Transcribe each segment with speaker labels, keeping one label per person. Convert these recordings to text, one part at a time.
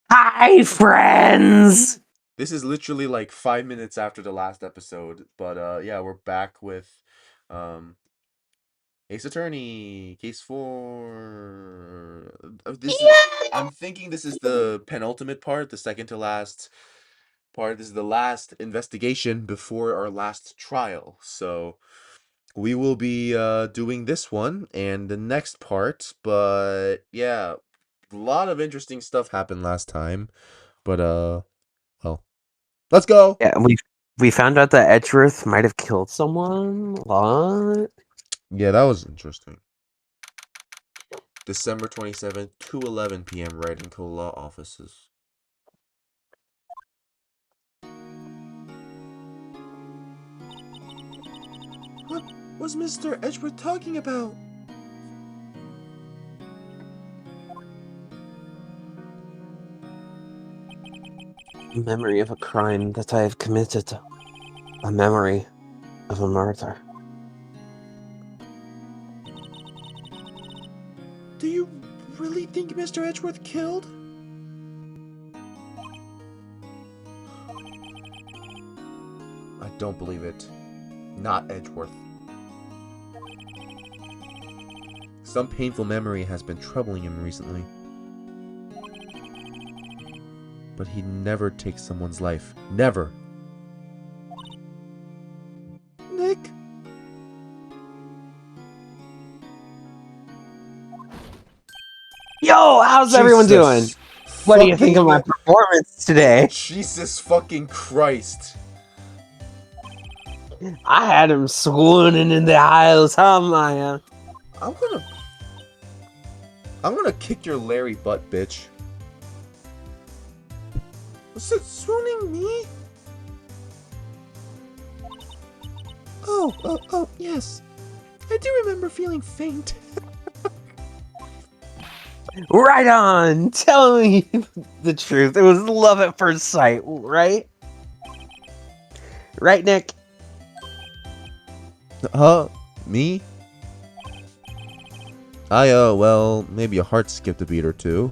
Speaker 1: Hi, friends!
Speaker 2: This is literally like 5 minutes after the last episode, but yeah, we're back with um Ace Attorney Case 4. This is I'm thinking this is the penultimate part, the second to last part. This is the last investigation before our last trial. So we will be doing this one and the next part, but yeah, a lot of interesting stuff happened last time. But well, let's go.
Speaker 1: Yeah, we found out that Edgeworth might have killed someone. What?
Speaker 2: Yeah, that was interesting. December 27th, 2:11 p.m. right in co-law offices. What was Mr. Edgeworth talking about?
Speaker 1: Memory of a crime that I have committed. A memory of a murder.
Speaker 2: Do you really think Mr. Edgeworth killed? I don't believe it. Not Edgeworth. Some painful memory has been troubling him recently. But he never takes someone's life. Never. Nick?
Speaker 1: Yo, how's everyone doing? What do you think of my performance today?
Speaker 2: Jesus fucking Christ.
Speaker 1: I had him swooning in the aisles, huh, Maya?
Speaker 2: I'm gonna kick your Larry butt, bitch. Was it swooning me? Oh, yes. I do remember feeling faint.
Speaker 1: Right on! Tell me the truth. It was love at first sight, right? Right, Nick?
Speaker 2: Huh? Me? Well, maybe a heart skipped a beat or two.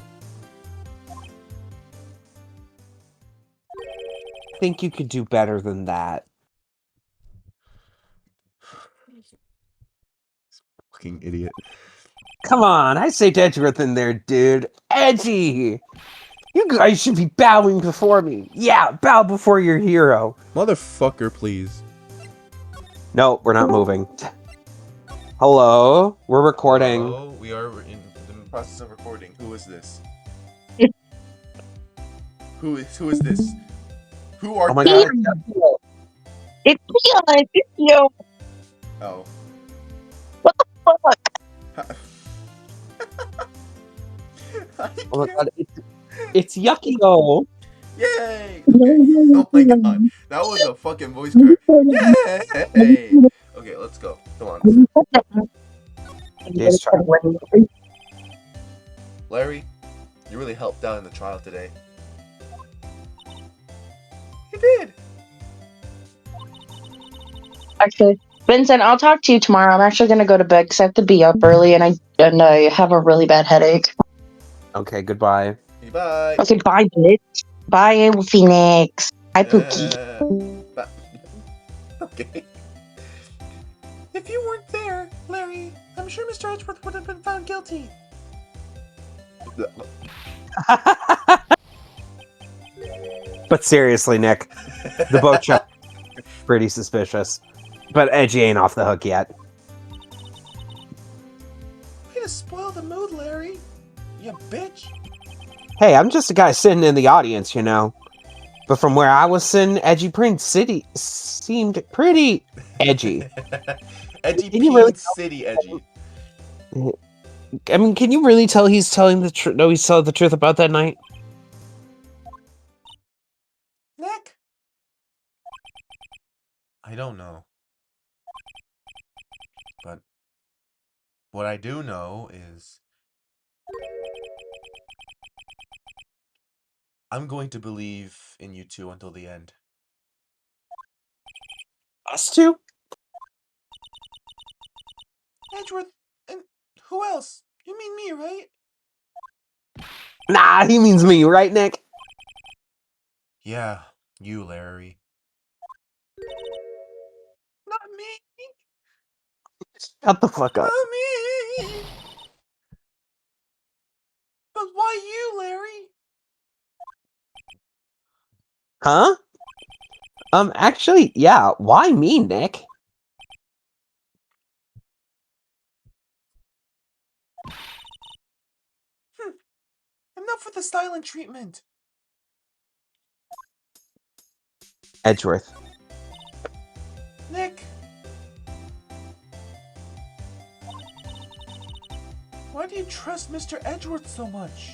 Speaker 1: I think you could do better than that.
Speaker 2: Fucking idiot.
Speaker 1: Come on, I say Edgeworth in there, dude. Edgy! You guys should be bowing before me. Yeah, bow before your hero.
Speaker 2: Motherfucker, please.
Speaker 1: No, we're not moving. Hello? We're recording.
Speaker 2: Hello? We are in the process of recording. Who is this? Who is this? Who are
Speaker 1: Oh my
Speaker 2: you?
Speaker 1: god.
Speaker 3: It's Leon. It's you.
Speaker 2: Oh.
Speaker 3: What the fuck?
Speaker 1: Oh my god, it's Yuckio.
Speaker 2: Yay! Okay. Oh my god. That was a fucking voice crack. Yay! Okay, let's go. Come on.
Speaker 1: Yes, try.
Speaker 2: Larry, you really helped out in the trial today. You did.
Speaker 3: Actually, Vincent, I'll talk to you tomorrow. I'm actually gonna go to bed because I have to be up early and I have a really bad headache.
Speaker 1: Okay, goodbye.
Speaker 2: Bye.
Speaker 3: Okay, bye, bitch. Bye, Phoenix. Bye, Pookie.
Speaker 2: Bye. Okay. If you weren't there, Larry, I'm sure Mr. Edgeworth would have been found guilty.
Speaker 1: But seriously, Nick, the boat check pretty suspicious. But Edgy ain't off the hook yet.
Speaker 2: Way to spoil the mood, Larry. You bitch.
Speaker 1: Hey, I'm just a guy sitting in the audience, you know. But from where I was sitting, Edgy Prince City seemed pretty edgy.
Speaker 2: Edgy
Speaker 1: Can you
Speaker 2: Peen
Speaker 1: really
Speaker 2: City edgy.
Speaker 1: I mean, can you really tell he's telling the truth? No, he's telling the truth about that night?
Speaker 2: Nick? I don't know. But what I do know is I'm going to believe in you two until the end.
Speaker 1: Us two?
Speaker 2: Edgeworth, and who else? You mean me, right?
Speaker 1: Nah, he means me, right, Nick?
Speaker 2: Yeah, you, Larry. Not me.
Speaker 1: Shut the fuck up.
Speaker 2: Not me. But why you, Larry?
Speaker 1: Huh? Actually, yeah, why me, Nick?
Speaker 2: Enough with the silent treatment.
Speaker 1: Edgeworth.
Speaker 2: Nick. Why do you trust Mr. Edgeworth so much?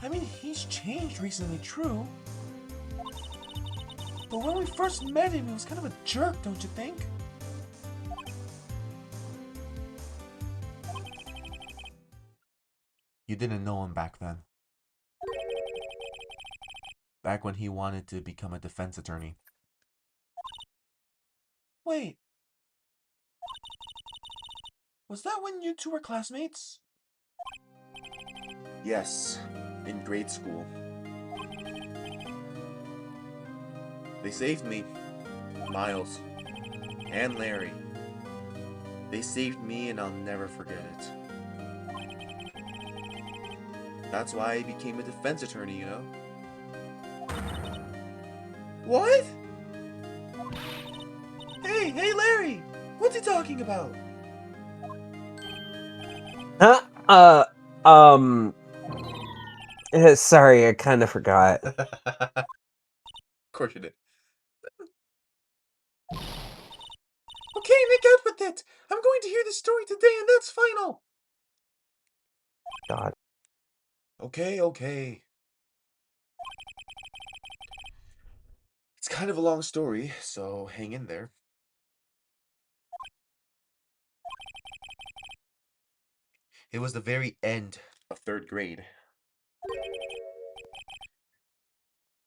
Speaker 2: I mean, he's changed recently, true. But when we first met him, he was kind of a jerk, don't you think? You didn't know him back then. Back when he wanted to become a defense attorney. Wait. Was that when you two were classmates? Yes, in grade school. They saved me, Miles, and Larry. They saved me and I'll never forget it. That's why I became a defense attorney, you know? What? Hey Larry! What's he talking about?
Speaker 1: Huh? Sorry, I kind of forgot.
Speaker 2: Of course you did. Okay, Nick, out with it! I'm going to hear the story today and that's final!
Speaker 1: God.
Speaker 2: Okay. It's kind of a long story, so hang in there. It was the very end of 3rd grade.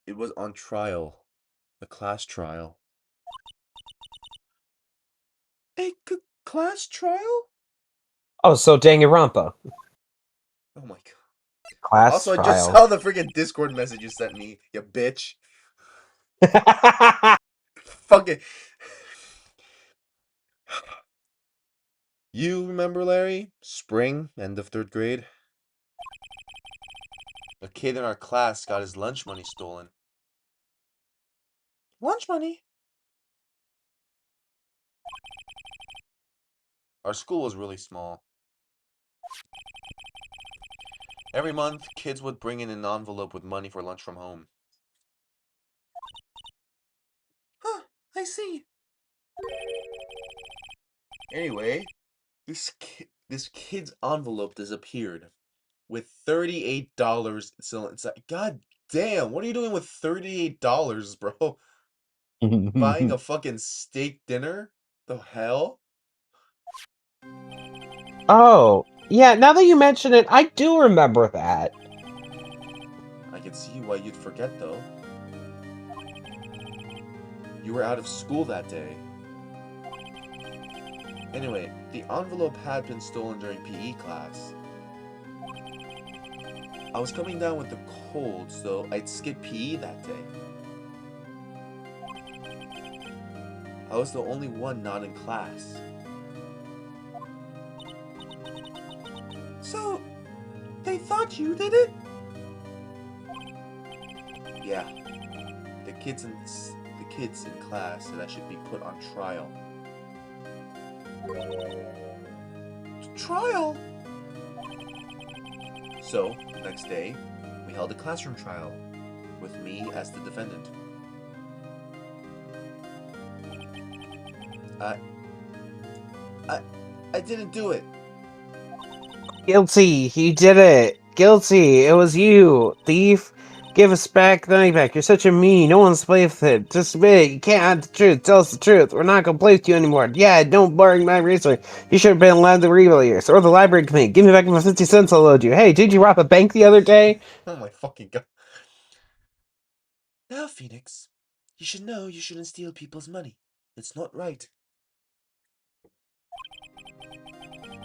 Speaker 2: It was on trial. A class trial. A class trial?
Speaker 1: Oh, so Danganronpa.
Speaker 2: Oh my god.
Speaker 1: Class
Speaker 2: Also, I
Speaker 1: trial.
Speaker 2: just saw the freaking Discord message you sent me, you bitch. Fuck it. You remember, Larry? Spring, end of 3rd grade. A kid in our class got his lunch money stolen. Lunch money? Our school was really small. Every month, kids would bring in an envelope with money for lunch from home. Huh, I see. Anyway, this kid's envelope disappeared with $38 still inside. God damn, what are you doing with $38, bro? Buying a fucking steak dinner? The hell?
Speaker 1: Oh, yeah, now that you mention it, I do remember that.
Speaker 2: I can see why you'd forget, though. You were out of school that day. Anyway, the envelope had been stolen during PE class. I was coming down with the cold, so I'd skip PE that day. I was the only one not in class. So, they thought you did it? Yeah. The kids in class said I should be put on trial. Trial? So, the next day, we held a classroom trial, with me as the defendant. I didn't do it.
Speaker 1: Guilty, he did it. Guilty, it was you. Thief, give us back the money back. You're such a meanie. No one's play with it. Just admit it. You can't hide the truth. Tell us the truth. We're not gonna play with you anymore. Yeah, don't borrow my research. You should have been allowed to read all years. Or the library committee. Give me back my 50 cents I'll load you. Hey, did you rob a bank the other day?
Speaker 2: Oh my fucking god. Now, Phoenix, you should know you shouldn't steal people's money. It's not right.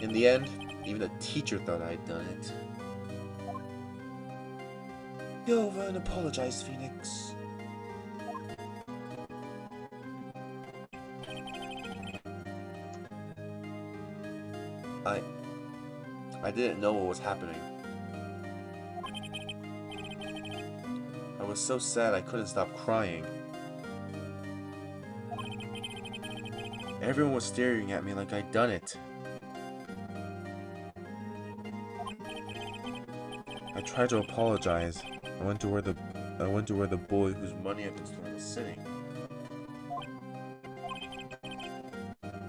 Speaker 2: In the end, even a teacher thought I'd done it. Go over and apologize, Phoenix. I didn't know what was happening. I was so sad I couldn't stop crying. Everyone was staring at me like I'd done it. I tried to apologize. I went to where the boy whose money I've been stolen was sitting.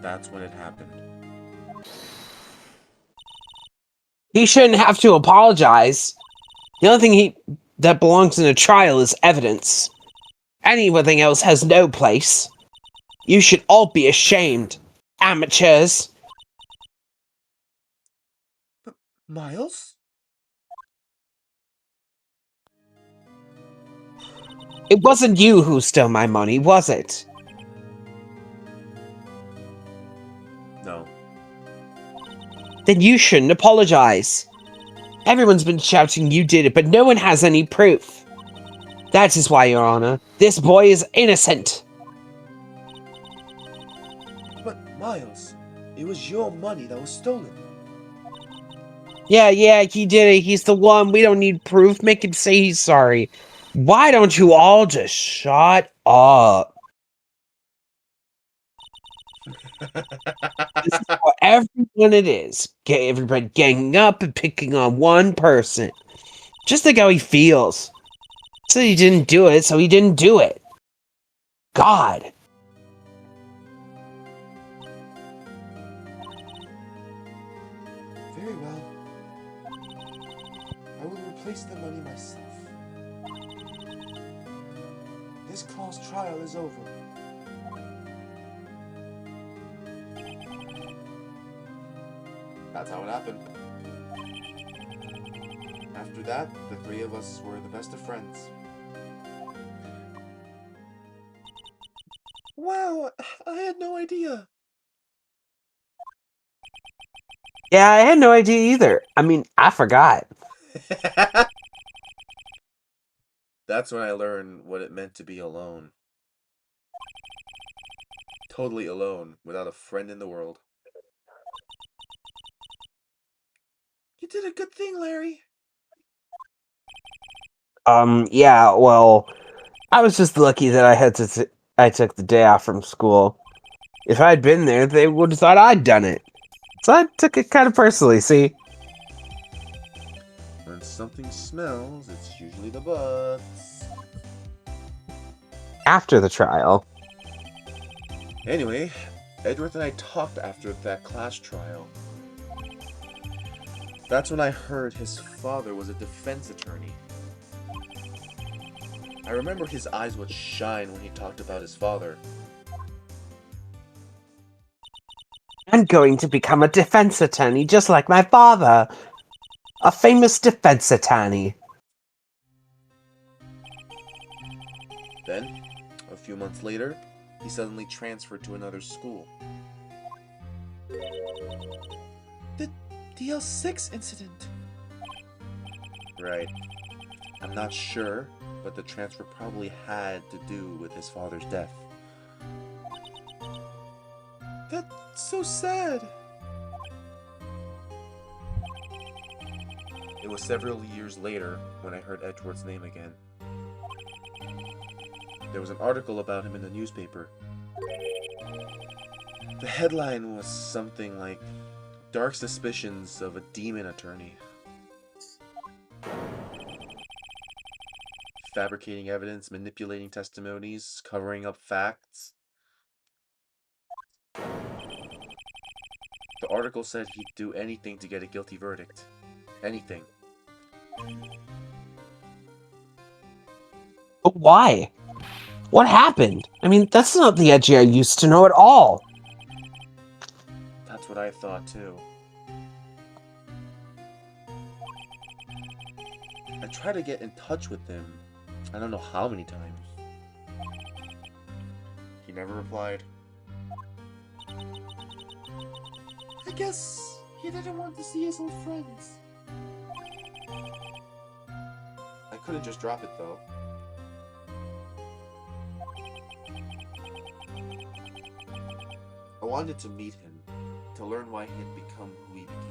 Speaker 2: That's when it happened.
Speaker 1: He shouldn't have to apologize. The only thing that belongs in a trial is evidence. Anything else has no place. You should all be ashamed, amateurs.
Speaker 2: Miles?
Speaker 1: It wasn't you who stole my money, was it?
Speaker 2: No.
Speaker 1: Then you shouldn't apologize. Everyone's been shouting you did it, but no one has any proof. That is why, Your Honor, this boy is innocent.
Speaker 2: But, Miles, it was your money that was stolen.
Speaker 1: Yeah, he did it. He's the one. We don't need proof. Make him say he's sorry. Why don't you all just shut up? This is for everyone it is. Get everybody ganging up and picking on one person. Just think how he feels. Said he didn't do it, so he didn't do it. God.
Speaker 2: Very well. I will replace the money myself. This claw's trial is over. That's how it happened. After that, the three of us were the best of friends. Wow, I had no idea.
Speaker 1: Yeah, I had no idea either. I mean, I forgot.
Speaker 2: That's when I learned what it meant to be alone. Totally alone, without a friend in the world. You did a good thing, Larry.
Speaker 1: Yeah, well, I was just lucky that I took the day off from school. If I'd been there, they would have thought I'd done it. So I took it kind of personally, see?
Speaker 2: When something smells, it's usually the butts.
Speaker 1: After the trial.
Speaker 2: Anyway, Edward and I talked after that class trial. That's when I heard his father was a defense attorney. I remember his eyes would shine when he talked about his father.
Speaker 1: I'm going to become a defense attorney just like my father. A famous defense attorney.
Speaker 2: Then, a few months later, he suddenly transferred to another school. The DL6 incident. Right. I'm not sure, but the transfer probably had to do with his father's death. That's so sad. It was several years later when I heard Edward's name again. There was an article about him in the newspaper. The headline was something like, "Dark Suspicions of a Demon Attorney." Fabricating evidence, manipulating testimonies, covering up facts. The article said he'd do anything to get a guilty verdict. Anything.
Speaker 1: But why? What happened? I mean, that's not the Edgy I used to know at all.
Speaker 2: That's what I thought too. I tried to get in touch with him. I don't know how many times. He never replied. I guess he didn't want to see his old friends. I couldn't just drop it though. I wanted to meet him, to learn why he had become who he became.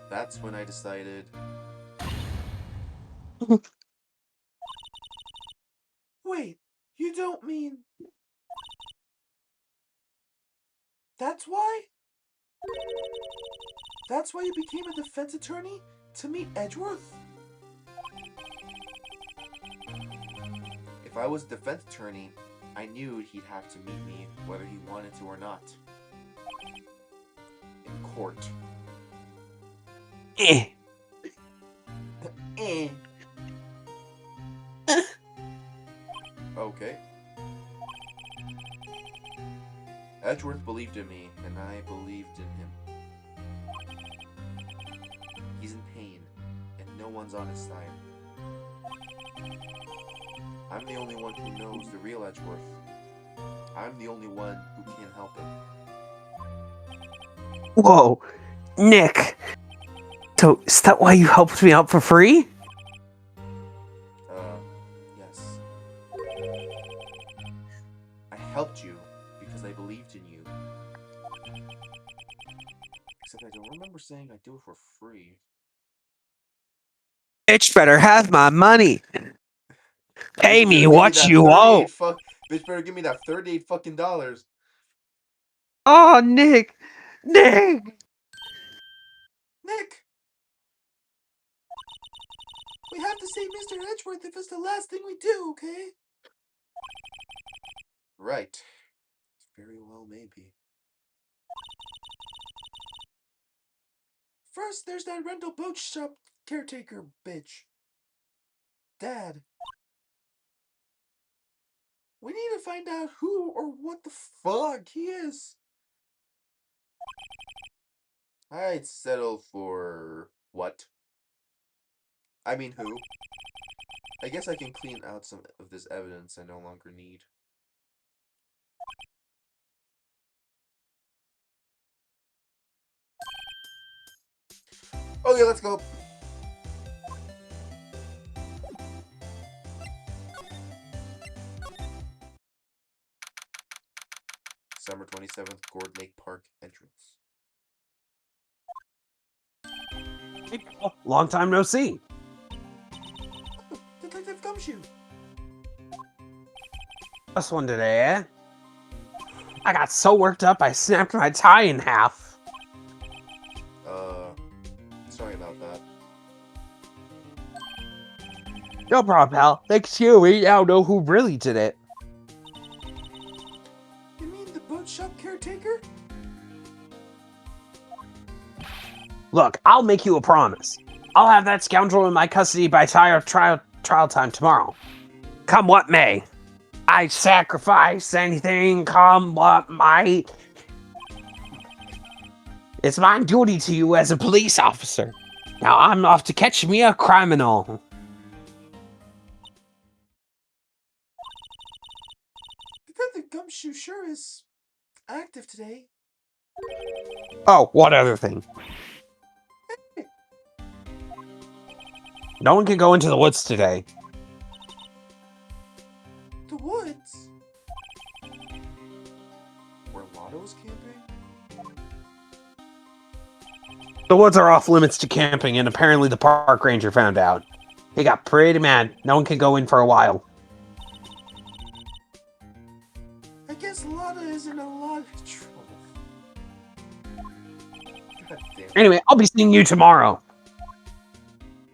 Speaker 2: That's when I decided... Wait, you don't mean... That's why? That's why you became a defense attorney? To meet Edgeworth? If I was a defense attorney, I knew he'd have to meet me whether he wanted to or not. In court.
Speaker 1: Eh.
Speaker 2: Eh. Okay. Edgeworth believed in me, and I believed in him. He's in pain, and no one's on his side. I'm the only one who knows the real Edgeworth. I'm the only one who can help him.
Speaker 1: Whoa, Nick. So, is that why you helped me out for free?
Speaker 2: Yes. I helped you because I believed in you. Except I don't remember saying I'd do it for free.
Speaker 1: Bitch better have my money. Pay
Speaker 2: Bitch
Speaker 1: me
Speaker 2: better give
Speaker 1: what
Speaker 2: that
Speaker 1: you owe.
Speaker 2: Bitch better give me that $38 fucking dollars.
Speaker 1: Oh, Nick. Nick.
Speaker 2: Nick! We have to save Mr. Edgeworth if it's the last thing we do, okay? Right. Very well, maybe. First, there's that rental boat shop caretaker bitch. Dad. We need to find out who or what the fuck he is. I'd settle for... what? I mean who? I guess I can clean out some of this evidence I no longer need. Okay, let's go. December 27th, Gourd Lake Park entrance.
Speaker 1: Long time no see.
Speaker 2: Detective Gumshoe.
Speaker 1: This one today, eh? I got so worked up I snapped my tie in half.
Speaker 2: Sorry about that.
Speaker 1: No problem, pal. Thanks to you, we now know who really did it.
Speaker 2: You mean the boat shop caretaker?
Speaker 1: Look, I'll make you a promise. I'll have that scoundrel in my custody by trial time tomorrow. Come what may. I sacrifice anything, come what might. It's my duty to you as a police officer. Now I'm off to catch me a criminal.
Speaker 2: Detective Gumshoe sure is active today.
Speaker 1: Oh, what other thing? No one can go into the woods today.
Speaker 2: The woods? Where Lotto's camping?
Speaker 1: The woods are off limits to camping, and apparently the park ranger found out. He got pretty mad. No one can go in for a while.
Speaker 2: I guess Lotta is in a lot of trouble. God damn.
Speaker 1: Anyway, I'll be seeing you tomorrow.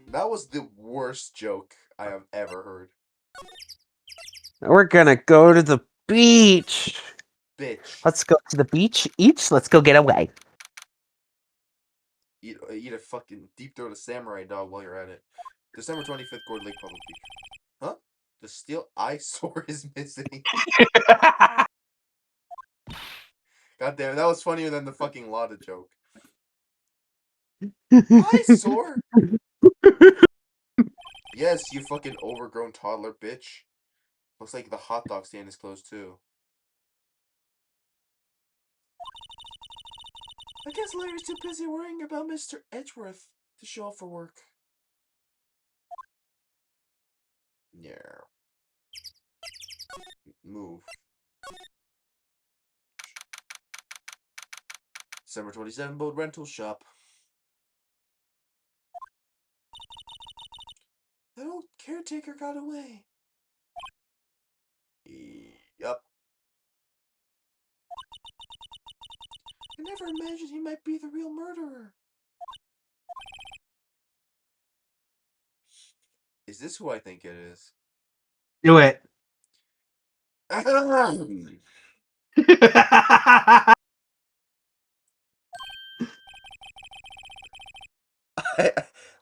Speaker 2: That was the worst joke I have ever heard.
Speaker 1: We're gonna go to the beach.
Speaker 2: Bitch.
Speaker 1: Let's go to the beach. Let's go get away.
Speaker 2: Eat a fucking deep throat of samurai dog while you're at it. December 25th, Gourd Lake Public Beach. Huh? The steel eyesore is missing. God damn it, that was funnier than the fucking Lotta joke. Eyesore? Yes, you fucking overgrown toddler bitch. Looks like the hot dog stand is closed too. I guess Larry's too busy worrying about Mr. Edgeworth to show up for work. Yeah. Move. December 27 boat rental shop. The old caretaker got away. Yup. I never imagined he might be the real murderer. Is this who I think it is?
Speaker 1: Do it.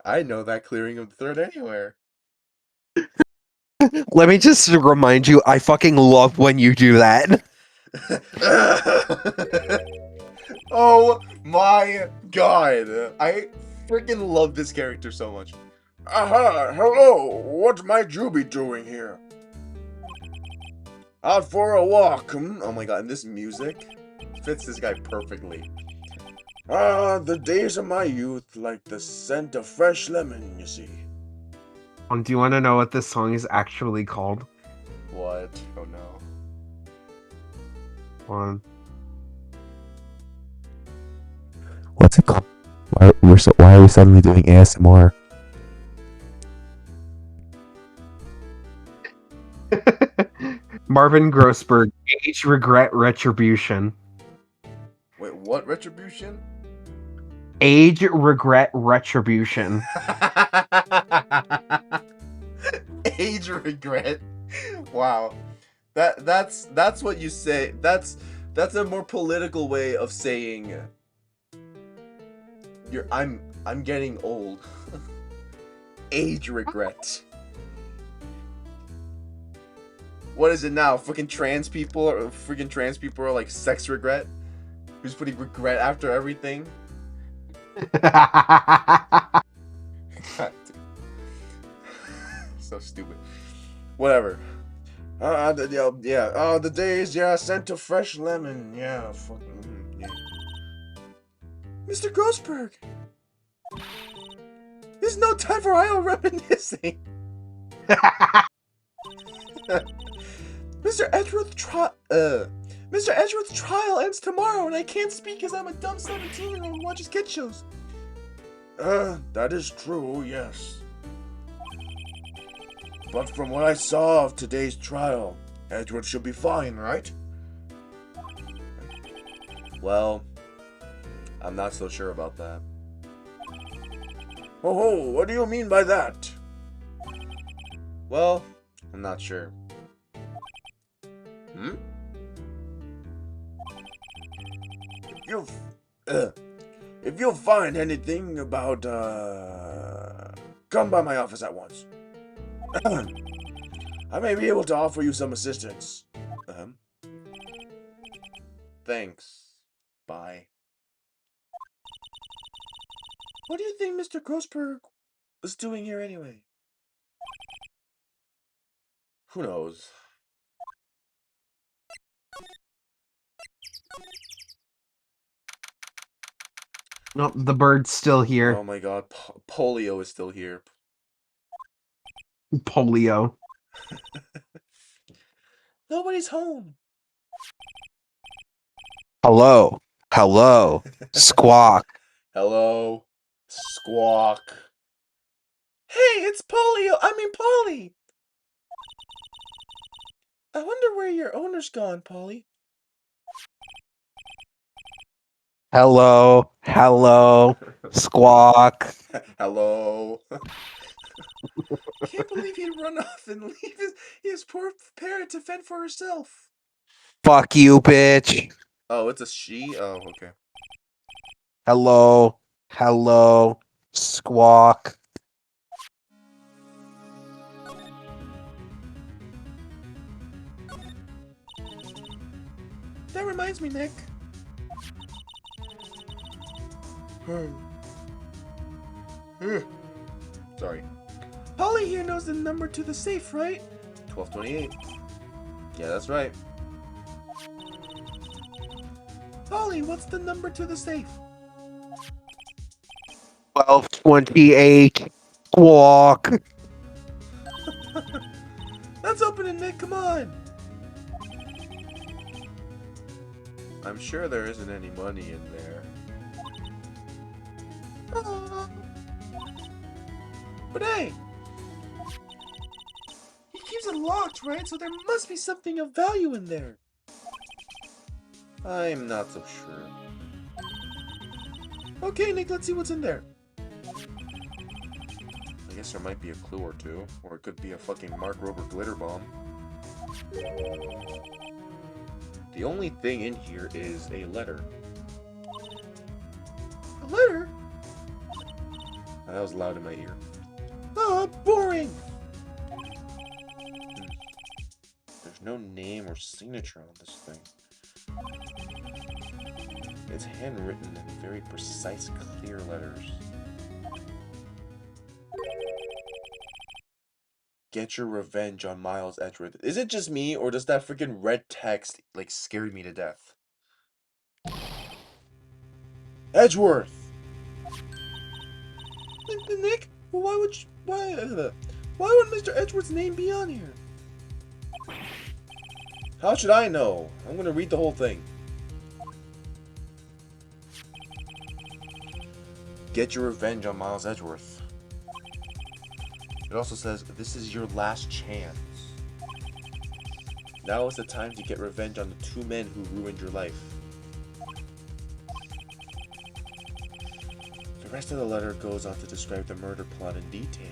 Speaker 2: I know that clearing of the third anywhere.
Speaker 4: Let me just remind you, I fucking love when you do that.
Speaker 2: Oh my god. I freaking love this character so much. Aha, hello. What might you be doing here? Out for a walk, hmm? Oh my god, and this music fits this guy perfectly. The days of my youth, like the scent of fresh lemon, you see.
Speaker 1: Do you want to know what this song is actually called?
Speaker 2: What? Oh no.
Speaker 1: One.
Speaker 5: What's it called? Why are we suddenly doing ASMR?
Speaker 1: Marvin Grossberg, Age, Regret, Retribution.
Speaker 2: Wait, what retribution?
Speaker 1: Age, Regret, Retribution.
Speaker 2: Age regret. Wow. That's what you say. That's a more political way of saying I'm getting old. Age regret. What is it now? Freaking trans people are like sex regret? Who's putting regret after everything? God, dude. So stupid. Whatever. The days, scent of fresh lemon, fucking, yeah. Mr. Grossberg! There's no time for idle reminiscing! Mr. Edgeworth's trial ends tomorrow, and I can't speak because I'm a dumb 17-year-old who watches kid shows. That is true, yes. But from what I saw of today's trial, Edgeworth should be fine, right? Well, I'm not so sure about that. Oh, what do you mean by that? Well, I'm not sure. Hmm? If you'll find anything about, come by my office at once. I may be able to offer you some assistance. Thanks. Bye. What do you think Mr. Grossberg was doing here anyway? Who knows?
Speaker 1: Nope, the bird's still here.
Speaker 2: Oh my god, polio is still here.
Speaker 1: Polio.
Speaker 2: Nobody's home.
Speaker 4: Hello. Hello. Squawk.
Speaker 2: Hello. Squawk. Hey, it's Polio. I mean, Polly. I wonder where your owner's gone, Polly.
Speaker 4: Hello. Hello. Squawk.
Speaker 2: Hello. Can't believe he'd run off and leave his poor parrot to fend for herself.
Speaker 4: Fuck you, bitch.
Speaker 2: Oh, it's a she? Oh, okay.
Speaker 4: Hello. Hello. Squawk.
Speaker 2: That reminds me, Nick. Sorry. Polly here knows the number to the safe, right? 1228. Yeah, that's right. Polly, what's the number to the safe?
Speaker 4: 1228. Squawk.
Speaker 2: open it, Nick. Come on. I'm sure there isn't any money in there. But hey, he keeps it locked, right? So there must be something of value in there. I'm not so sure. Okay, Nick, let's see what's in there. I guess there might be a clue or two. Or it could be a fucking Mark Rober glitter bomb. The only thing in here is a letter. A letter? That was loud in my ear. Ah, boring! There's no name or signature on this thing. It's handwritten in very precise, clear letters. Get your revenge on Miles Edgeworth. Is it just me, or does that freaking red text, like, scare me to death? Edgeworth! Nick, why would Mr. Edgeworth's name be on here? How should I know? I'm gonna read the whole thing. Get your revenge on Miles Edgeworth. It also says, this is your last chance. Now is the time to get revenge on the two men who ruined your life. The rest of the letter goes on to describe the murder plot in detail.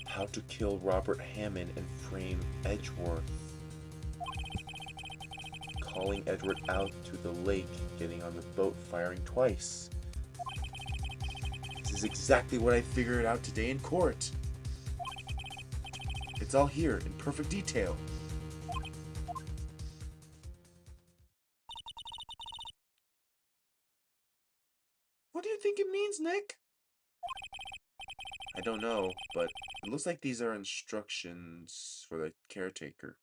Speaker 2: How to kill Robert Hammond and frame Edgeworth. Calling Edward out to the lake, getting on the boat, firing twice. This is exactly what I figured out today in court. It's all here in perfect detail. What do you think it means, Nick? I don't know, but it looks like these are instructions for the caretaker.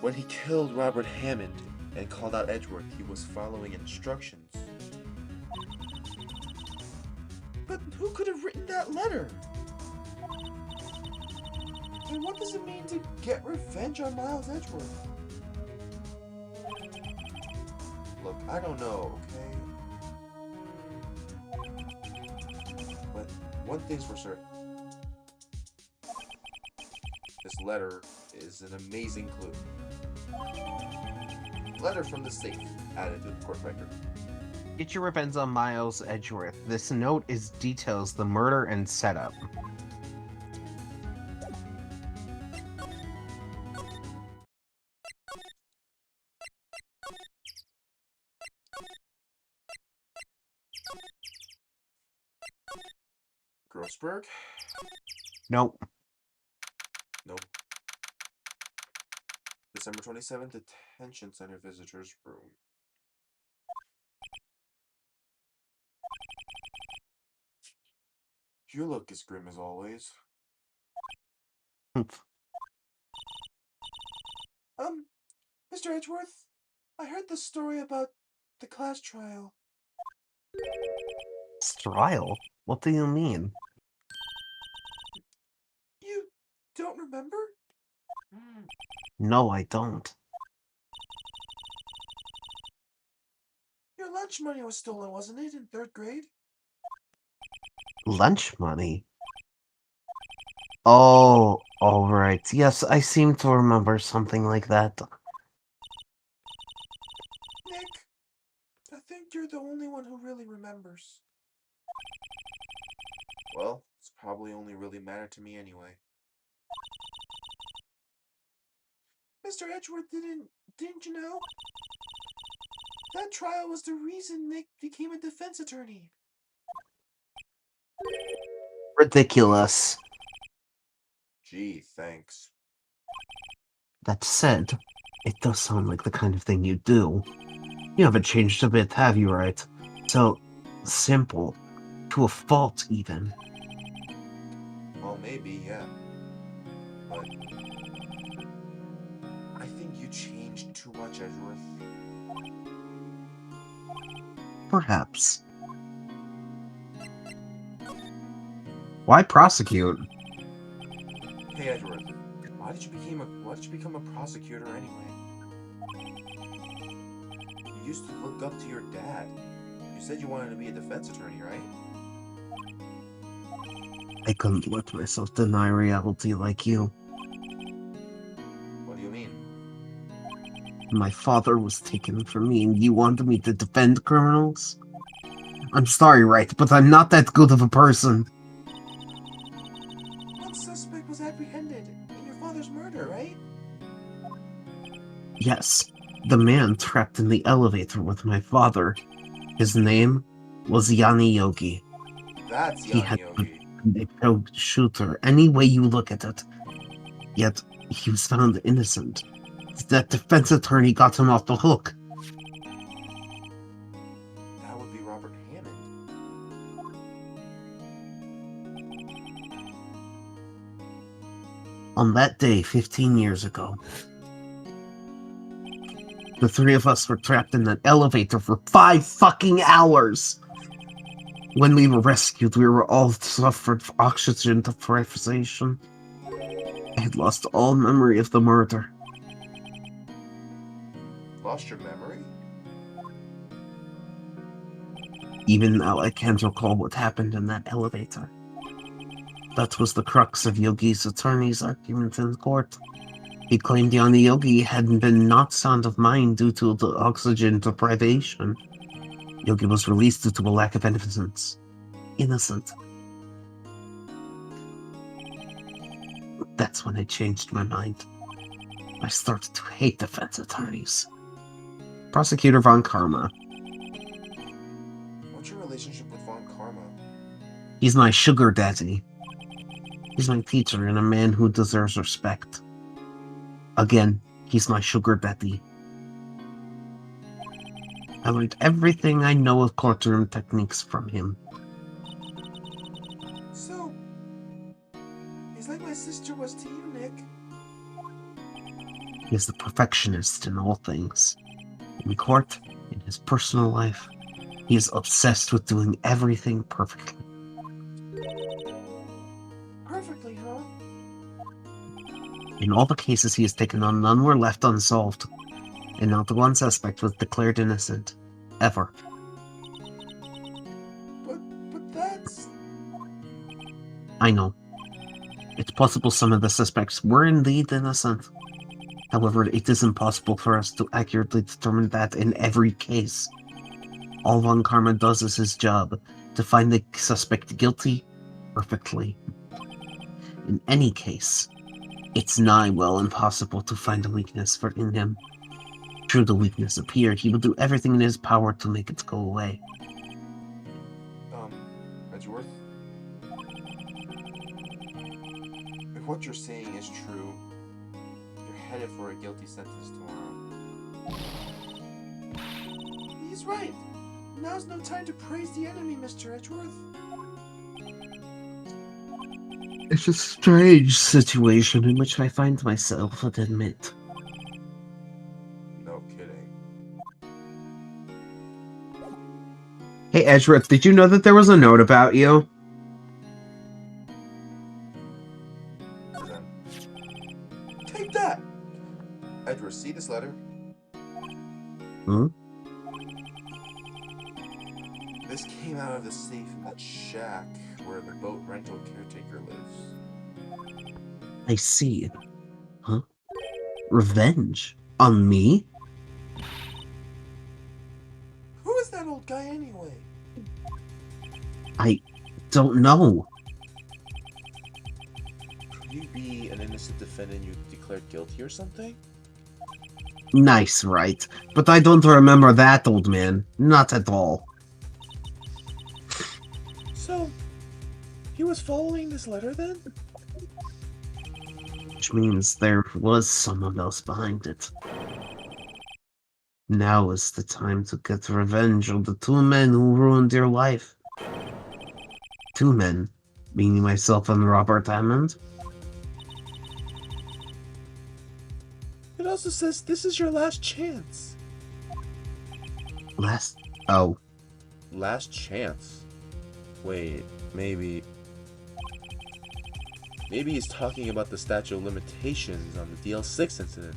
Speaker 2: When he killed Robert Hammond and called out Edgeworth, he was following instructions. But who could have written that letter? And what does it mean to get revenge on Miles Edgeworth? Look, I don't know, okay? But one thing's for certain. This letter is an amazing clue. Letter from the safe, added to the court record.
Speaker 1: Get your revenge on Miles Edgeworth. This note details the murder and setup.
Speaker 2: Grossberg?
Speaker 1: Nope.
Speaker 2: Nope. December 27th, Detention Center Visitors Room. You look as grim as always. Mr. Edgeworth, I heard the story about the class trial.
Speaker 1: Trial? What do you mean?
Speaker 2: You don't remember?
Speaker 1: No, I don't.
Speaker 2: Your lunch money was stolen, wasn't it, in 3rd grade?
Speaker 1: Lunch money? Oh, alright. Yes, I seem to remember something like that.
Speaker 2: Nick, I think you're the only one who really remembers. Well, it's probably only really mattered to me anyway. Mr. Edgeworth, didn't you know? That trial was the reason Nick became a defense attorney.
Speaker 1: Ridiculous.
Speaker 2: Gee, thanks.
Speaker 1: That said, it does sound like the kind of thing you do. You haven't changed a bit, have you, right? So simple. To a fault, even.
Speaker 2: Well, maybe, yeah. But I think you changed too much, Edgeworth.
Speaker 1: Perhaps. Why prosecute?
Speaker 2: Hey Edward, why did you become a prosecutor anyway? You used to look up to your dad. You said you wanted to be a defense attorney, right?
Speaker 1: I couldn't let myself deny reality like you.
Speaker 2: What do you mean?
Speaker 1: My father was taken from me and you wanted me to defend criminals? I'm sorry, right, but I'm not that good of a person.
Speaker 2: One suspect was apprehended in your father's murder, right?
Speaker 1: Yes, the man trapped in the elevator with my father. His name was Yanni Yogi.
Speaker 2: That's
Speaker 1: He
Speaker 2: Yanni
Speaker 1: had
Speaker 2: Yogi.
Speaker 1: a pro shooter, any way you look at it. Yet, he was found innocent. That defense attorney got him off the hook.
Speaker 2: That would be Robert Hammond.
Speaker 1: On that day, 15 years ago, the three of us were trapped in an elevator for 5 fucking hours. When we were rescued, we were all suffered oxygen deprivation. I had lost all memory of the murder.
Speaker 2: Lost your memory?
Speaker 1: Even now, I can't recall what happened in that elevator. That was the crux of Yogi's attorney's argument in court. He claimed Yanni Yogi had been not sound of mind due to the oxygen deprivation. Yogi was released due to a lack of innocence. Innocent. That's when I changed my mind. I started to hate defense attorneys. Prosecutor Von Karma.
Speaker 2: What's your relationship with Von Karma?
Speaker 1: He's my sugar daddy. He's my teacher and a man who deserves respect. Again, he's my sugar daddy. I learned everything I know of courtroom techniques from him.
Speaker 2: So, he's like my sister was to you, Nick.
Speaker 1: He is the perfectionist in all things. In court, in his personal life, he is obsessed with doing everything perfectly.
Speaker 2: Perfectly, huh?
Speaker 1: In all the cases he has taken on, none were left unsolved, and not one suspect was declared innocent. Ever.
Speaker 2: But that's...
Speaker 1: I know. It's possible some of the suspects were indeed innocent. However, it is impossible for us to accurately determine that in every case. All Von Karma does is his job, to find the suspect guilty perfectly. In any case, it's nigh well impossible to find a weakness in him. Should the weakness appear, he will do everything in his power to make it go away.
Speaker 2: Edgeworth? If what you're saying is true, you're headed for a guilty sentence tomorrow. He's right. Now's no time to praise the enemy, Mr. Edgeworth.
Speaker 1: It's a strange situation in which I find myself, I'd admit.
Speaker 2: No kidding.
Speaker 1: Hey, Edgeworth, did you know that there was a note about you?
Speaker 2: Take that! Edgeworth, see this letter?
Speaker 1: Hmm?
Speaker 2: This came out of the safe in that shack where the boat rental caretaker lives.
Speaker 1: I see. Huh? Revenge? On me?
Speaker 2: Who is that old guy anyway?
Speaker 1: I don't know.
Speaker 2: Could he be an innocent defendant you declared guilty or something?
Speaker 1: Nice, right? But I don't remember that old man. Not at all.
Speaker 2: So, he was following this letter then?
Speaker 1: Which means there was someone else behind it. Now is the time to get revenge on the 2 men who ruined your life. 2 men, meaning myself and Robert Hammond.
Speaker 2: It also says this is your last chance.
Speaker 1: Oh.
Speaker 2: Last chance? Wait, maybe... Maybe he's talking about the statute of limitations on the DL6 incident.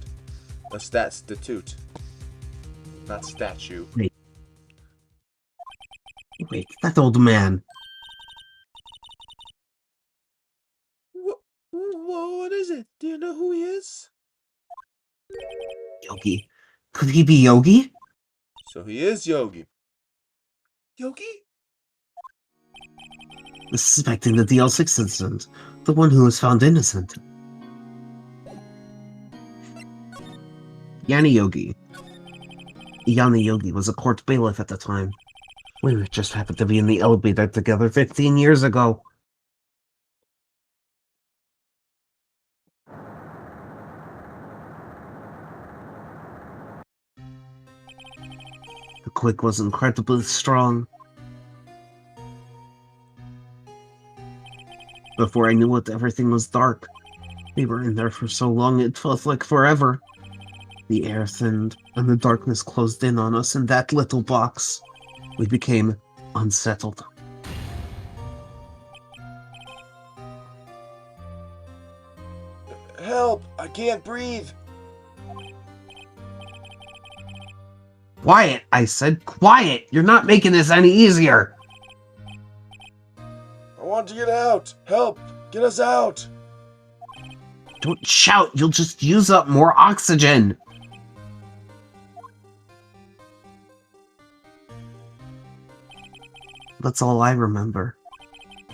Speaker 2: A statute. Not statue.
Speaker 1: Wait, that old man.
Speaker 2: What is it? Do you know who he is?
Speaker 1: Yogi. Could he be Yogi?
Speaker 2: So he is Yogi. Yogi?
Speaker 1: Suspecting the DL6 incident. The one who was found innocent. Yanni Yogi. Yanni Yogi was a court bailiff at the time. We just happened to be in the elevator together 15 years ago. The click was incredibly strong. Before I knew it, everything was dark. We were in there for so long it felt like forever. The air thinned, and the darkness closed in on us in that little box. We became unsettled.
Speaker 2: Help! I can't breathe!
Speaker 1: Quiet! I said quiet! You're not making this any easier!
Speaker 2: I want to get out! Help! Get us out!
Speaker 1: Don't shout! You'll just use up more oxygen! That's all I remember.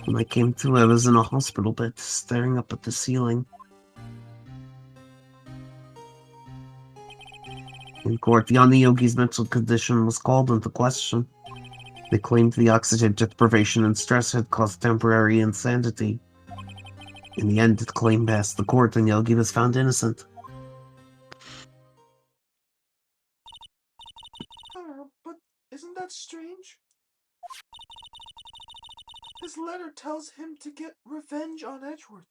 Speaker 1: When I came to, I was in a hospital bed, staring up at the ceiling. In court, Yanni Yogi's mental condition was called into question. They claimed the oxygen deprivation and stress had caused temporary insanity. In the end, the claim passed the court and Yogi was found innocent.
Speaker 2: But isn't that strange? His letter tells him to get revenge on Edgeworth.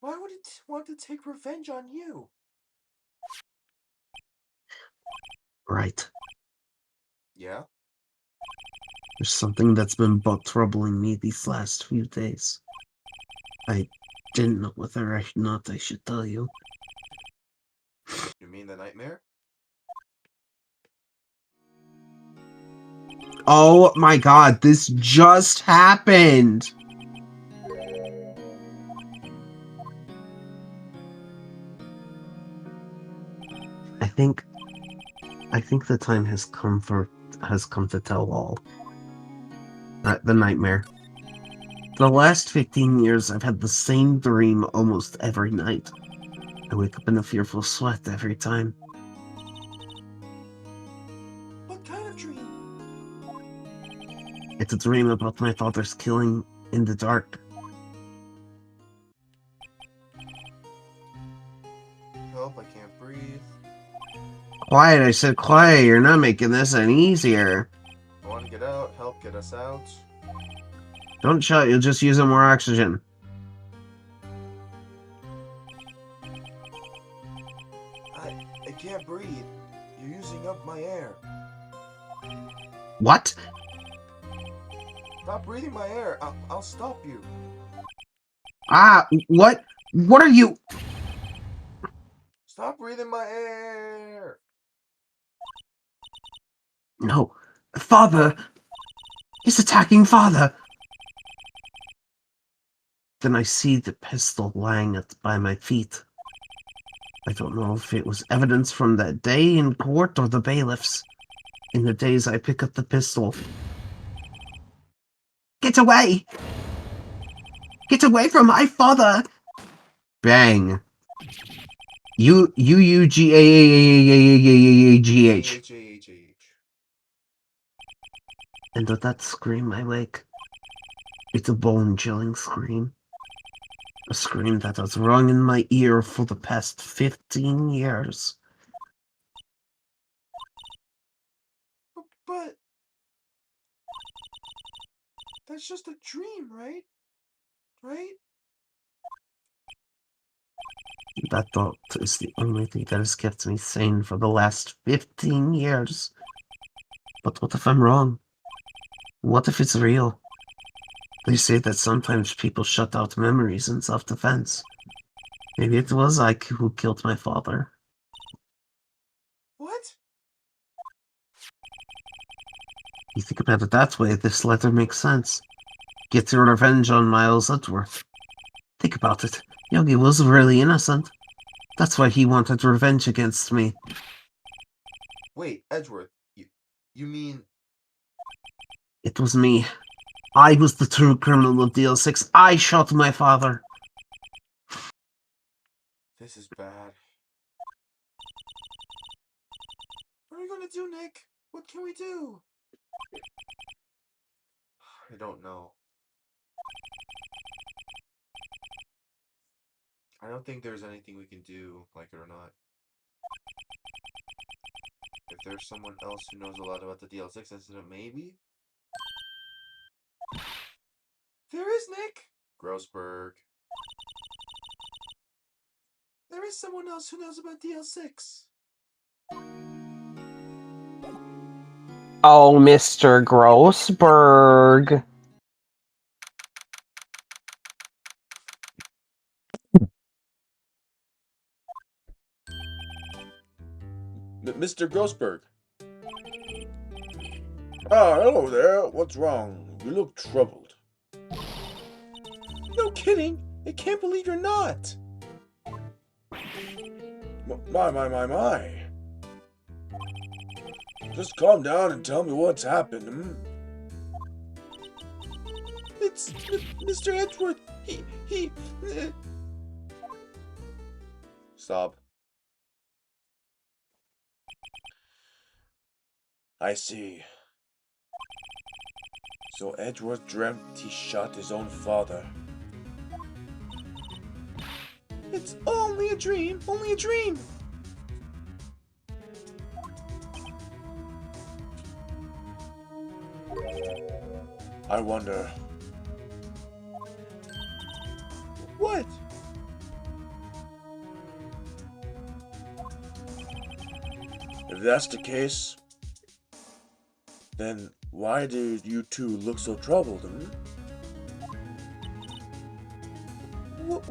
Speaker 2: Why would he want to take revenge on you?
Speaker 1: Right.
Speaker 2: Yeah?
Speaker 1: There's something that's been troubling me these last few days. I didn't know whether or not I should tell you.
Speaker 2: You mean the nightmare?
Speaker 1: Oh my god, this just happened! I think the time has come to tell all. The nightmare. For the last 15 years, I've had the same dream almost every night. I wake up in a fearful sweat every time.
Speaker 2: What kind of dream?
Speaker 1: It's a dream about my father's killing in the dark.
Speaker 2: Help, I can't breathe.
Speaker 1: Quiet, I said quiet, you're not making this any easier.
Speaker 2: I want to get out. Help, get us out.
Speaker 1: Don't shout, you'll just use up more oxygen.
Speaker 2: I can't breathe. You're using up my air.
Speaker 1: What?
Speaker 2: Stop breathing my air. I'll stop you.
Speaker 1: Ah, what? What are you?
Speaker 2: Stop breathing my air.
Speaker 1: No. Father! He's attacking Father! Then I see the pistol lying by my feet. I don't know if it was evidence from that day in court or the bailiffs. In the days I pick up the pistol. Get away! Get away from my father! Bang. U-U-G-A-A-A-A-A-A-A-G-H.
Speaker 2: H-A-H-A-H.
Speaker 1: And at that scream I wake. It's a bone-chilling scream. A scream that has rung in my ear for the past 15 years.
Speaker 2: But that's just a dream, right? Right?
Speaker 1: That thought is the only thing that has kept me sane for the last 15 years. But what if I'm wrong? What if it's real? They say that sometimes people shut out memories in self-defense. Maybe it was I who killed my father.
Speaker 2: What?
Speaker 1: You think about it that way, this letter makes sense. Get your revenge on Miles Edgeworth. Think about it. Yogi was really innocent. That's why he wanted revenge against me.
Speaker 2: Wait, Edgeworth, you mean...
Speaker 1: It was me. I was the true criminal of DL6. I shot my father.
Speaker 2: This is bad. What are we gonna do, Nick? What can we do? I don't know. I don't think there's anything we can do, like it or not. If there's someone else who knows a lot about the DL6 incident, maybe? There is, Nick! Grossberg. There is someone else who knows about DL6.
Speaker 1: Oh, Mr. Grossberg.
Speaker 2: Mr. Grossberg. Ah, hello there. What's wrong? You look troubled. No kidding. I can't believe you're not. My. Just calm down and tell me what's happened, hmm? It's Mr. Edgeworth. He... Stop. I see. So Edgeworth dreamt he shot his own father. It's only a dream, only a dream! I wonder... What? If that's the case, then why did you two look so troubled, hmm?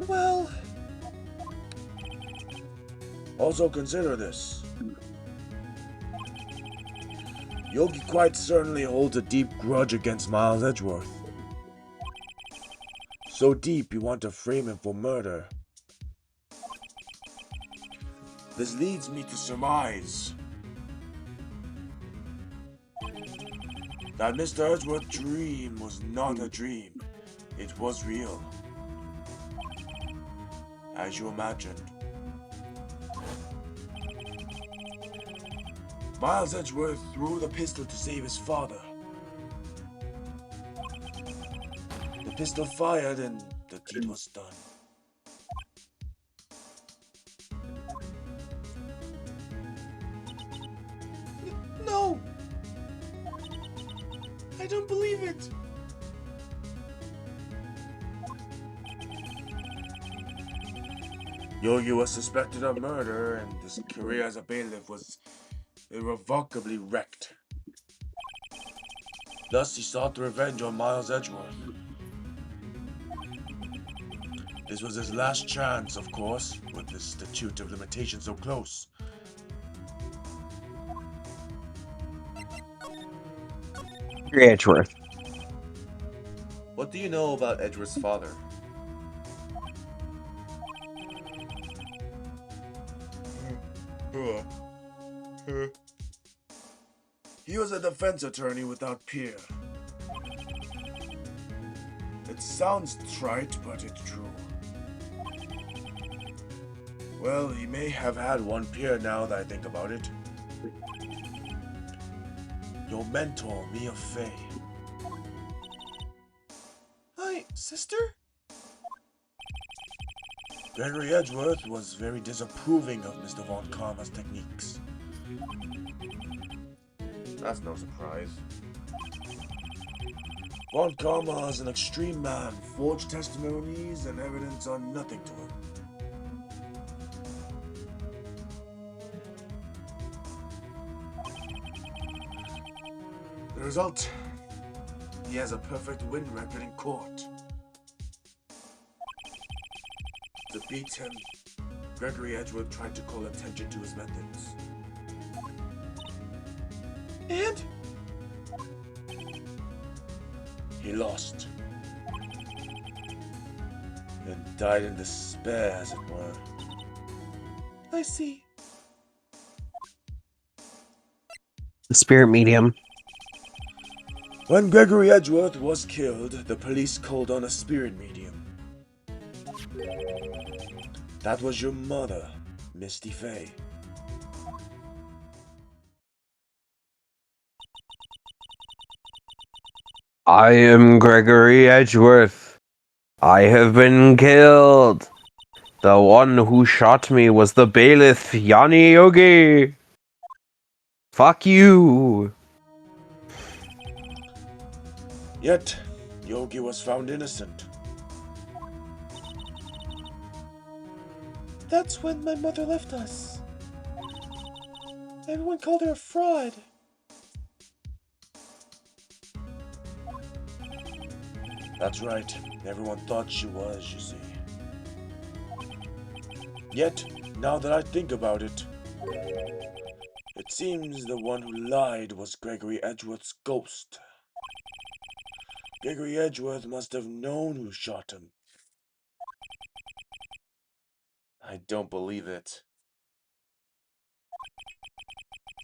Speaker 2: Well... Also consider this. Yogi quite certainly holds a deep grudge against Miles Edgeworth. So deep you want to frame him for murder. This leads me to surmise that Mr. Edgeworth's dream was not a dream. It was real. As you imagined. Miles Edgeworth threw the pistol to save his father. The pistol fired and the deed was done. No! I don't believe it! Yogi was suspected of murder and his career as a bailiff was irrevocably wrecked. Thus he sought revenge on Miles Edgeworth. This was his last chance, of course, with the statute of limitations so close.
Speaker 4: Edgeworth.
Speaker 2: What do you know about Edgeworth's father? He was a defense attorney without peer. It sounds trite, but it's true. Well, he may have had one peer now that I think about it. Your mentor, Mia Fey. Hi, sister? Gregory Edgeworth was very disapproving of Mr. Von Karma's techniques. That's no surprise. Von Karma is an extreme man, forged testimonies and evidence are nothing to him. The result?
Speaker 6: He has a perfect win record in court. To beat him, Gregory Edgeworth tried to call attention to his methods. And he lost. And died in despair, as it were. I see.
Speaker 1: The spirit medium.
Speaker 6: When Gregory Edgeworth was killed, the police called on a spirit medium. That was your mother, Misty Faye.
Speaker 1: I am Gregory Edgeworth. I have been killed. The one who shot me was the bailiff, Yanni Yogi. Fuck you.
Speaker 6: Yet, Yogi was found innocent. That's when my mother left us. Everyone called her a fraud. That's right. Everyone thought she was, you see. Yet, now that I think about it, it seems the one who lied was Gregory Edgeworth's ghost. Gregory Edgeworth must have known who shot him.
Speaker 2: I don't believe it.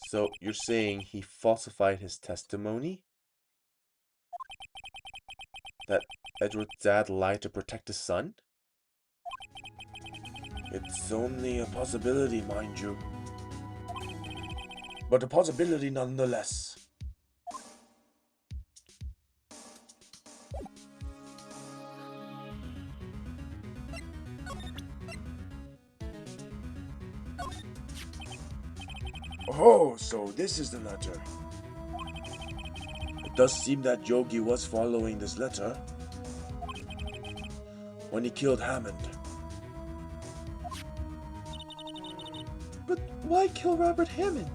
Speaker 2: So you're saying he falsified his testimony? That Edward's dad lied to protect his son?
Speaker 6: It's only a possibility, mind you. But a possibility nonetheless. Oh, so this is the letter. It does seem that Yogi was following this letter when he killed Hammond. But why kill Robert Hammond?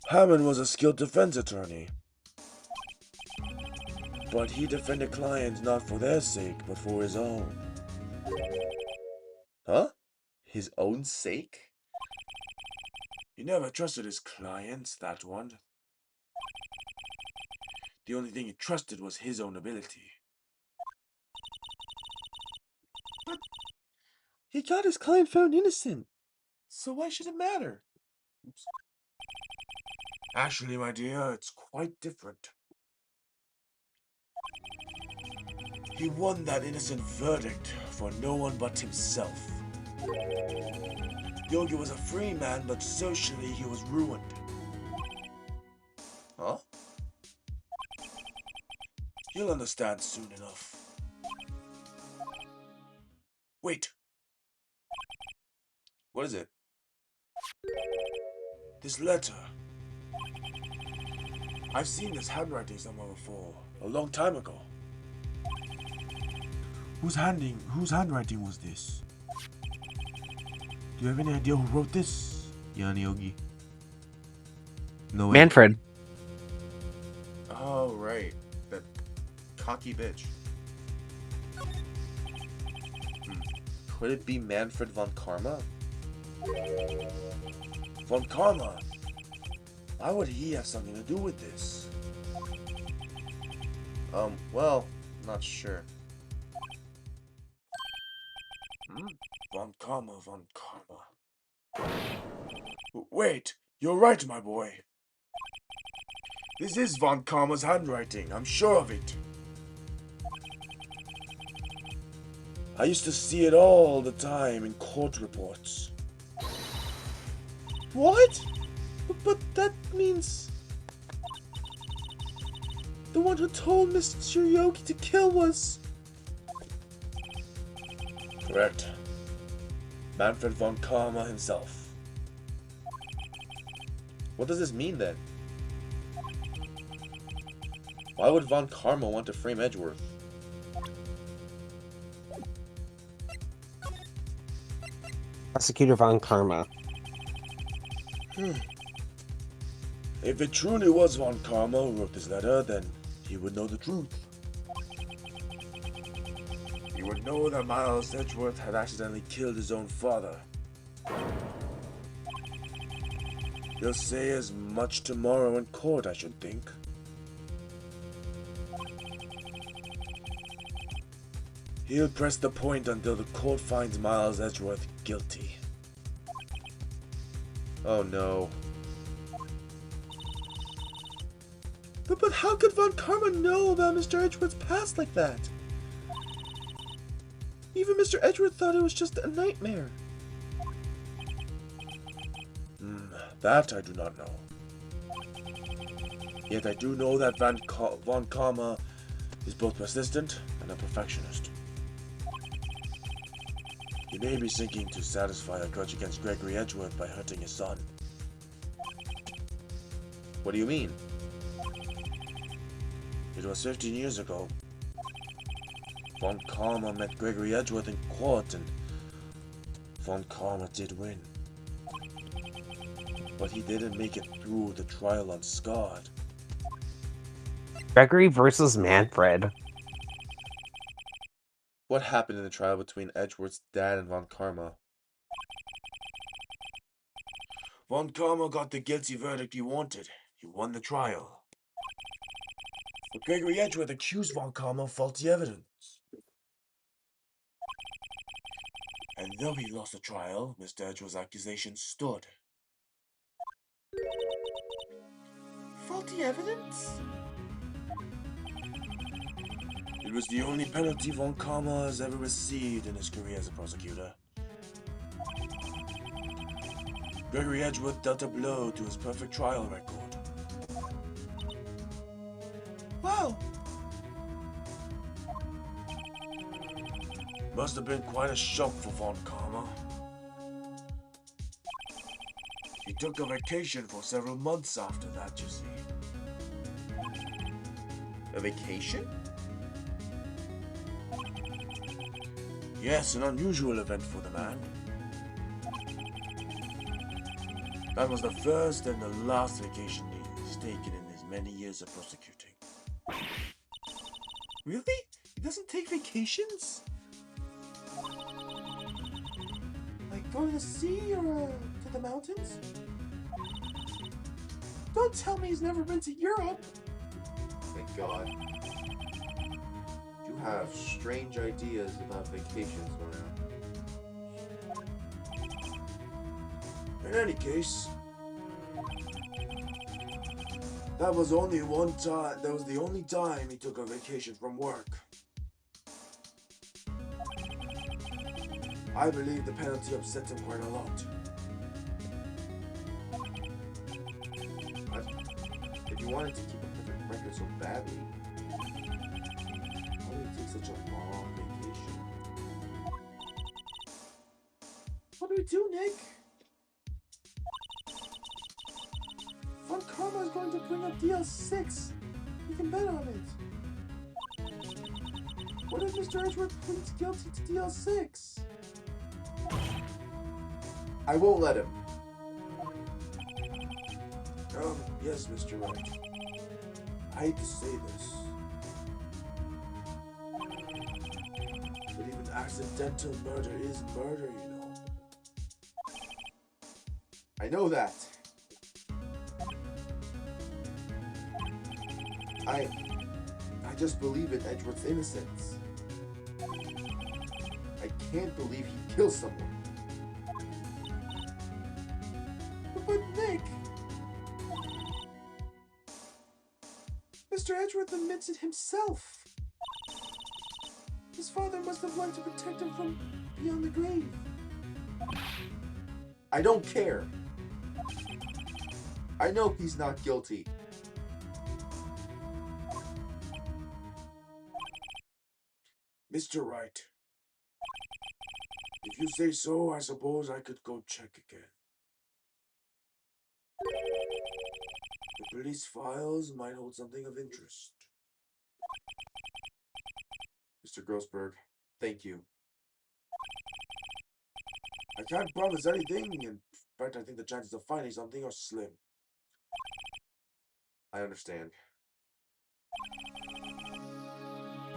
Speaker 6: Hammond was a skilled defense attorney. But he defended clients not for their sake, but for his own.
Speaker 2: Huh? His own sake?
Speaker 6: He never trusted his clients, that one. The only thing he trusted was his own ability. But he got his client found innocent. So why should it matter? Oops. Actually, my dear, it's quite different. He won that innocent verdict for no one but himself. Yogi was a free man, but socially he was ruined.
Speaker 2: Huh?
Speaker 6: You'll understand soon enough. Wait.
Speaker 2: What is it?
Speaker 6: This letter. I've seen this handwriting somewhere before, a long time ago. Whose handwriting was this? Do you have any idea who wrote this, Yanni Yogi?
Speaker 2: No way.
Speaker 1: Manfred.
Speaker 2: Oh, right. That cocky bitch. Could it be Manfred von Karma?
Speaker 6: Von Karma? Why would he have something to do with this?
Speaker 2: Well, not sure.
Speaker 6: Von Karma, Von Karma. Wait, you're right, my boy. This is Von Karma's handwriting, I'm sure of it. I used to see it all the time in court reports. What? But that means... the one who told Mr. Yogi to kill was... Correct. Manfred von Karma himself.
Speaker 2: What does this mean then? Why would von Karma want to frame Edgeworth?
Speaker 1: Prosecutor von Karma.
Speaker 6: If it truly was Von Karma who wrote this letter, then he would know the truth. He would know that Miles Edgeworth had accidentally killed his own father. He'll say as much tomorrow in court, I should think. He'll press the point until the court finds Miles Edgeworth guilty.
Speaker 2: Oh no. But how could Von Karma know about Mr. Edgeworth's past like that? Even Mr. Edgeworth thought it was just a nightmare.
Speaker 6: That I do not know. Yet I do know that Von Karma is both persistent and a perfectionist. He may be seeking to satisfy a grudge against Gregory Edgeworth by hurting his son.
Speaker 2: What do you mean?
Speaker 6: It was 15 years ago. Von Karma met Gregory Edgeworth in court, and Von Karma did win. But he didn't make it through the trial unscarred.
Speaker 1: Gregory versus Manfred.
Speaker 2: What happened in the trial between Edgeworth's dad and Von Karma?
Speaker 6: Von Karma got the guilty verdict he wanted. He won the trial. But Gregory Edgeworth accused Von Karma of faulty evidence. And though he lost the trial, Mr. Edgeworth's accusation stood. Faulty evidence? It was the only penalty Von Karma has ever received in his career as a prosecutor. Gregory Edgeworth dealt a blow to his perfect trial record. Wow! Must have been quite a shock for Von Karma. He took a vacation for several months after that, you see.
Speaker 2: A vacation?
Speaker 6: Yes, an unusual event for the man. That was the first and the last vacation he's taken in his many years of prosecuting.
Speaker 2: Really? He doesn't take vacations?
Speaker 6: Like going to the sea or to the mountains? Don't tell me he's never been to Europe!
Speaker 2: Thank God. You have strange ideas about vacations, Lorna.
Speaker 6: In any case, that was only one time. That was the only time he took a vacation from work. I believe the penalty upset him quite a lot.
Speaker 2: If you wanted to keep a perfect record so badly, why would you take such a long vacation?
Speaker 6: What do we do, Nick? Von Karma is going to bring up DL6. You can bet on it. What if Mr. Edgeworth pleads guilty to DL6?
Speaker 2: I won't let him.
Speaker 6: Yes, Mr. Wright. I hate to say this, but even accidental murder is murder, you know.
Speaker 2: I know that. I just believe in Edgeworth's innocence. I can't believe he killed someone.
Speaker 6: But Nick, Mr. Edgeworth admits it himself. His father must have wanted to protect him from beyond the grave.
Speaker 2: I don't care. I know he's not guilty.
Speaker 6: Mr. Wright, if you say so, I suppose I could go check again. The police files might hold something of interest.
Speaker 2: Mr. Grossberg, thank you.
Speaker 6: I can't promise anything. In fact, I think the chances of finding something are slim. I understand.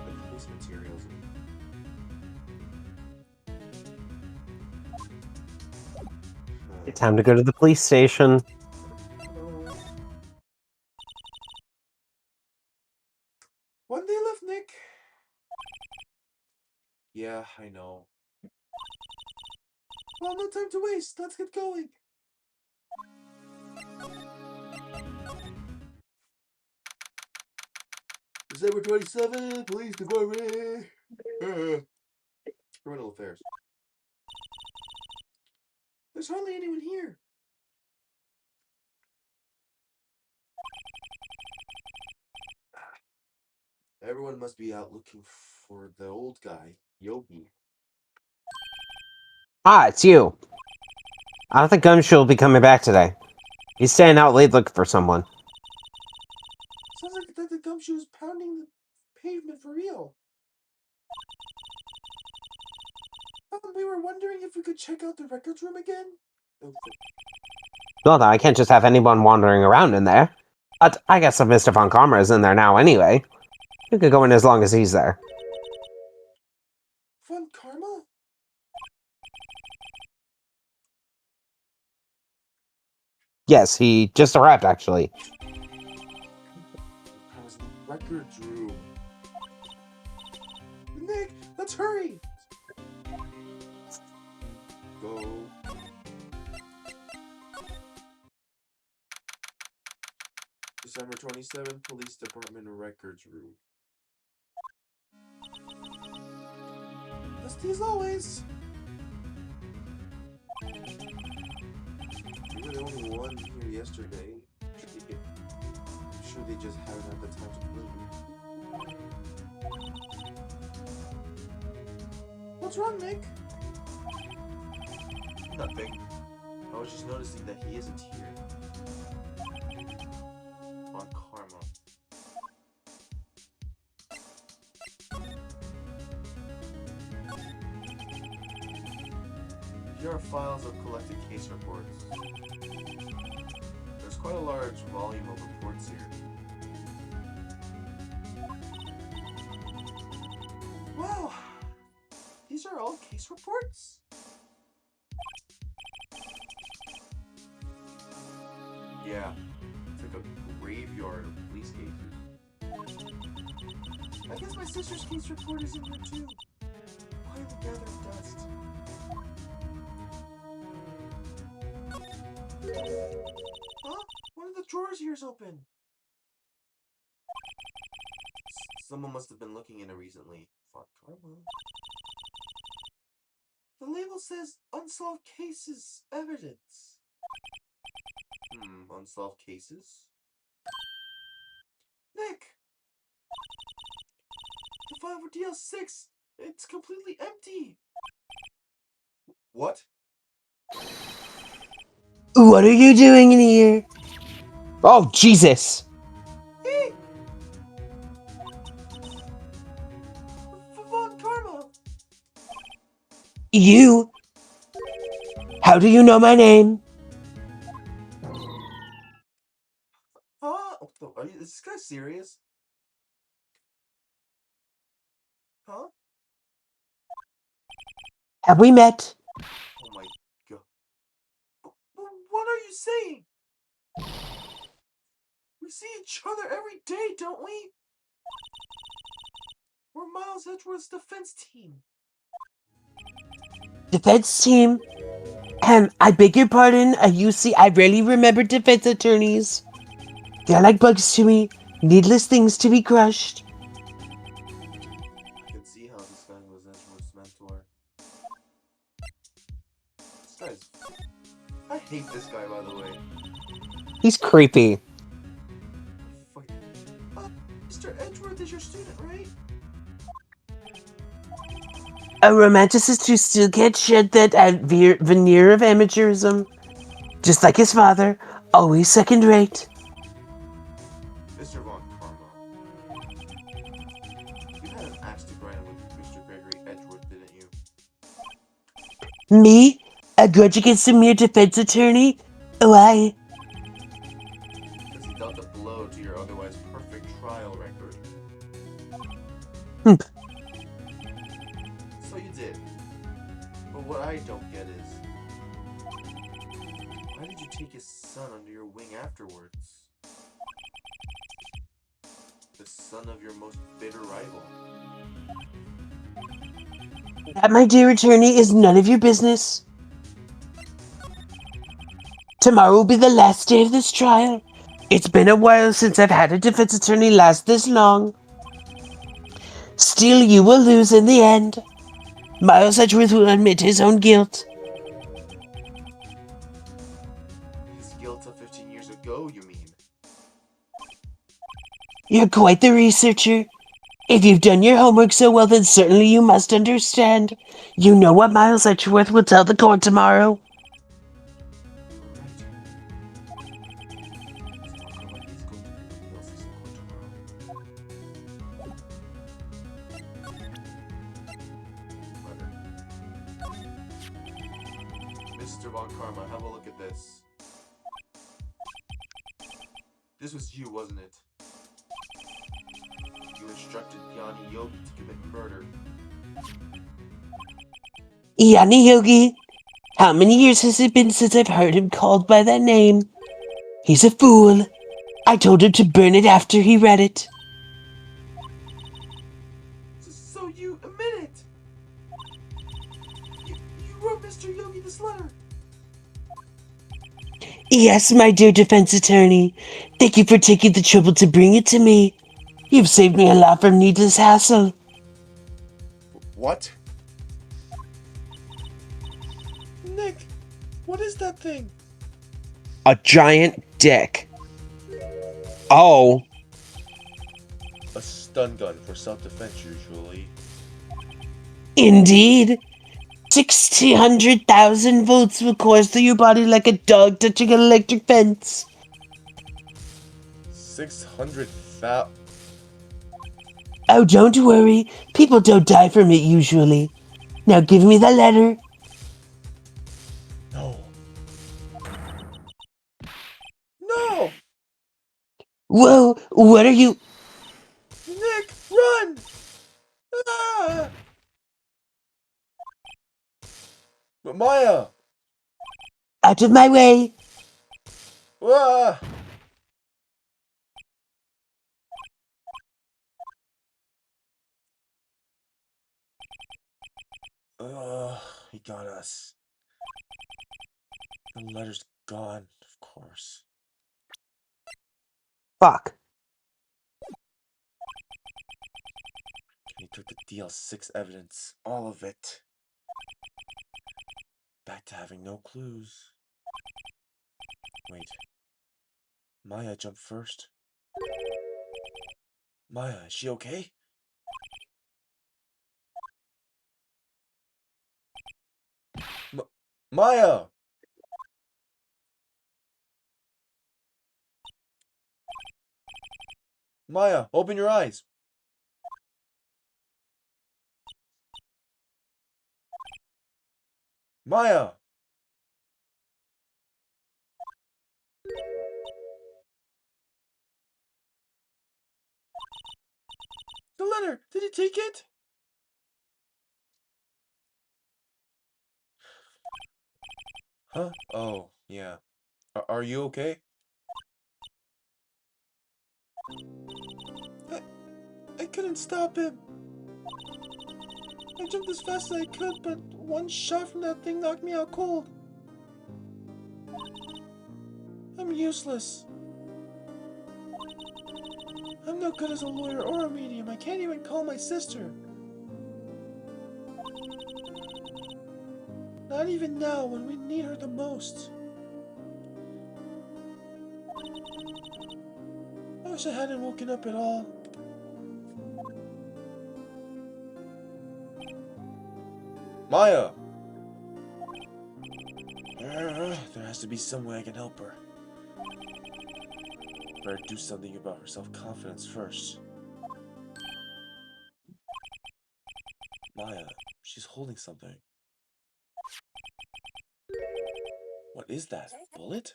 Speaker 6: The police materials.
Speaker 1: Time to go to the police station.
Speaker 6: One day left, Nick. Yeah, I know. Well, no time to waste. Let's get going. December 27th, Police Department. Criminal Affairs. There's hardly anyone here. Everyone must be out looking for the old guy, Yogi.
Speaker 1: Ah, it's you. I don't think Gumshoe will be coming back today. He's staying out late looking for someone.
Speaker 6: Sounds like the gumshoe is pounding the pavement for real. We were wondering if we could check out the records room again.
Speaker 1: Well, I can't just have anyone wandering around in there. But I guess if Mr. Von Karma is in there now anyway, you could go in as long as he's there.
Speaker 6: Von Karma?
Speaker 1: Yes, he just arrived, actually.
Speaker 6: How's the records room? Nick, let's hurry! Go. December 27th, Police Department Records Room. Just as always. You were the only one here yesterday. I'm sure they just haven't had the time to clean. What's wrong, Nick? Nothing. I was just noticing that he isn't here. On Karma. Here are files of collected case reports. There's quite a large volume of reports here. Wow! These are all case reports? Yeah, it's like a graveyard of police cases. I guess my sister's case report is in here too. Quietly gathering dust. Huh? One of the drawers here is open. Someone must have been looking in it recently. Fuck Karma. The label says unsolved cases evidence. Unsolved cases? Nick! The file for DL6, it's completely empty. What?
Speaker 1: What are you doing in here? Oh, Jesus!
Speaker 6: Hey! Von Karma!
Speaker 1: You? How do you know my name?
Speaker 6: Huh? Is this guy serious? Huh?
Speaker 1: Have we met?
Speaker 6: Oh my god. What are you saying? We see each other every day, don't we? We're Miles Edgeworth's defense team.
Speaker 1: Defense team? I beg your pardon, you see, I rarely remember defense attorneys. They're like bugs to me, needless things to be crushed.
Speaker 6: I can see how this guy was Edgeworth's mentor. This guy's... I hate this guy, by the way.
Speaker 1: He's creepy.
Speaker 6: Fuck. Mr. Edgeworth is your student, right?
Speaker 1: A romanticist who still can't shed that veneer of amateurism. Just like his father, always second-rate.
Speaker 6: Mr. Von Karma. You had an axe to grind with Mr. Gregory Edgeworth, didn't you?
Speaker 1: Me? A grudge against a mere defense attorney? Why?
Speaker 6: Because he
Speaker 2: dealt a blow to your otherwise perfect trial record. So you did. But what I don't get is, why did you take his son under your wing afterwards? The son of your most bitter rival.
Speaker 1: That, my dear attorney, is none of your business. Tomorrow will be the last day of this trial. It's been a while since I've had a defense attorney last this long. Still, you will lose in the end. Miles Edgeworth will admit his own guilt.
Speaker 2: His guilt of 15 years ago, you mean?
Speaker 1: You're quite the researcher. If you've done your homework so well, then certainly you must understand. You know what Miles Edgeworth will tell the court tomorrow.
Speaker 2: Mr. Von Karma, have a look at this. This was you, wasn't it? You instructed Yanni Yogi to commit murder.
Speaker 1: Yanni Yogi? How many years has it been since I've heard him called by that name? He's a fool. I told him to burn it after he read it.
Speaker 2: So you admit it? You wrote Mr. Yogi this letter?
Speaker 1: Yes, my dear defense attorney. Thank you for taking the trouble to bring it to me. You've saved me a lot from needless hassle.
Speaker 6: What? Nick, what is that thing?
Speaker 4: A giant dick. Oh.
Speaker 6: A stun gun for self-defense, usually.
Speaker 1: Indeed. 600,000 volts will course through your body like a dog touching an electric fence.
Speaker 6: 600,000.
Speaker 1: Oh, don't worry. People don't die from it usually. Now give me the letter.
Speaker 6: No. No!
Speaker 1: Whoa, what are you...
Speaker 6: Nick, run! Ah! But Maya!
Speaker 1: Out of my way.
Speaker 6: Ah! He got us. The letter's gone, of course.
Speaker 1: Fuck.
Speaker 6: He took the DL6 evidence, all of it. Back to having no clues. Wait. Maya jumped first. Maya, is she okay? Maya! Maya, open your eyes. Maya! The letter! Did he take it? Huh? Oh, yeah. Are you okay? I couldn't stop him. I jumped as fast as I could, but one shot from that thing knocked me out cold. I'm useless. I'm no good as a lawyer or a medium. I can't even call my sister. Not even now when we need her the most. I wish I hadn't woken up at all. Maya! There has to be some way I can help her. Better do something about her self-confidence first. Maya, she's holding something. What is that? A bullet?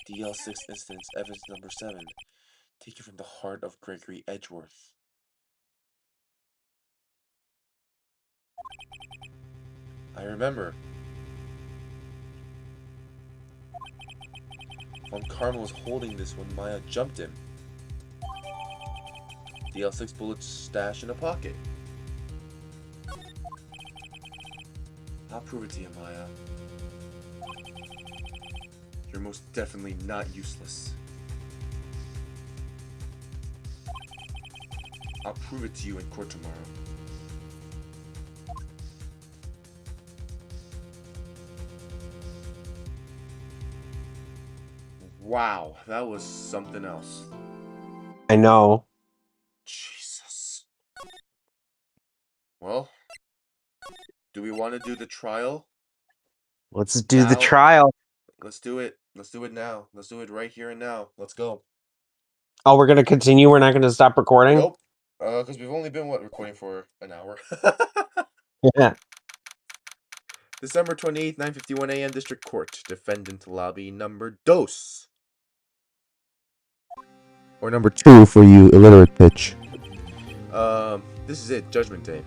Speaker 6: DL6 instance, evidence number 7. Taken from the heart of Gregory Edgeworth. I remember. Von Karma was holding this when Maya jumped him. DL6 bullets stashed in a pocket. I'll prove it to you, Maya. You're most definitely not useless. I'll prove it to you in court tomorrow. Wow, that was something else.
Speaker 1: I know.
Speaker 6: Jesus. Well, do we want to do the trial?
Speaker 1: Let's do the
Speaker 6: Now?
Speaker 1: trial.
Speaker 6: Let's do it. Let's do it now. Let's do it right here and now. Let's go.
Speaker 1: Oh, we're gonna continue. We're not gonna stop recording.
Speaker 6: Nope. Because we've only been, recording for an hour.
Speaker 1: Yeah.
Speaker 6: December 28th, 9:51 a.m. District Court. Defendant lobby number dos.
Speaker 5: Or number 2 for you illiterate bitch.
Speaker 6: This is it. Judgment Day.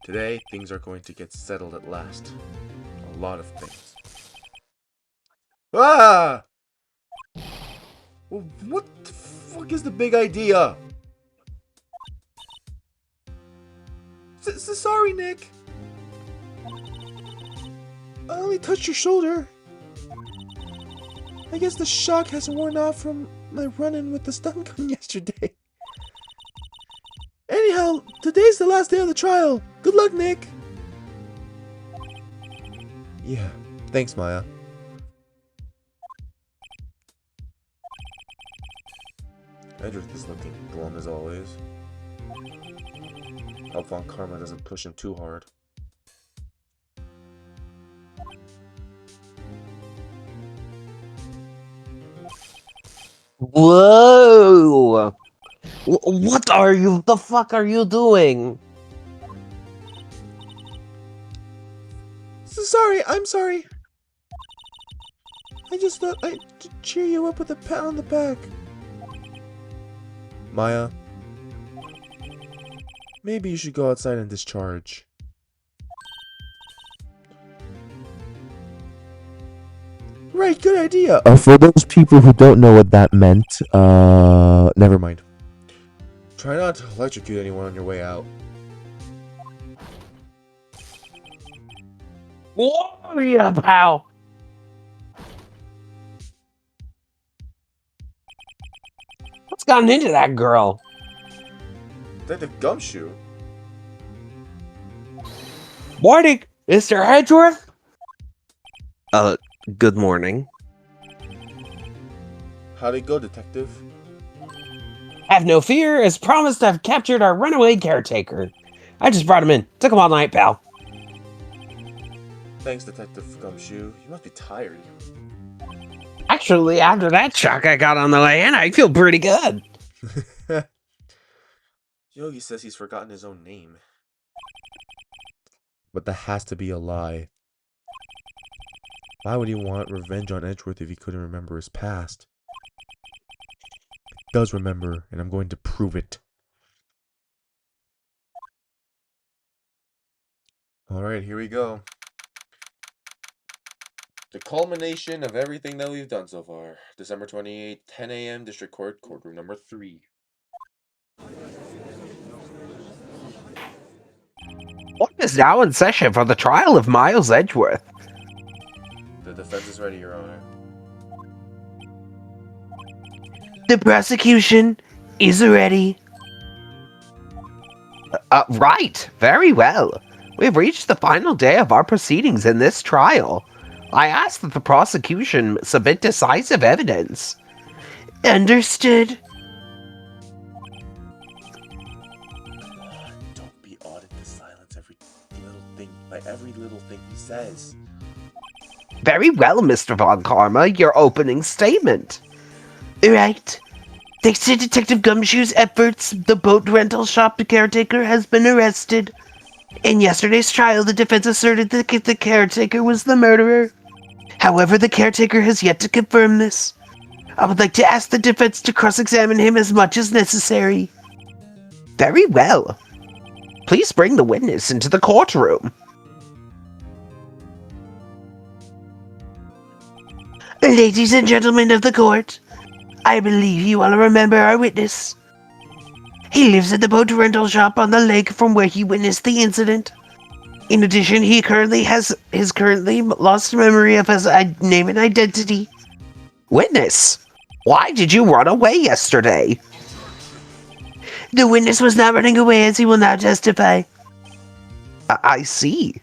Speaker 6: Today, things are going to get settled at last. A lot of things. Ah! Well, what the fuck is the big idea? Sorry, Nick. I only touched your shoulder. I guess the shock hasn't worn off from my run-in with the stun gun yesterday. Anyhow, today's the last day of the trial. Good luck, Nick. Yeah, thanks, Maya. Edric is looking glum as always. Hope Von Karma doesn't push him too hard.
Speaker 1: Whoa! What are you? The fuck are you doing?
Speaker 6: Sorry, I'm sorry. I just thought I'd cheer you up with a pat on the back. Maya, maybe you should go outside and discharge. Right, good idea.
Speaker 5: For those people who don't know what that meant, never mind.
Speaker 6: Try not to electrocute anyone on your way out.
Speaker 1: Whoa, yeah, pal. What's gotten into that girl?
Speaker 6: Detective Gumshoe?
Speaker 1: Morning, Mr. Edgeworth. Good morning.
Speaker 6: How'd it go, Detective?
Speaker 1: Have no fear. As promised, I've captured our runaway caretaker. I just brought him in. Took him all night, pal.
Speaker 6: Thanks, Detective Gumshoe. You must be tired.
Speaker 1: Actually, after that shock I got on the way in, I feel pretty good.
Speaker 6: Yogi says he's forgotten his own name. But that has to be a lie. Why would he want revenge on Edgeworth if he couldn't remember his past? He does remember, and I'm going to prove it. Alright, here we go. The culmination of everything that we've done so far. December 28th, 10 a.m. District Court, courtroom number 3.
Speaker 1: What is now in session for the trial of Miles Edgeworth?
Speaker 6: The defense is ready, Your Honor.
Speaker 1: The prosecution is ready. Right. Very well. We've reached the final day of our proceedings in this trial. I ask that the prosecution submit decisive evidence. Understood.
Speaker 6: Don't be awed to silence every little thing he says.
Speaker 1: Very well, Mr. Von Karma, your opening statement. Right. Thanks to Detective Gumshoe's efforts, the boat rental shop caretaker has been arrested. In yesterday's trial, the defense asserted that the caretaker was the murderer. However, the caretaker has yet to confirm this. I would like to ask the defense to cross-examine him as much as necessary. Very well. Please bring the witness into the courtroom. Ladies and gentlemen of the court, I believe you all remember our witness. He lives at the boat rental shop on the lake from where he witnessed the incident. In addition, he currently has his lost memory of his name and identity. Witness, why did you run away yesterday? The witness was not running away, as he will now testify. I see.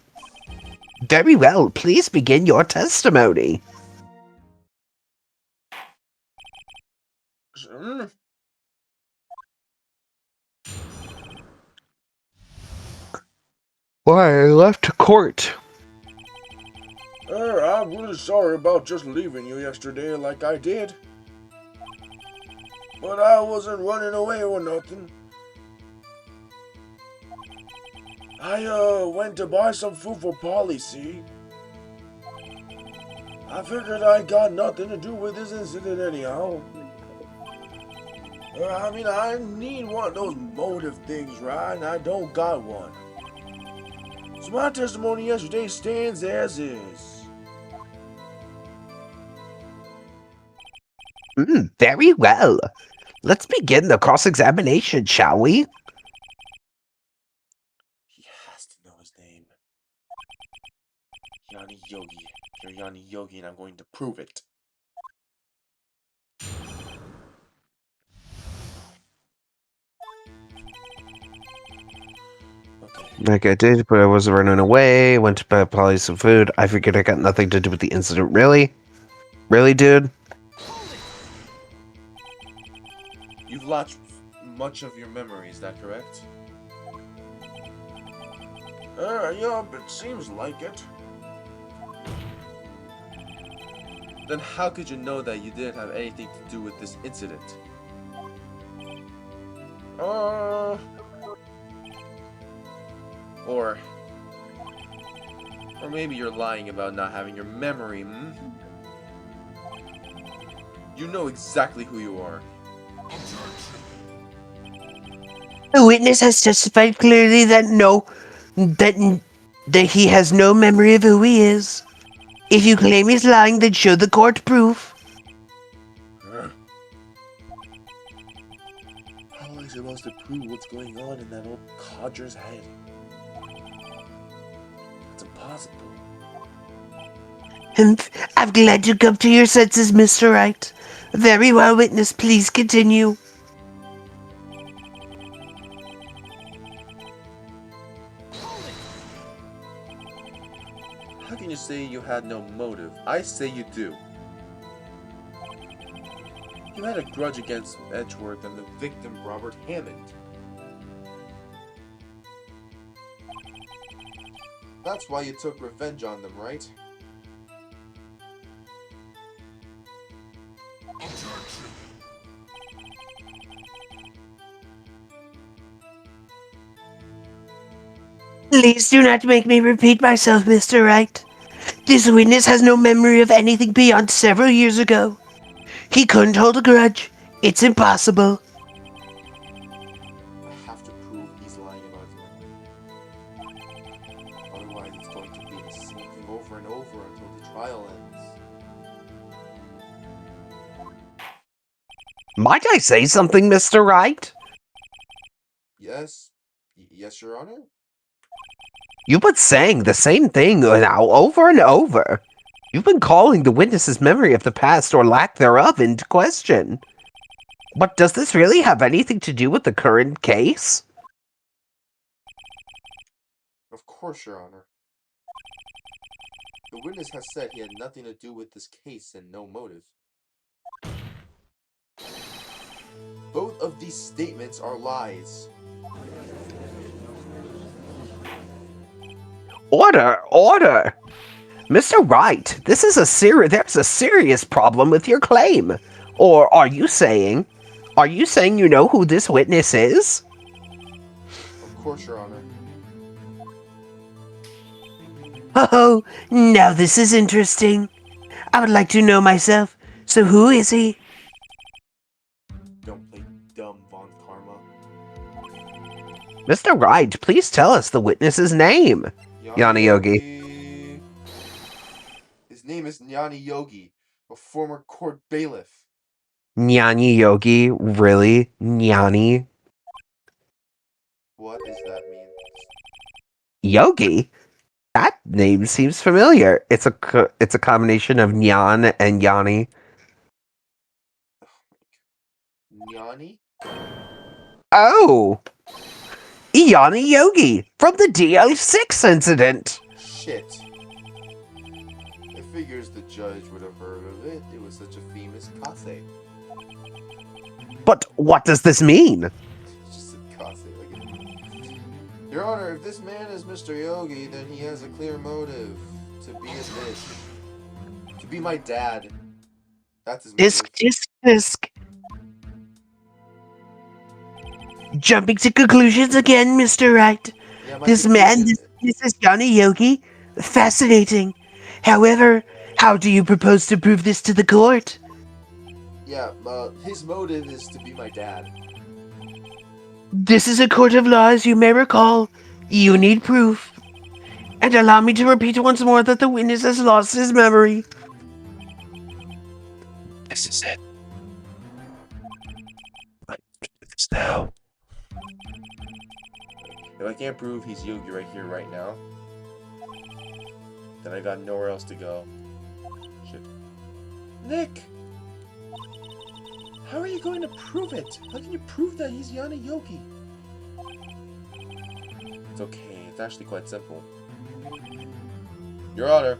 Speaker 1: Very well, please begin your testimony. Why, I left court.
Speaker 6: I'm really sorry about just leaving you yesterday like I did. But I wasn't running away or nothing. I went to buy some food for Polly, see? I figured I got nothing to do with this incident anyhow. I need one of those motive things, right? And I don't got one. So my testimony yesterday stands as is.
Speaker 1: Very well. Let's begin the cross-examination, shall we?
Speaker 6: He has to know his name. Yanni Yogi. You're Yanni Yogi and I'm going to prove it. Okay.
Speaker 1: Like I did, but I wasn't running away. Went to buy Polly some food. I figured I got nothing to do with the incident. Really? Really, dude?
Speaker 6: You've lost much of your memory, is that correct? Yeah, it seems like it. Then how could you know that you didn't have anything to do with this incident? Or maybe you're lying about not having your memory, hmm? You know exactly who you are.
Speaker 1: The witness has testified clearly that that he has no memory of who he is. If you claim he's lying, then show the court proof.
Speaker 6: How am I supposed to prove what's going on in that old codger's head? It's impossible.
Speaker 1: I'm glad you come to your senses, Mr. Wright. Very well, witness. Please continue.
Speaker 6: How can you say you had no motive? I say you do. You had a grudge against Edgeworth and the victim, Robert Hammond. That's why you took revenge on them, right?
Speaker 1: Please do not make me repeat myself, Mr. Wright. This witness has no memory of anything beyond several years ago. He couldn't hold a grudge. It's impossible.
Speaker 6: I have to prove he's lying about his memory. Otherwise, it's going to be the same thing over and over until the trial ends.
Speaker 1: Might I say something, Mr. Wright?
Speaker 6: Yes? Yes, Your Honor?
Speaker 1: You've been saying the same thing now over and over. You've been calling the witness's memory of the past or lack thereof into question. But does this really have anything to do with the current case?
Speaker 6: Of course, Your Honor. The witness has said he had nothing to do with this case and no motive. Both of these statements are lies.
Speaker 1: Order! Order! Mr. Wright, there's a serious problem with your claim. Or are you saying you know who this witness is?
Speaker 6: Of course, Your Honor.
Speaker 1: Oh, now this is interesting. I would like to know myself. So who is he?
Speaker 6: Don't play dumb, Von Karma.
Speaker 1: Mr. Wright, please tell us the witness's name. Yanni Yogi.
Speaker 2: His name is Jnani Yogi, a former court bailiff.
Speaker 1: Jnani Yogi? Really? Jnani?
Speaker 2: What does that mean?
Speaker 1: Yogi? That name seems familiar. It's a combination of Nyan and Yanni.
Speaker 2: Jnani?
Speaker 1: Oh! Yanni Yogi from the DO6 incident.
Speaker 2: Shit. It figures the judge would have heard of it. It was such a famous kase.
Speaker 1: But what does this mean?
Speaker 2: It's just a kase. Your Honor, if this man is Mr. Yogi, then he has a clear motive to be a bitch. To be my dad. That's his motive.
Speaker 1: Disc. Jumping to conclusions again, Mr. Wright.
Speaker 2: Yeah, my
Speaker 1: This man,
Speaker 2: conclusion-
Speaker 1: this is Yanni Yogi. Fascinating. However, how do you propose to prove this to the court?
Speaker 2: Yeah, his motive is to be my dad.
Speaker 1: This is a court of law, as you may recall. You need proof. And allow me to repeat once more that the witness has lost his memory.
Speaker 5: This is it. I'm do this now.
Speaker 2: If I can't prove he's Yogi right here, right now, then I got nowhere else to go. Shit. Nick! How are you going to prove it? How can you prove that he's Yanni Yogi? It's okay, it's actually quite simple. Your Honor,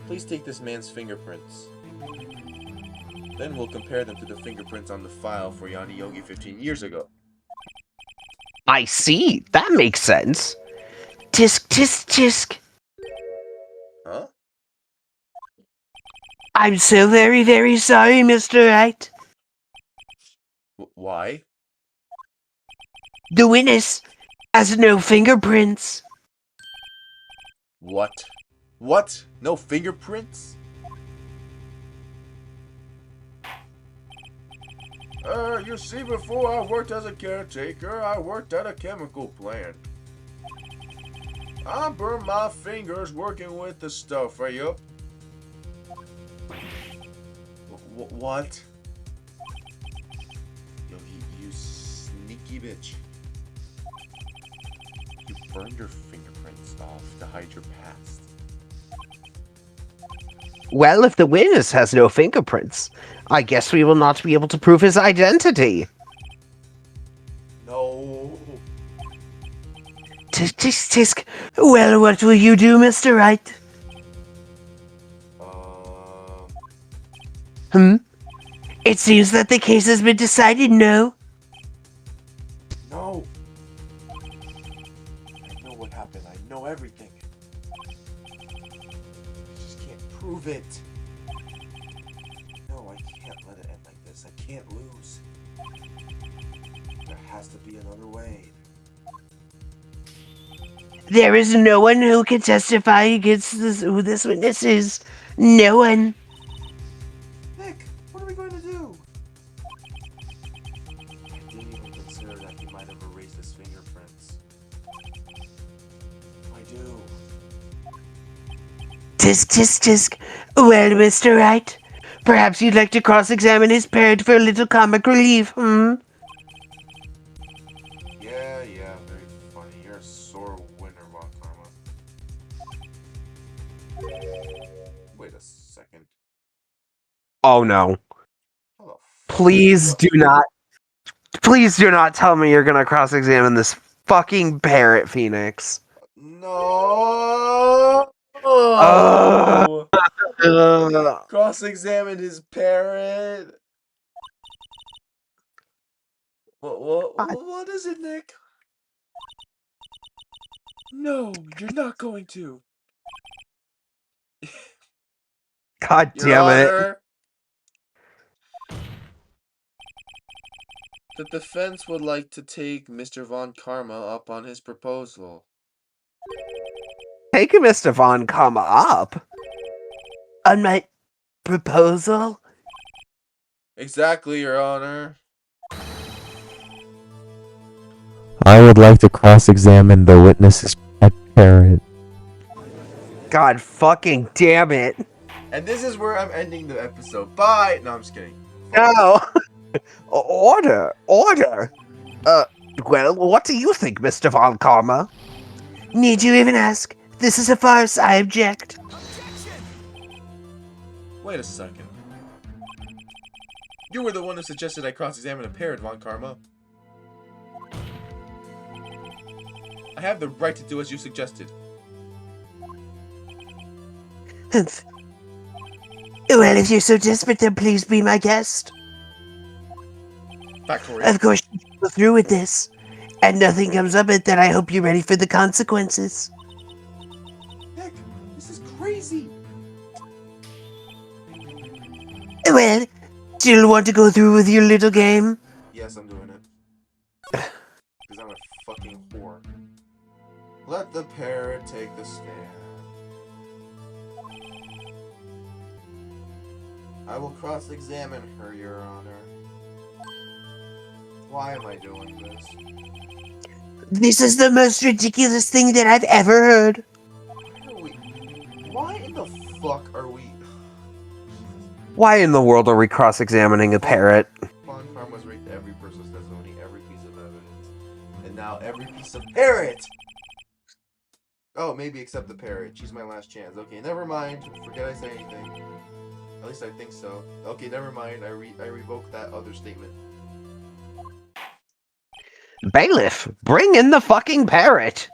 Speaker 2: please take this man's fingerprints. Then we'll compare them to the fingerprints on the file for Yanni Yogi 15 years ago.
Speaker 1: I see. That makes sense. Tisk.
Speaker 2: Huh?
Speaker 1: I'm so very, very sorry, Mr. Wright.
Speaker 2: Why?
Speaker 1: The witness has no fingerprints.
Speaker 2: What? What? No fingerprints? You see, before I worked as a caretaker, I worked at a chemical plant. I burned my fingers working with the stuff, right up? What? Yo, you sneaky bitch. You burned your fingerprints off to hide your past.
Speaker 1: Well, if the witness has no fingerprints, I guess we will not be able to prove his identity.
Speaker 2: No.
Speaker 1: Tisk. Well, what will you do, Mr. Wright? It seems that the case has been decided, no?
Speaker 2: No. I know what happened. I know everything. I just can't prove it. No, I can't let it end like this. I can't lose. There has to be another way.
Speaker 1: There is no one who can testify against who this witness is. No one.
Speaker 2: Nick, what are we going to do? I didn't even consider that he might have erased his fingerprints. I do.
Speaker 1: Tisk. Well, Mr. Wright, perhaps you'd like to cross-examine his parent for a little comic relief,
Speaker 2: Yeah, very funny. You're a sore winner, Von Karma. Wait a second.
Speaker 1: Oh no.
Speaker 2: How the
Speaker 1: Please do not tell me you're gonna cross-examine this fucking parrot, Phoenix.
Speaker 2: No! Cross-examined his parrot. What is it, Nick? No, you're not going to.
Speaker 1: God
Speaker 2: Your
Speaker 1: damn it.
Speaker 2: Honor. The defense would like to take Mr. Von Karma up on his proposal.
Speaker 1: take Mr. Von Comma up on my proposal?
Speaker 2: Exactly, Your Honor.
Speaker 5: I would like to cross-examine the witness's pet parrot.
Speaker 1: God fucking damn it.
Speaker 2: And this is where I'm ending the episode. Bye! No, I'm just kidding.
Speaker 1: No. Order. Well, what do you think, Mr. Von Comma? Need you even ask? This is a farce. I object.
Speaker 2: Wait a second. You were the one who suggested I cross-examine a parrot, Von Karma. I have the right to do as you suggested.
Speaker 1: Well, if you're so desperate, then please be my guest.
Speaker 2: Factory.
Speaker 1: Of course, you go through with this, and nothing comes of it, then I hope you're ready for the consequences.
Speaker 2: Heck, this is crazy.
Speaker 1: Well, still want to go through with your little game?
Speaker 2: Yes, I'm doing it. Because I'm a fucking whore. Let the parrot take the stand. I will cross-examine her, Your Honor. Why am I doing this?
Speaker 1: This is the most ridiculous thing that I've ever heard.
Speaker 2: Why in the fuck are we...
Speaker 1: Why in the world are we cross-examining a parrot?
Speaker 2: Von Karma's raped every person's testimony, every piece of evidence. And now every piece of parrot! Oh, maybe except the parrot. She's my last chance. Okay, never mind. Forget I said anything. At least I think so. Okay, never mind. I revoke that other statement.
Speaker 1: Bailiff, bring in the fucking parrot!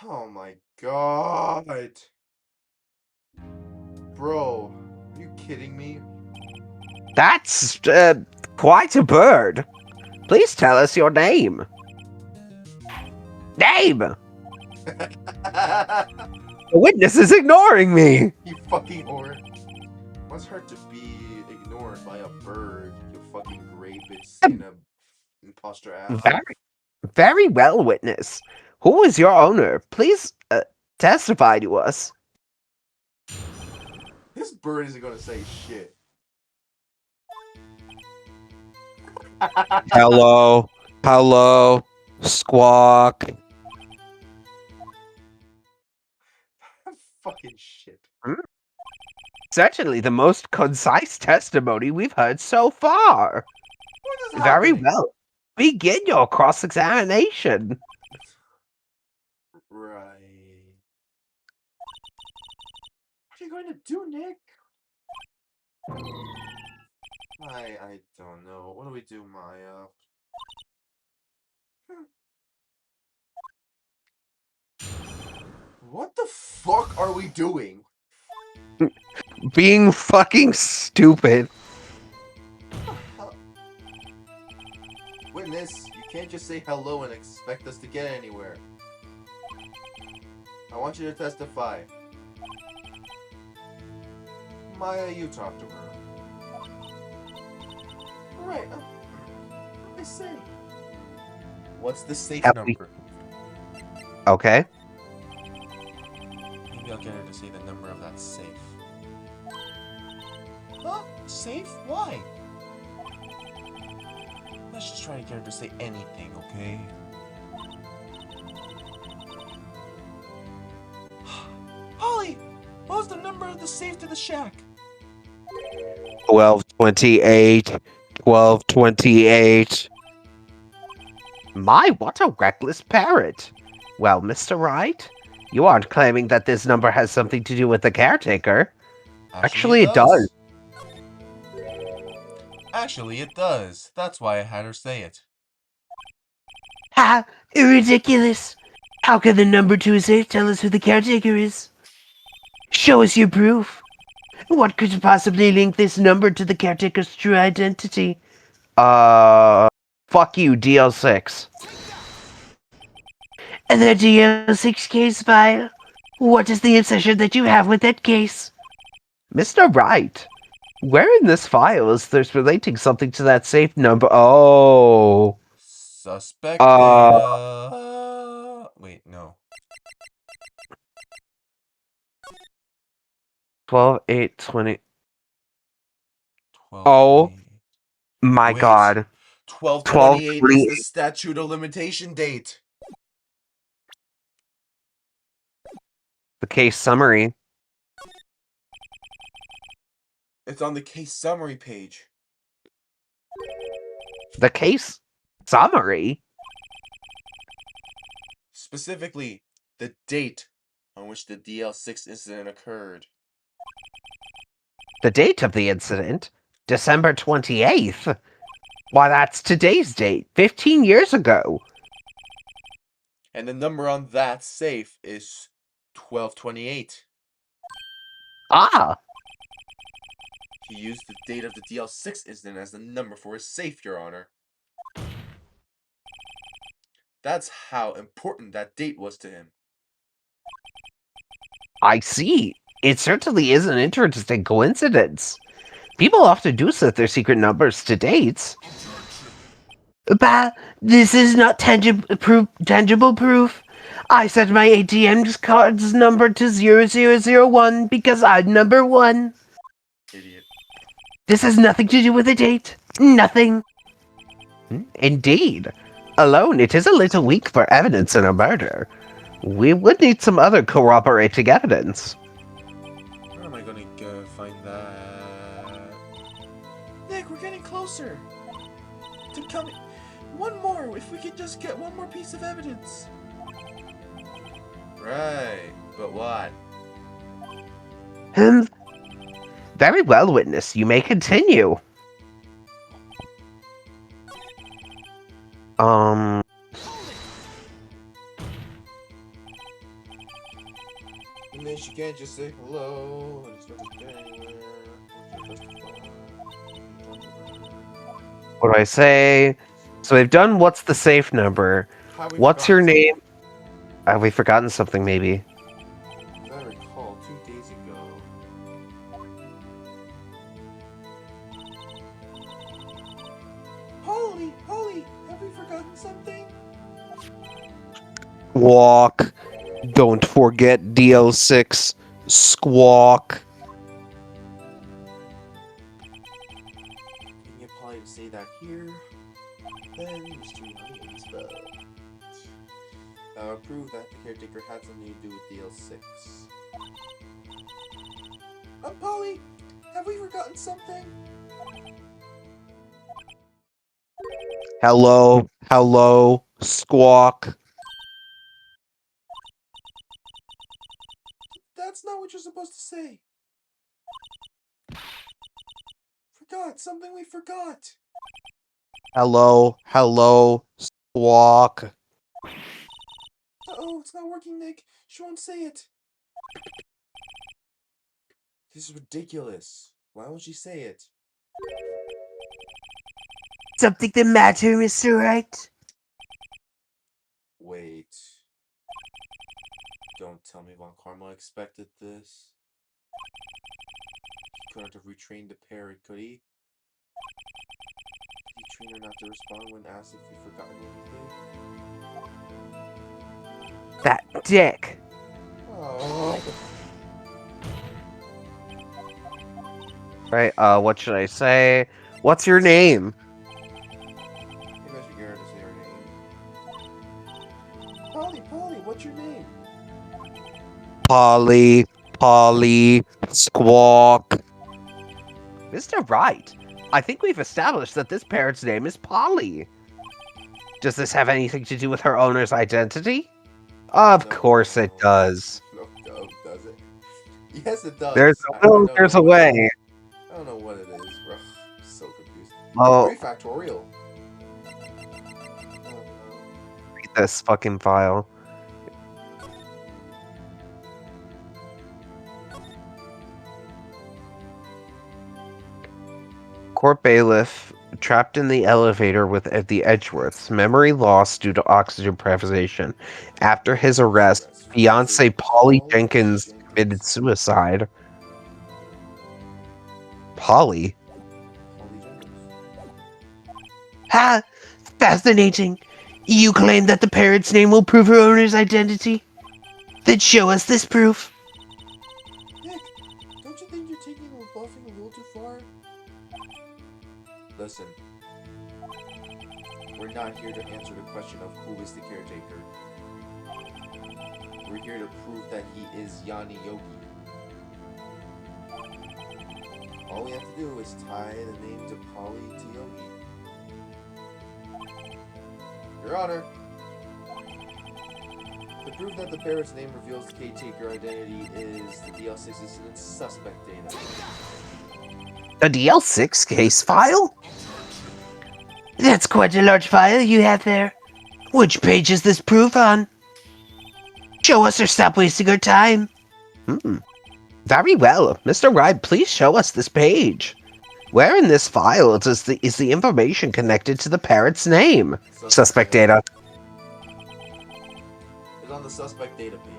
Speaker 2: Oh my god. Bro, are you kidding me?
Speaker 1: That's, quite a bird. Please tell us your name. Name! The witness is ignoring me!
Speaker 2: You fucking whore. What's hurt to be ignored by a bird, you fucking rapist in a imposter ass?
Speaker 1: Very well, witness. Who is your owner? Please, testify to us.
Speaker 2: This bird isn't gonna say shit.
Speaker 1: Hello. Squawk.
Speaker 2: Fucking shit.
Speaker 1: Certainly the most concise testimony we've heard so far.
Speaker 2: What is
Speaker 1: Very
Speaker 2: happening?
Speaker 1: well. Begin your cross-examination.
Speaker 2: Right. What are you going to do, Nick? I don't know. What do we do, Maya? What the fuck are we doing?
Speaker 1: Being fucking stupid.
Speaker 2: Witness, you can't just say hello and expect us to get anywhere. I want you to testify. Maya, you talk to her. Alright, what did I say? What's the safe number?
Speaker 1: Okay.
Speaker 2: Maybe I'll get her to say the number of that safe. Huh? Safe? Why? Let's just try to get her to say anything, okay? Holly! What was the number of the safe to the shack?
Speaker 1: 1228. 1228. My, what a reckless parrot. Well, Mr. Wright, you aren't claiming that this number has something to do with the caretaker. Actually, it does.
Speaker 2: Actually, it does. That's why I had her say it.
Speaker 1: Ha! Ridiculous! How can the number to his safe tell us who the caretaker is? Show us your proof. What could possibly link this number to the caretaker's true identity? Fuck you, DL6. And the DL6 case file? What is the obsession that you have with that case? Mr. Wright, where in this file is this relating something to that safe number? Oh.
Speaker 2: Suspect data. Wait, no.
Speaker 1: 12/8/20.
Speaker 2: 12,
Speaker 1: Oh
Speaker 2: 28.
Speaker 1: my
Speaker 2: Wait.
Speaker 1: god.
Speaker 2: 12/28 is
Speaker 1: 12/28.
Speaker 2: the statute of limitation date.
Speaker 1: The case summary.
Speaker 2: It's on the case summary page.
Speaker 1: The case summary?
Speaker 2: Specifically, the date on which the DL6 incident occurred.
Speaker 1: The date of the incident? December 28th? Why, that's today's date. 15 years ago.
Speaker 2: And the number on that safe is 12/28.
Speaker 1: Ah!
Speaker 2: He used the date of the DL6 incident as the number for his safe, Your Honor. That's how important that date was to him.
Speaker 1: I see. It certainly is an interesting coincidence. People often do set their secret numbers to dates. But this is not tangible proof. I set my ATM card's number to 0001 because I'm number 1.
Speaker 2: Idiot.
Speaker 1: This has nothing to do with the date. Nothing. Indeed. Alone, it is a little weak for evidence in a murder. We would need some other corroborating evidence.
Speaker 2: Where am I gonna find that? Nick, we're getting closer to coming. One more, if we could just get one more piece of evidence. Right, but what?
Speaker 1: Very well, witness. You may continue.
Speaker 2: It means you can't just say hello and expect to get anywhere.
Speaker 1: What do I say? So they've done what's the safe number? What's your name? Have we forgotten something, maybe?
Speaker 2: As I recall, 2 days ago. Holly, have we forgotten something?
Speaker 1: Walk. Don't forget DL6. Squawk.
Speaker 2: Can you probably say that here? Then Mr. Honey is the... prove that the caretaker had something to do with DL6. Polly, have we forgotten something?
Speaker 1: Hello, squawk.
Speaker 2: That's not what you're supposed to say. Forgot something we forgot.
Speaker 1: Hello, squawk.
Speaker 2: Uh-oh, it's not working, Nick. She won't say it. This is ridiculous. Why won't she say it?
Speaker 1: Something the matter, Mr. Wright?
Speaker 2: Wait. Don't tell me Von Karma expected this. He couldn't have retrained the parrot, could he? Did he train her not to respond when asked if he forgotten anything?
Speaker 1: That dick.
Speaker 2: Oh.
Speaker 1: Right, what should I say? What's your name?
Speaker 2: Maybe I should get her to say her name. Polly, what's your name?
Speaker 1: Polly, squawk. Mr. Wright, I think we've established that this parrot's name is Polly. Does this have anything to do with her owner's identity? Of course it does.
Speaker 2: No, does it? Yes, it does.
Speaker 1: There's a will, there's a way.
Speaker 2: I don't know what it is, bro. I'm so confused.
Speaker 1: Oh.
Speaker 2: 3 factorial.
Speaker 1: Read this fucking file. Court bailiff trapped in the elevator with the Edgeworths. Memory lost due to oxygen deprivation. After his arrest, fiance Polly Jenkins committed suicide. Polly? Ha! Fascinating. You claim that the parrot's name will prove her owner's identity? Then show us this proof.
Speaker 2: Nick, don't you Listen. We're not here to answer the question of who is the caretaker. We're here to prove that he is Yanni Yogi. All we have to do is tie the name to Polly to Yogi. Your Honor, the proof that the parrot's name reveals the caretaker identity is the DL6's suspect data.
Speaker 1: A DL6 case file? That's quite a large file you have there. Which page is this proof on? Show us or stop wasting our time. Very well. Mr. Ride, please show us this page. Where in this file is the information connected to the parrot's name? Suspect data.
Speaker 2: It's on the suspect data page.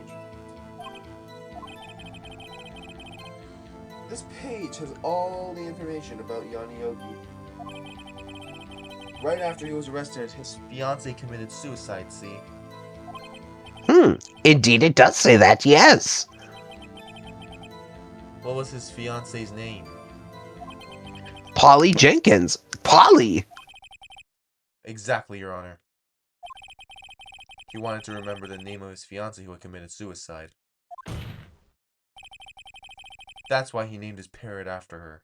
Speaker 2: This page has all the information about Yanni Yogi. Right after he was arrested, his fiancée committed suicide, see?
Speaker 1: Indeed it does say that, yes.
Speaker 2: What was his fiancée's name?
Speaker 1: Polly Jenkins. Polly!
Speaker 2: Exactly, Your Honor. He wanted to remember the name of his fiancée who had committed suicide. That's why he named his parrot after her.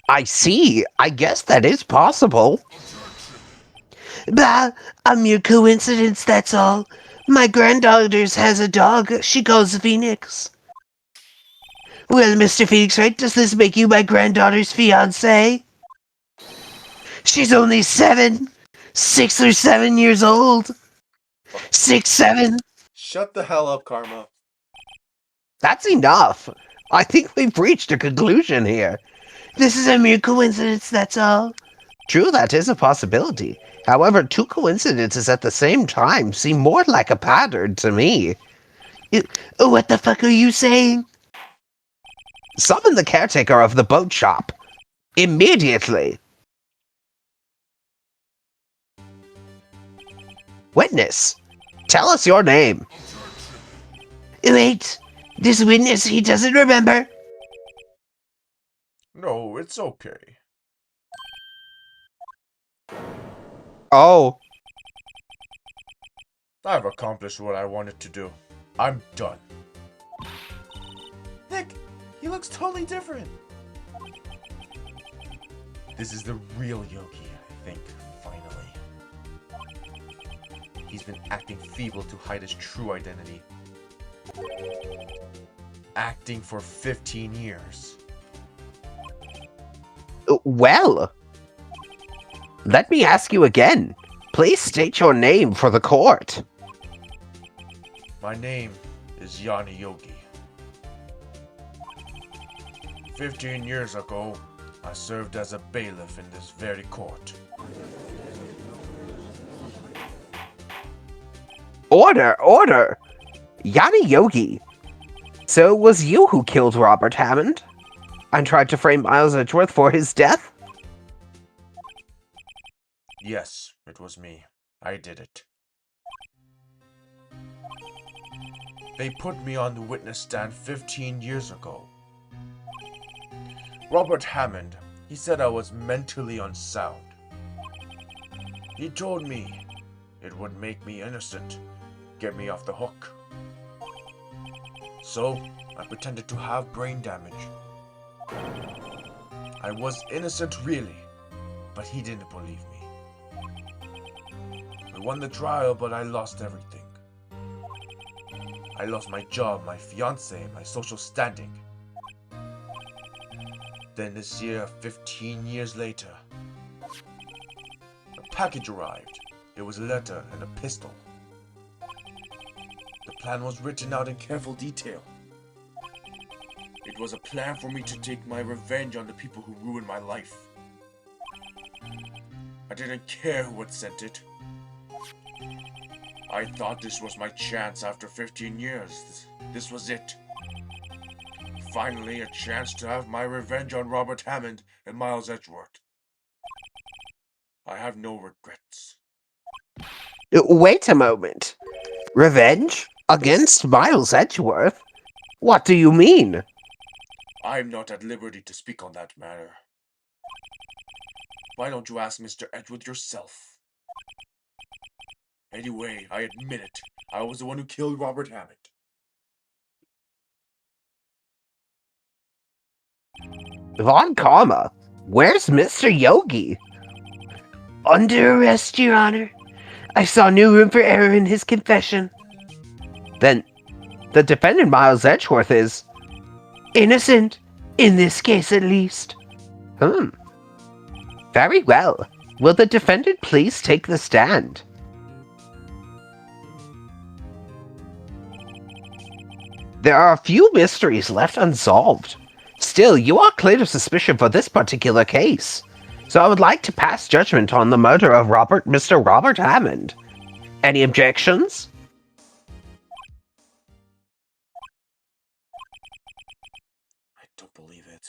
Speaker 1: I see. I guess that is possible. Bah, a mere coincidence, that's all. My granddaughter's has a dog. She calls Phoenix. Well, Mr. Phoenix, right? Does this make you my granddaughter's fiancé? She's only 6 or 7 years old. 6, 7.
Speaker 2: Shut the hell up, Karma.
Speaker 1: That's enough. I think we've reached a conclusion here. This is a mere coincidence, that's all. True, that is a possibility. However, two coincidences at the same time seem more like a pattern to me. What the fuck are you saying? Summon the caretaker of the boat shop. Immediately. Witness, tell us your name. Wait, this witness, he doesn't remember.
Speaker 6: No, it's okay.
Speaker 1: Oh.
Speaker 6: I've accomplished what I wanted to do. I'm done.
Speaker 2: Nick, he looks totally different. This is the real Yogi, I think, finally. He's been acting feeble to hide his true identity. Acting for 15 years.
Speaker 1: Well, let me ask you again. Please state your name for the court.
Speaker 6: My name is Yanni Yogi. 15 years ago, I served as a bailiff in this very court.
Speaker 1: Order! Yanni Yogi. So it was you who killed Robert Hammond? And tried to frame Miles Edgeworth for his death?
Speaker 6: Yes, it was me. I did it. They put me on the witness stand 15 years ago. Robert Hammond, he said I was mentally unsound. He told me it would make me innocent, get me off the hook. So, I pretended to have brain damage. I was innocent really, but he didn't believe me. I won the trial, but I lost everything. I lost my job, my fiancé, my social standing. Then this year, 15 years later, a package arrived. It was a letter and a pistol. The plan was written out in careful detail. It was a plan for me to take my revenge on the people who ruined my life. I didn't care who had sent it. I thought this was my chance after 15 years. This was it. Finally, a chance to have my revenge on Robert Hammond and Miles Edgeworth. I have no regrets.
Speaker 1: Wait a moment. Revenge? Against Miles Edgeworth? What do you mean?
Speaker 6: I am not at liberty to speak on that matter. Why don't you ask Mr. Edgeworth yourself? Anyway, I admit it. I was the one who killed Robert Hammond.
Speaker 1: Von Karma, where's Mr. Yogi? Under arrest, Your Honor. I saw no room for error in his confession. Then, the defendant Miles Edgeworth is innocent, in this case at least. Very well. Will the defendant please take the stand? There are a few mysteries left unsolved. Still, you are cleared of suspicion for this particular case. So I would like to pass judgment on the murder of Mr. Robert Hammond. Any objections?
Speaker 6: I don't believe it.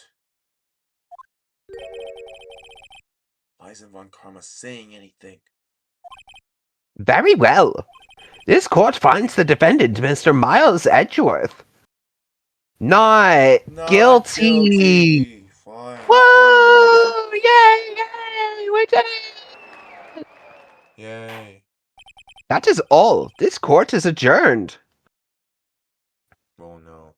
Speaker 6: Why isn't Von Karma saying anything?
Speaker 1: Very well. This court finds the defendant, Mr. Miles Edgeworth, not guilty.
Speaker 6: Fine.
Speaker 1: Whoa! Yay! Yay! We did it!
Speaker 6: Yay.
Speaker 1: That is all. This court is adjourned.
Speaker 6: Oh no.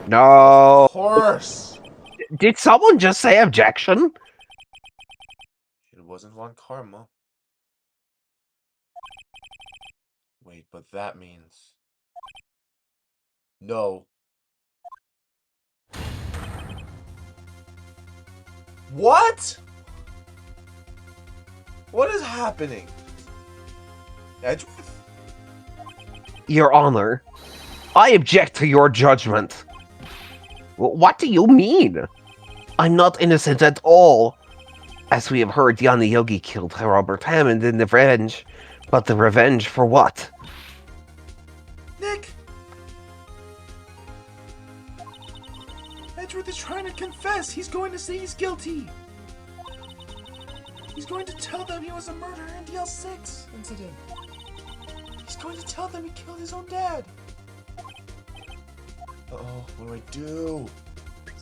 Speaker 1: No.
Speaker 6: Of course!
Speaker 1: Did someone just say objection?
Speaker 6: It wasn't Von Karma. Wait, but that means... No. What? What is happening? Edgeworth?
Speaker 1: Your Honor, I object to your judgment. What do you mean? I'm not innocent at all. As we have heard, Yana Yogi killed Robert Hammond in revenge. But the revenge for what?
Speaker 6: Nick! Edgeworth is trying to confess. He's going to say he's guilty. He's going to tell them he was a murderer in DL6 incident. He's going to tell them he killed his own dad. Uh-oh, what do I do?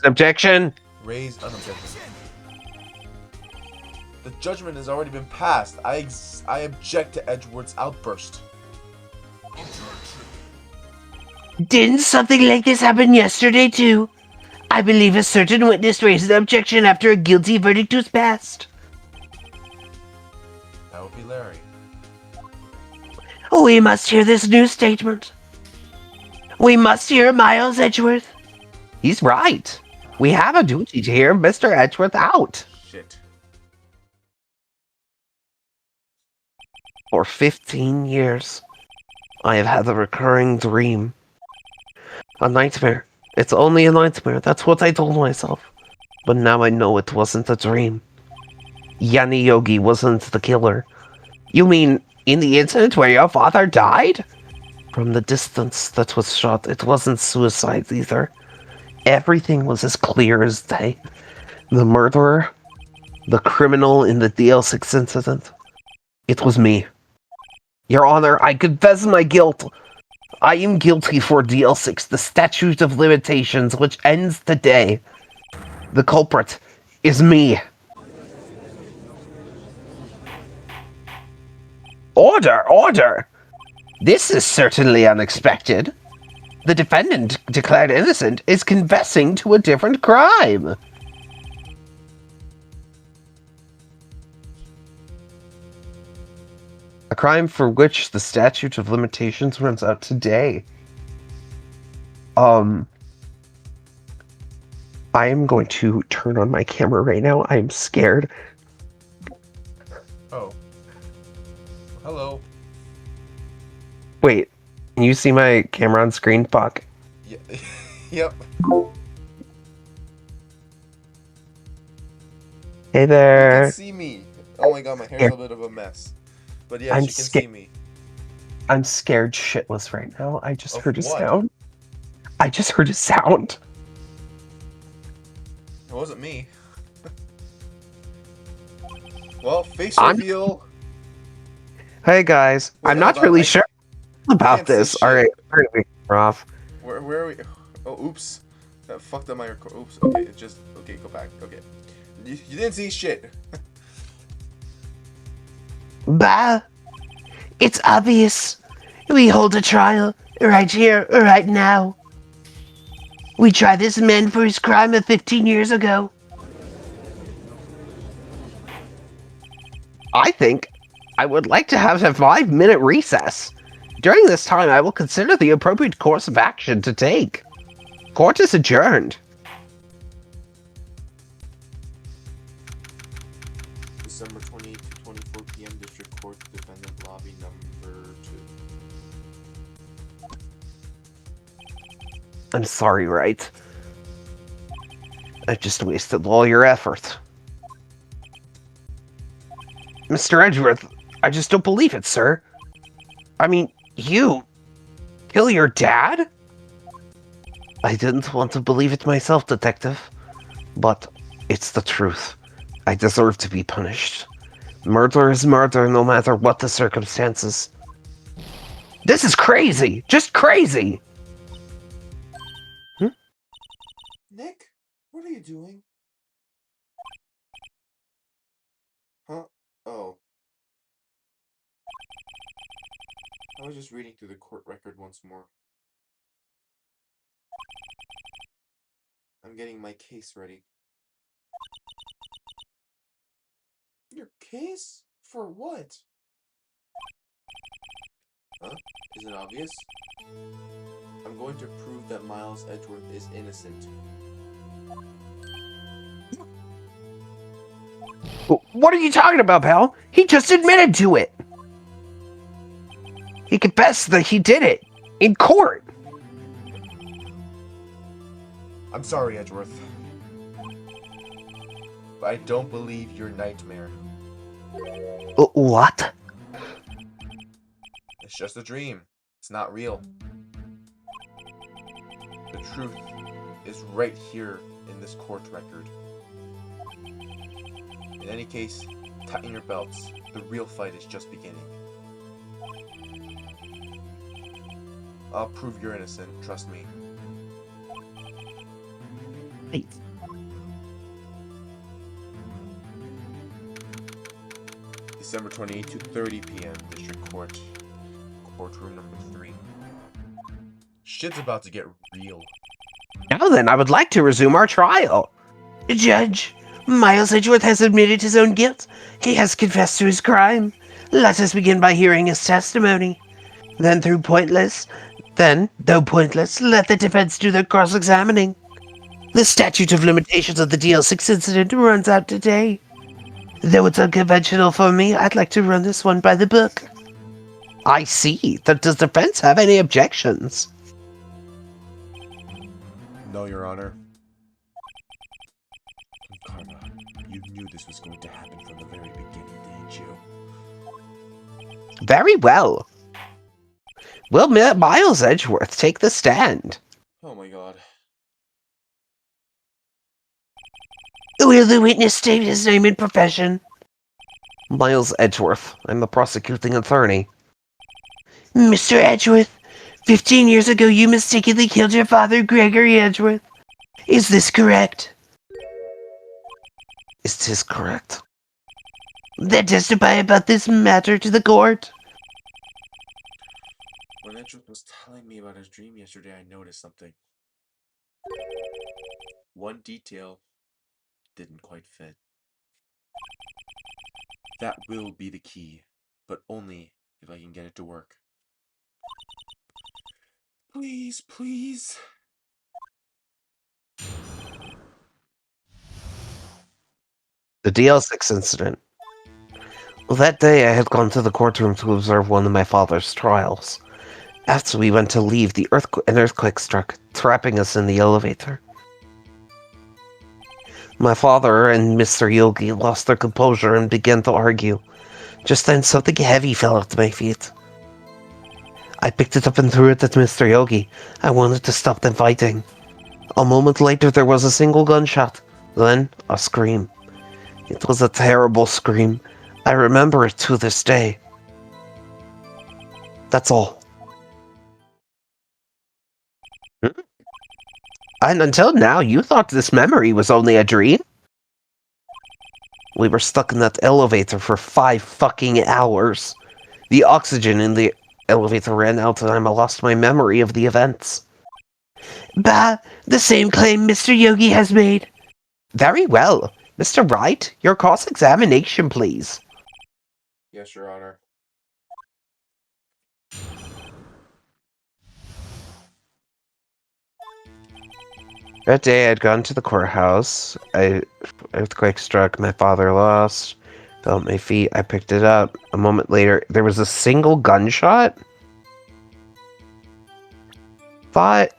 Speaker 1: Objection.
Speaker 6: Raise an objection. The judgment has already been passed. I object to Edgeworth's outburst.
Speaker 1: Didn't something like this happen yesterday too? I believe a certain witness raised an objection after a guilty verdict was passed.
Speaker 6: That would be Larry.
Speaker 1: We must hear this new statement. We must hear Miles Edgeworth. He's right. We have a duty to hear Mr. Edgeworth out.
Speaker 6: Shit.
Speaker 1: For 15 years, I have had a recurring dream. A nightmare. It's only a nightmare. That's what I told myself. But now I know it wasn't a dream. Yana Yogi wasn't the killer. You mean in the incident where your father died? From the distance that was shot, it wasn't suicide either. Everything was as clear as day. The murderer, the criminal in the DL6 incident, it was me. Your Honor, I confess my guilt. I am guilty for DL6, the statute of limitations, which ends today. The culprit is me. Order! Order! This is certainly unexpected. The defendant, declared innocent, is confessing to a different crime. A crime for which the statute of limitations runs out today. I am going to turn on my camera right now. I am scared.
Speaker 6: Oh. Hello.
Speaker 1: Wait, can you see my camera on screen? Fuck.
Speaker 6: Yeah. Yep.
Speaker 1: Hey
Speaker 6: You
Speaker 1: there.
Speaker 6: can see me. Oh my god, my hair's a bit of a mess. But yes,
Speaker 1: I'm
Speaker 6: you can see me.
Speaker 1: I'm scared shitless right now. I just
Speaker 6: Of
Speaker 1: heard a
Speaker 6: what?
Speaker 1: sound. I just heard a sound.
Speaker 6: It wasn't me. Well, face
Speaker 1: I'm-
Speaker 6: reveal.
Speaker 1: Hey guys,
Speaker 6: Wait,
Speaker 1: I'm not
Speaker 6: hold on,
Speaker 1: really
Speaker 6: I
Speaker 1: sure
Speaker 6: can't
Speaker 1: about
Speaker 6: see
Speaker 1: this.
Speaker 6: shit.
Speaker 1: All right, turn the camera off.
Speaker 6: Where are we? Oh, oops. That fucked up my record. Oops. Okay, it just. Okay, go back. Okay.
Speaker 2: You didn't see shit.
Speaker 1: Bah! It's obvious. We hold a trial right here, right now. We try this man for his crime of 15 years ago. I think I would like to have a 5-minute recess. During this time, I will consider the appropriate course of action to take. Court is adjourned.
Speaker 2: December 28 to 24 p.m. District Court, Defendant Lobby number 2.
Speaker 1: I'm sorry, right? I just wasted all your effort. Mr. Edgeworth, I just don't believe it, sir. I mean, you kill your dad? I didn't want to believe it myself, Detective. But it's the truth. I deserve to be punished. Murder is murder, no matter what the circumstances. This is crazy! Just crazy!
Speaker 2: Nick, what are you doing? Huh? Oh. I was just reading through the court record once more. I'm getting my case ready. Your case? For what? Huh? Is it obvious? I'm going to prove that Miles Edgeworth is innocent.
Speaker 1: What are you talking about, pal? He just admitted to it! He confessed that he did it! In court!
Speaker 2: I'm sorry, Edgeworth. But I don't believe your nightmare.
Speaker 1: What?
Speaker 2: It's just a dream. It's not real. The truth is right here in this court record. In any case, tighten your belts. The real fight is just beginning. I'll prove you're innocent, trust me.
Speaker 1: Wait.
Speaker 2: December 28 to 30 p.m. District Court. Courtroom number 3. Shit's about to get real.
Speaker 1: Now then, I would like to resume our trial. Judge, Miles Edgeworth has admitted his own guilt. He has confessed to his crime. Let us begin by hearing his testimony. Then, though pointless, let the defense do their cross-examining. The statute of limitations of the DL6 incident runs out today. Though it's unconventional for me, I'd like to run this one by the book. I see. Does the defense have any objections?
Speaker 2: No, Your Honor. Karma, you knew this was going to happen from the very beginning, didn't you?
Speaker 1: Very well. Will Miles Edgeworth take the stand?
Speaker 2: Oh my god.
Speaker 1: Will the witness state his name and profession? Miles Edgeworth. I'm the prosecuting attorney. Mr. Edgeworth, 15 years ago you mistakenly killed your father, Gregory Edgeworth. Is this correct? Is this correct? Then testify about this matter to the court.
Speaker 2: When Edgeworth was telling me about his dream yesterday, I noticed something. One detail didn't quite fit. That will be the key, but only if I can get it to work. Please, please.
Speaker 1: The DL6 incident. Well, that day I had gone to the courtroom to observe one of my father's trials. After we went to leave, an earthquake struck, trapping us in the elevator. My father and Mr. Yogi lost their composure and began to argue. Just then, something heavy fell at my feet. I picked it up and threw it at Mr. Yogi. I wanted to stop them fighting. A moment later, there was a single gunshot. Then, a scream. It was a terrible scream. I remember it to this day. That's all. And until now, you thought this memory was only a dream? We were stuck in that elevator for 5 fucking hours. The oxygen in the elevator ran out and I lost my memory of the events. Bah, the same claim Mr. Yogi has made. Very well. Mr. Wright, your cross-examination, please.
Speaker 2: Yes, Your Honor.
Speaker 1: That day I'd gone to the courthouse. Earthquake struck, my father lost. Fell at my feet, I picked it up. A moment later, there was a single gunshot? Thought...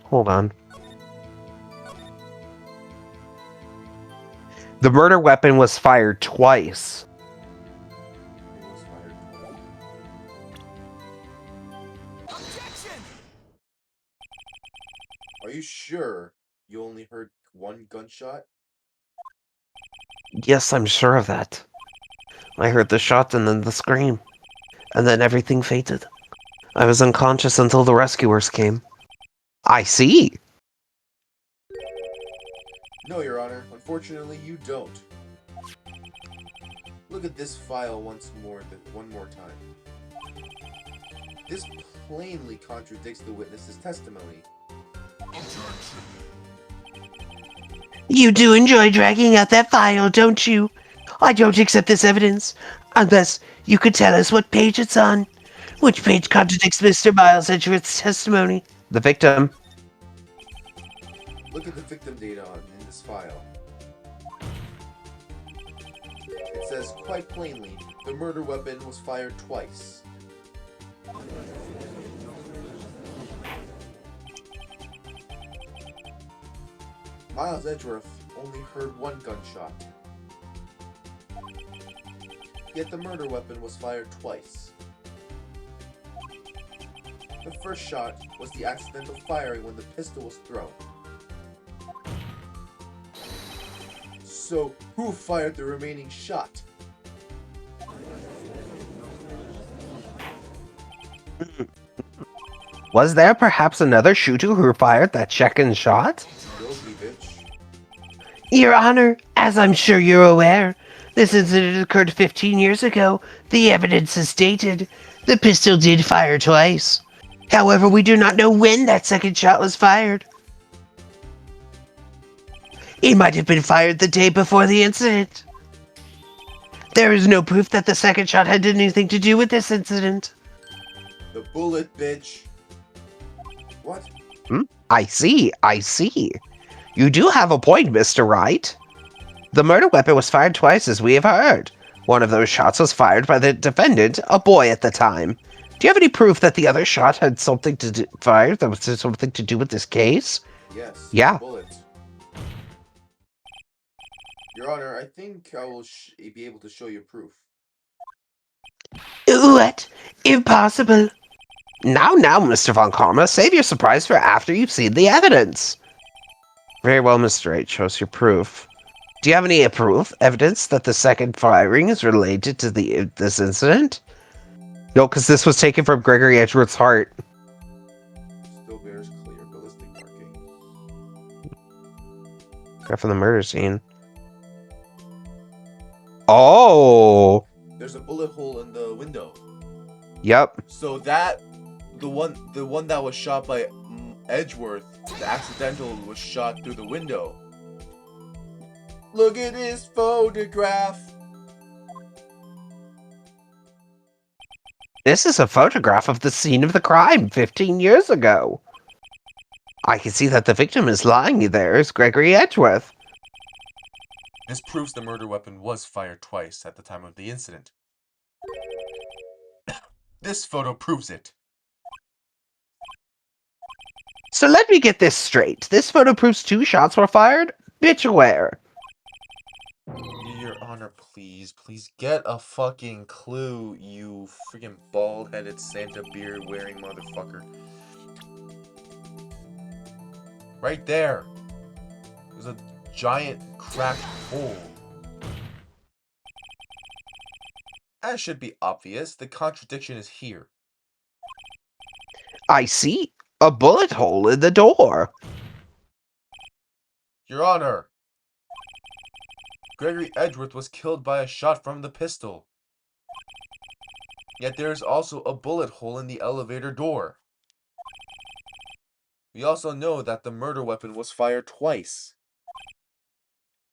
Speaker 1: Hold on. The murder weapon was fired twice.
Speaker 2: It was fired twice.
Speaker 6: Objection!
Speaker 2: Are you sure you only heard one gunshot?
Speaker 1: Yes, I'm sure of that. I heard the shot and then the scream. And then everything faded. I was unconscious until the rescuers came. I see.
Speaker 2: No, Your Honor. Unfortunately, you don't. Look at this file one more time. This plainly contradicts the witness's testimony.
Speaker 1: You do enjoy dragging out that file, don't you? I don't accept this evidence, unless you could tell us what page it's on. Which page contradicts Mr. Miles Edgeworth's testimony? The victim.
Speaker 2: Look at the victim data in this file. It says quite plainly, the murder weapon was fired twice. Miles Edgeworth only heard one gunshot. Yet the murder weapon was fired twice. The first shot was the accidental firing when the pistol was thrown. So, who fired the remaining shot?
Speaker 1: Was there perhaps another shooter who fired that second shot?
Speaker 2: Guilty, bitch.
Speaker 1: Your Honor, as I'm sure you're aware, this incident occurred 15 years ago. The evidence is dated. The pistol did fire twice. However, we do not know when that second shot was fired. It might have been fired the day before the incident. There is no proof that the second shot had anything to do with this incident.
Speaker 2: The bullet, bitch. What?
Speaker 1: I see. You do have a point, Mr. Wright. The murder weapon was fired twice, as we have heard. One of those shots was fired by the defendant, a boy at the time. Do you have any proof that the other shot had something to do, fired that was something to do with this case?
Speaker 2: Yes.
Speaker 1: Yeah.
Speaker 2: Bullet. Your Honor, I think I will be able to show you proof.
Speaker 1: What? Impossible. Now, Mr. Von Karma, save your surprise for after you've seen the evidence. Very well, Mr. Wright, show us your proof. Do you have any evidence that the second firing is related to this incident? No, because this was taken from Gregory Edgeworth's heart.
Speaker 2: Still bears clear ballistic marking.
Speaker 1: Got from the murder scene. Oh!
Speaker 2: There's a bullet hole in the window.
Speaker 1: Yep.
Speaker 2: So that the one that was shot by Edgeworth, the accidental was shot through the window. Look at this photograph.
Speaker 1: This is a photograph of the scene of the crime 15 years ago. I can see that the victim is lying there as Gregory Edgeworth.
Speaker 2: This proves the murder weapon was fired twice at the time of the incident. This photo proves it.
Speaker 1: So let me get this straight. This photo proves 2 shots were fired? Bitch aware.
Speaker 2: Your Honor, please get a fucking clue, you freaking bald-headed Santa beard-wearing motherfucker. Right there. There's a giant cracked hole. As should be obvious, the contradiction is here.
Speaker 1: I see. A bullet hole in the door.
Speaker 2: Your Honor. Gregory Edgeworth was killed by a shot from the pistol. Yet there is also a bullet hole in the elevator door. We also know that the murder weapon was fired twice.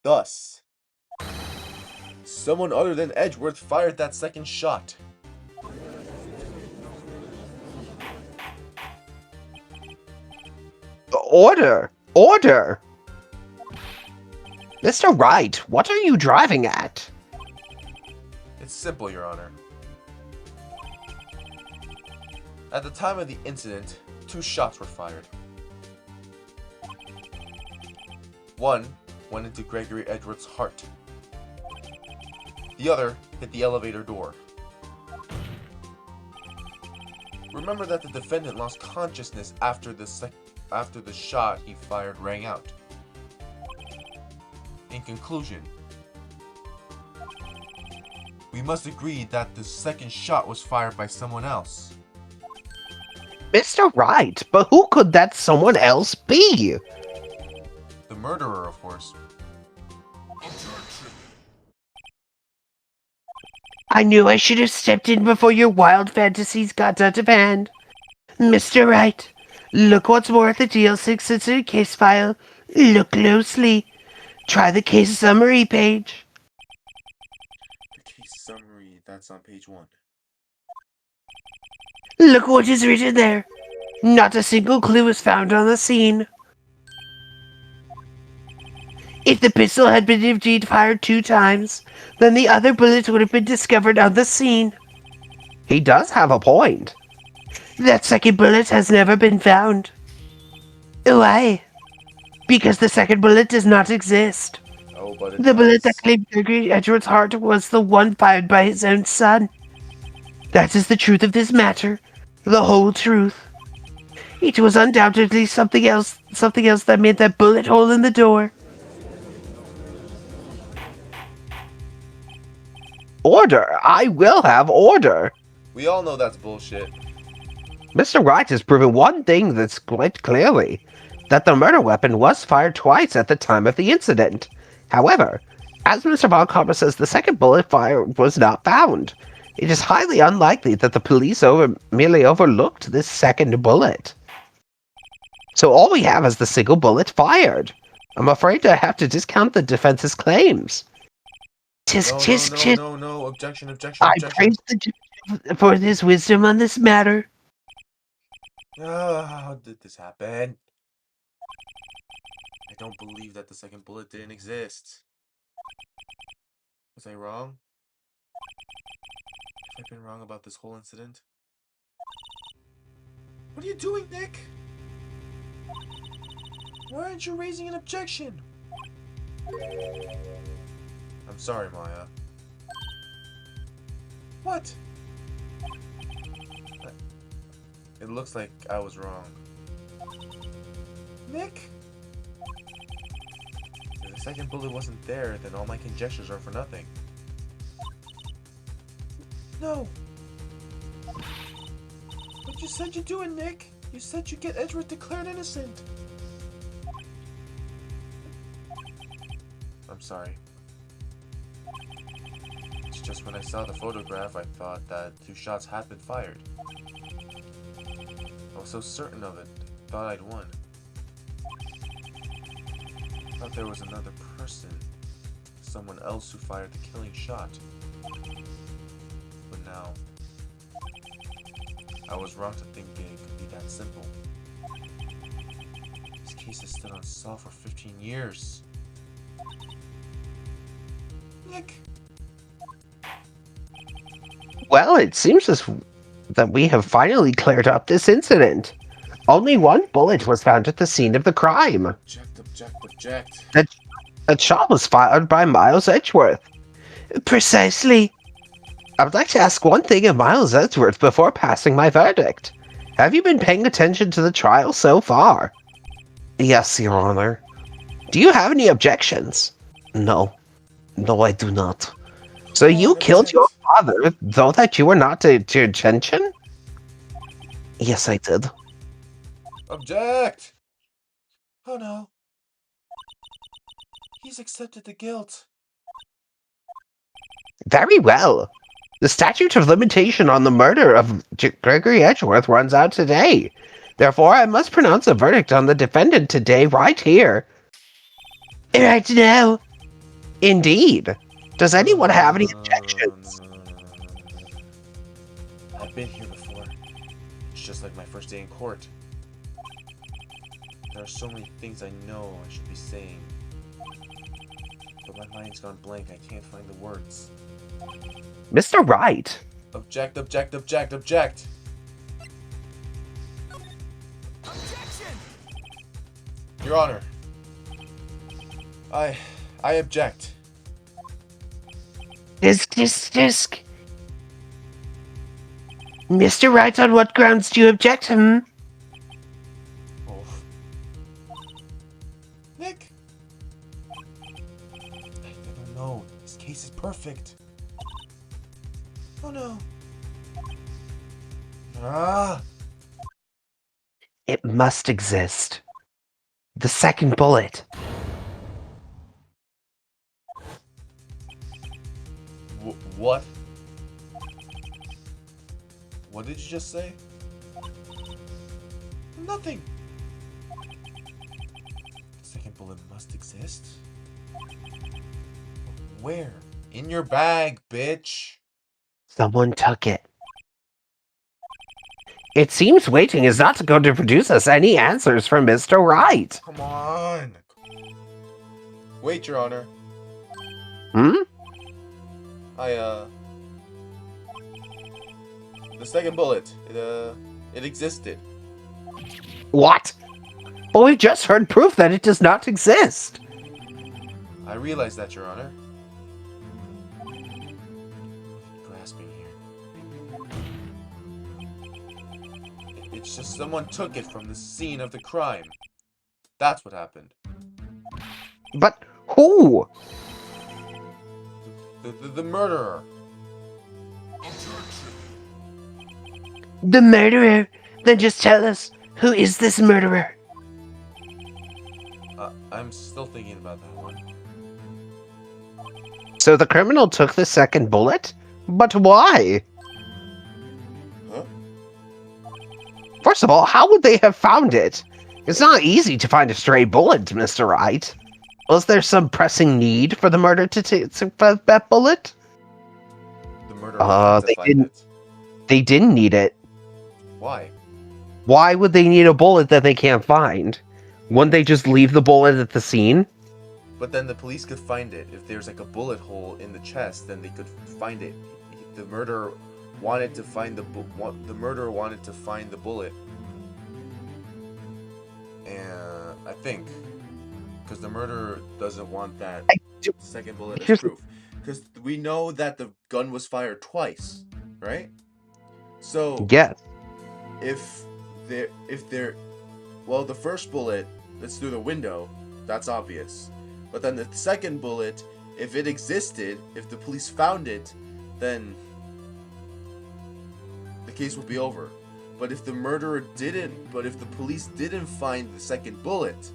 Speaker 2: Thus, someone other than Edgeworth fired that second shot.
Speaker 1: Order! Order! Mr. Wright, what are you driving at?
Speaker 2: It's simple, Your Honor. At the time of the incident, 2 shots were fired. One went into Gregory Edgeworth's heart. The other hit the elevator door. Remember that the defendant lost consciousness after the shot he fired rang out. In conclusion, we must agree that the second shot was fired by someone else.
Speaker 1: Mr. Wright, but who could that someone else be?
Speaker 2: The murderer, of course.
Speaker 1: I knew I should have stepped in before your wild fantasies got out of hand. Mr. Wright, look what's more at the DL6 sensitive case file. Look closely. Try the case summary page.
Speaker 2: The case summary, that's on page 1.
Speaker 1: Look what is written there. Not a single clue was found on the scene. If the pistol had been indeed fired 2 times, then the other bullet would have been discovered on the scene. He does have a point. That second bullet has never been found. Why? Because the second bullet does not exist.
Speaker 2: Oh, but it
Speaker 1: The bullet that
Speaker 2: does.
Speaker 1: claimed Gregory Edgeworth's heart was the one fired by his own son. That is the truth of this matter. The whole truth. It was undoubtedly something else that made that bullet hole in the door. Order! I will have order!
Speaker 2: We all know that's bullshit.
Speaker 1: Mr. Wright has proven one thing that's quite clearly, that the murder weapon was fired twice at the time of the incident. However, as Mr. Von Karma says, the second bullet fire was not found. It is highly unlikely that the police merely overlooked this second bullet. So all we have is the single bullet fired. I'm afraid I have to discount the defense's claims.
Speaker 2: No, objection.
Speaker 1: I praise the judge for his wisdom on this matter.
Speaker 2: How did this happen? I don't believe that the second bullet didn't exist. Was I wrong? Have I been wrong about this whole incident? What are you doing, Nick? Why aren't you raising an objection? I'm sorry, Maya. What? It looks like I was wrong. Nick? If the second bullet wasn't there, then all my conjectures are for nothing. No! But you said you'd do it, Nick! You said you'd get Edgeworth declared innocent! I'm sorry. It's just when I saw the photograph, I thought that 2 shots had been fired. I was so certain of it, thought I'd won. Thought there was another person, someone else who fired the killing shot. But now, I was wrong to think it could be that simple. This case has stood unsolved for 15 years. Nick!
Speaker 1: Well, it seems that we have finally cleared up this incident. Only 1 bullet was found at the scene of the crime.
Speaker 2: Object.
Speaker 1: That shot was fired by Miles Edgeworth. Precisely. I would like to ask one thing of Miles Edgeworth before passing my verdict. Have you been paying attention to the trial so far? Yes, Your Honor. Do you have any objections? No. No, I do not. So you killed your father, though that you were not to attention? Yes, I did.
Speaker 2: Object! Oh no. He's accepted the guilt.
Speaker 1: Very well. The statute of limitation on the murder of Gregory Edgeworth runs out today. Therefore, I must pronounce a verdict on the defendant today, right here. Right now. Indeed. Does anyone have any objections?
Speaker 6: I've been here before. It's just like my first day in court. There are so many things I know I should be saying. But my mind's gone blank. I can't find the words.
Speaker 1: Mr. Wright.
Speaker 6: Object, object, object, object! Your Honor. I object.
Speaker 1: Disc. Mr. Wright, on what grounds do you object?
Speaker 6: Oh. Nick! I never know. This case is perfect. Oh no. Ah!
Speaker 1: It must exist. The second bullet.
Speaker 6: What? What did you just say? Nothing. The second bullet must exist? Where? In your bag, bitch.
Speaker 1: Someone took it. It seems waiting is not going to produce us any answers from Mr. Wright.
Speaker 6: Come on. Wait, Your Honor. The second bullet, it existed.
Speaker 1: What? But we just heard proof that it does not exist.
Speaker 6: I realize that, Your Honor. Grasping here. It's just someone took it from the scene of the crime. That's what happened.
Speaker 1: But who?
Speaker 6: The murderer.
Speaker 1: The murderer? Then just tell us, who is this murderer?
Speaker 6: I'm still thinking about that one.
Speaker 1: So the criminal took the second bullet? But why?
Speaker 6: Huh?
Speaker 1: First of all, how would they have found it? It's not easy to find a stray bullet, Mr. Wright. Was there some pressing need for the murder to take that bullet?
Speaker 6: The murderer
Speaker 1: they didn't. They didn't need it.
Speaker 6: Why?
Speaker 1: Why would they need a bullet that they can't find? Wouldn't they just leave the bullet at the scene?
Speaker 6: But then the police could find it. If there's like a bullet hole in the chest, then they could find it. The murderer wanted to find the bullet. And I think because the murderer doesn't want that second bullet as proof. Because we know that the gun was fired twice, right? So
Speaker 1: yes.
Speaker 6: Well, the first bullet that's through the window, that's obvious. But then the second bullet, if it existed, if the police found it, then the case would be over. But if the police didn't find the second bullet,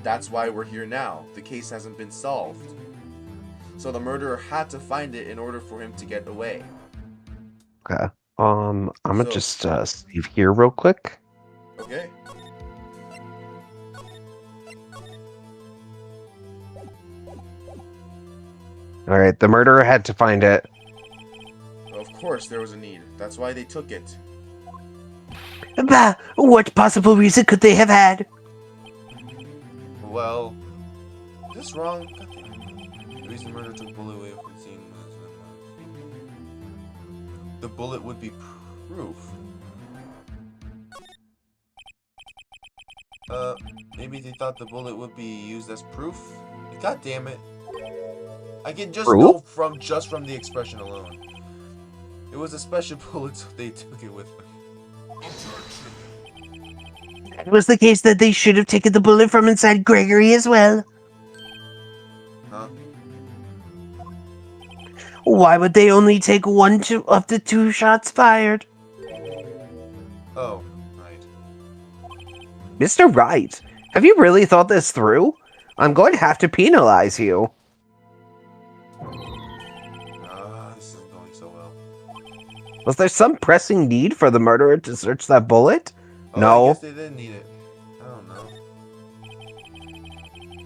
Speaker 6: that's why we're here now. The case hasn't been solved. So the murderer had to find it in order for him to get away.
Speaker 1: Okay. I'm gonna just save here real quick.
Speaker 6: Okay.
Speaker 1: Alright, the murderer had to find it.
Speaker 6: Of course there was a need. That's why they took it.
Speaker 1: Bah, what possible reason could they have had?
Speaker 6: Well, is this wrong? The reason the murderer took the bullet away from the scene was the bullet would be proof. Maybe they thought the bullet would be used as proof? God damn it. I can just know from the expression alone. It was a special bullet, so they took it with them.
Speaker 1: That was the case that they should have taken the bullet from inside Gregory as well.
Speaker 6: Huh?
Speaker 1: Why would they only take one of the two shots fired?
Speaker 6: Oh, right.
Speaker 1: Mr. Wright, have you really thought this through? I'm going to have to penalize you. Was there some pressing need for the murderer to search that bullet?
Speaker 2: Oh,
Speaker 1: No.
Speaker 2: I guess they didn't need it. I don't know.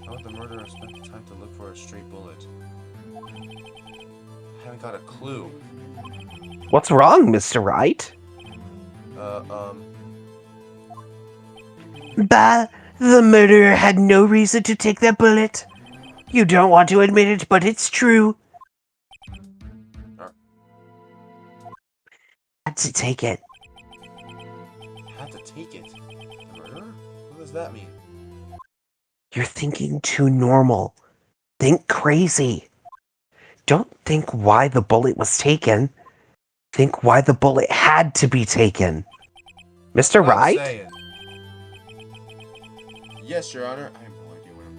Speaker 2: How would the murderer spend the time to look for a stray bullet? I haven't got a clue.
Speaker 1: What's wrong, Mr. Wright? Bah, the murderer had no reason to take that bullet. You don't want to admit it, but it's true. Had to take it.
Speaker 2: Had to take it. The murderer? What does that mean?
Speaker 1: You're thinking too normal. Think crazy. Don't think why the bullet was taken. Think why the bullet had to be taken. Mr.
Speaker 2: I'm
Speaker 1: Wright?
Speaker 2: saying. Yes, Your Honor. I have no idea what I'm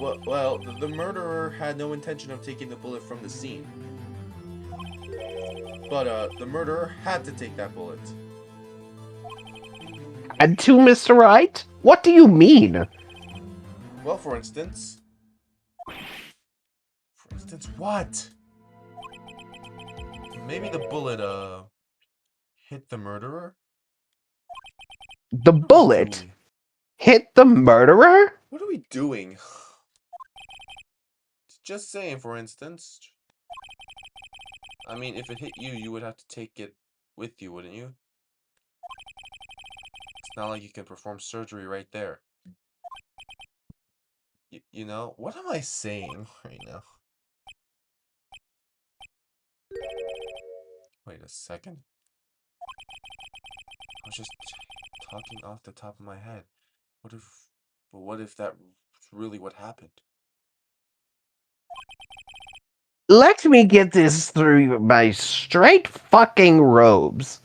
Speaker 2: doing. Well, the murderer had no intention of taking the bullet from the scene. But, the murderer had to take that bullet.
Speaker 1: Had to, Mr. Wright? What do you mean?
Speaker 2: Well, for instance... For instance, what? Maybe the bullet, hit the murderer?
Speaker 1: The bullet hit the murderer?
Speaker 2: What are we doing? Just saying, for instance. I mean, if it hit you, you would have to take it with you, wouldn't you? It's not like you can perform surgery right there. You know? What am I saying right now? Wait a second. I was just talking off the top of my head. What if that's really what happened?
Speaker 1: Let me get this through my straight fucking robes.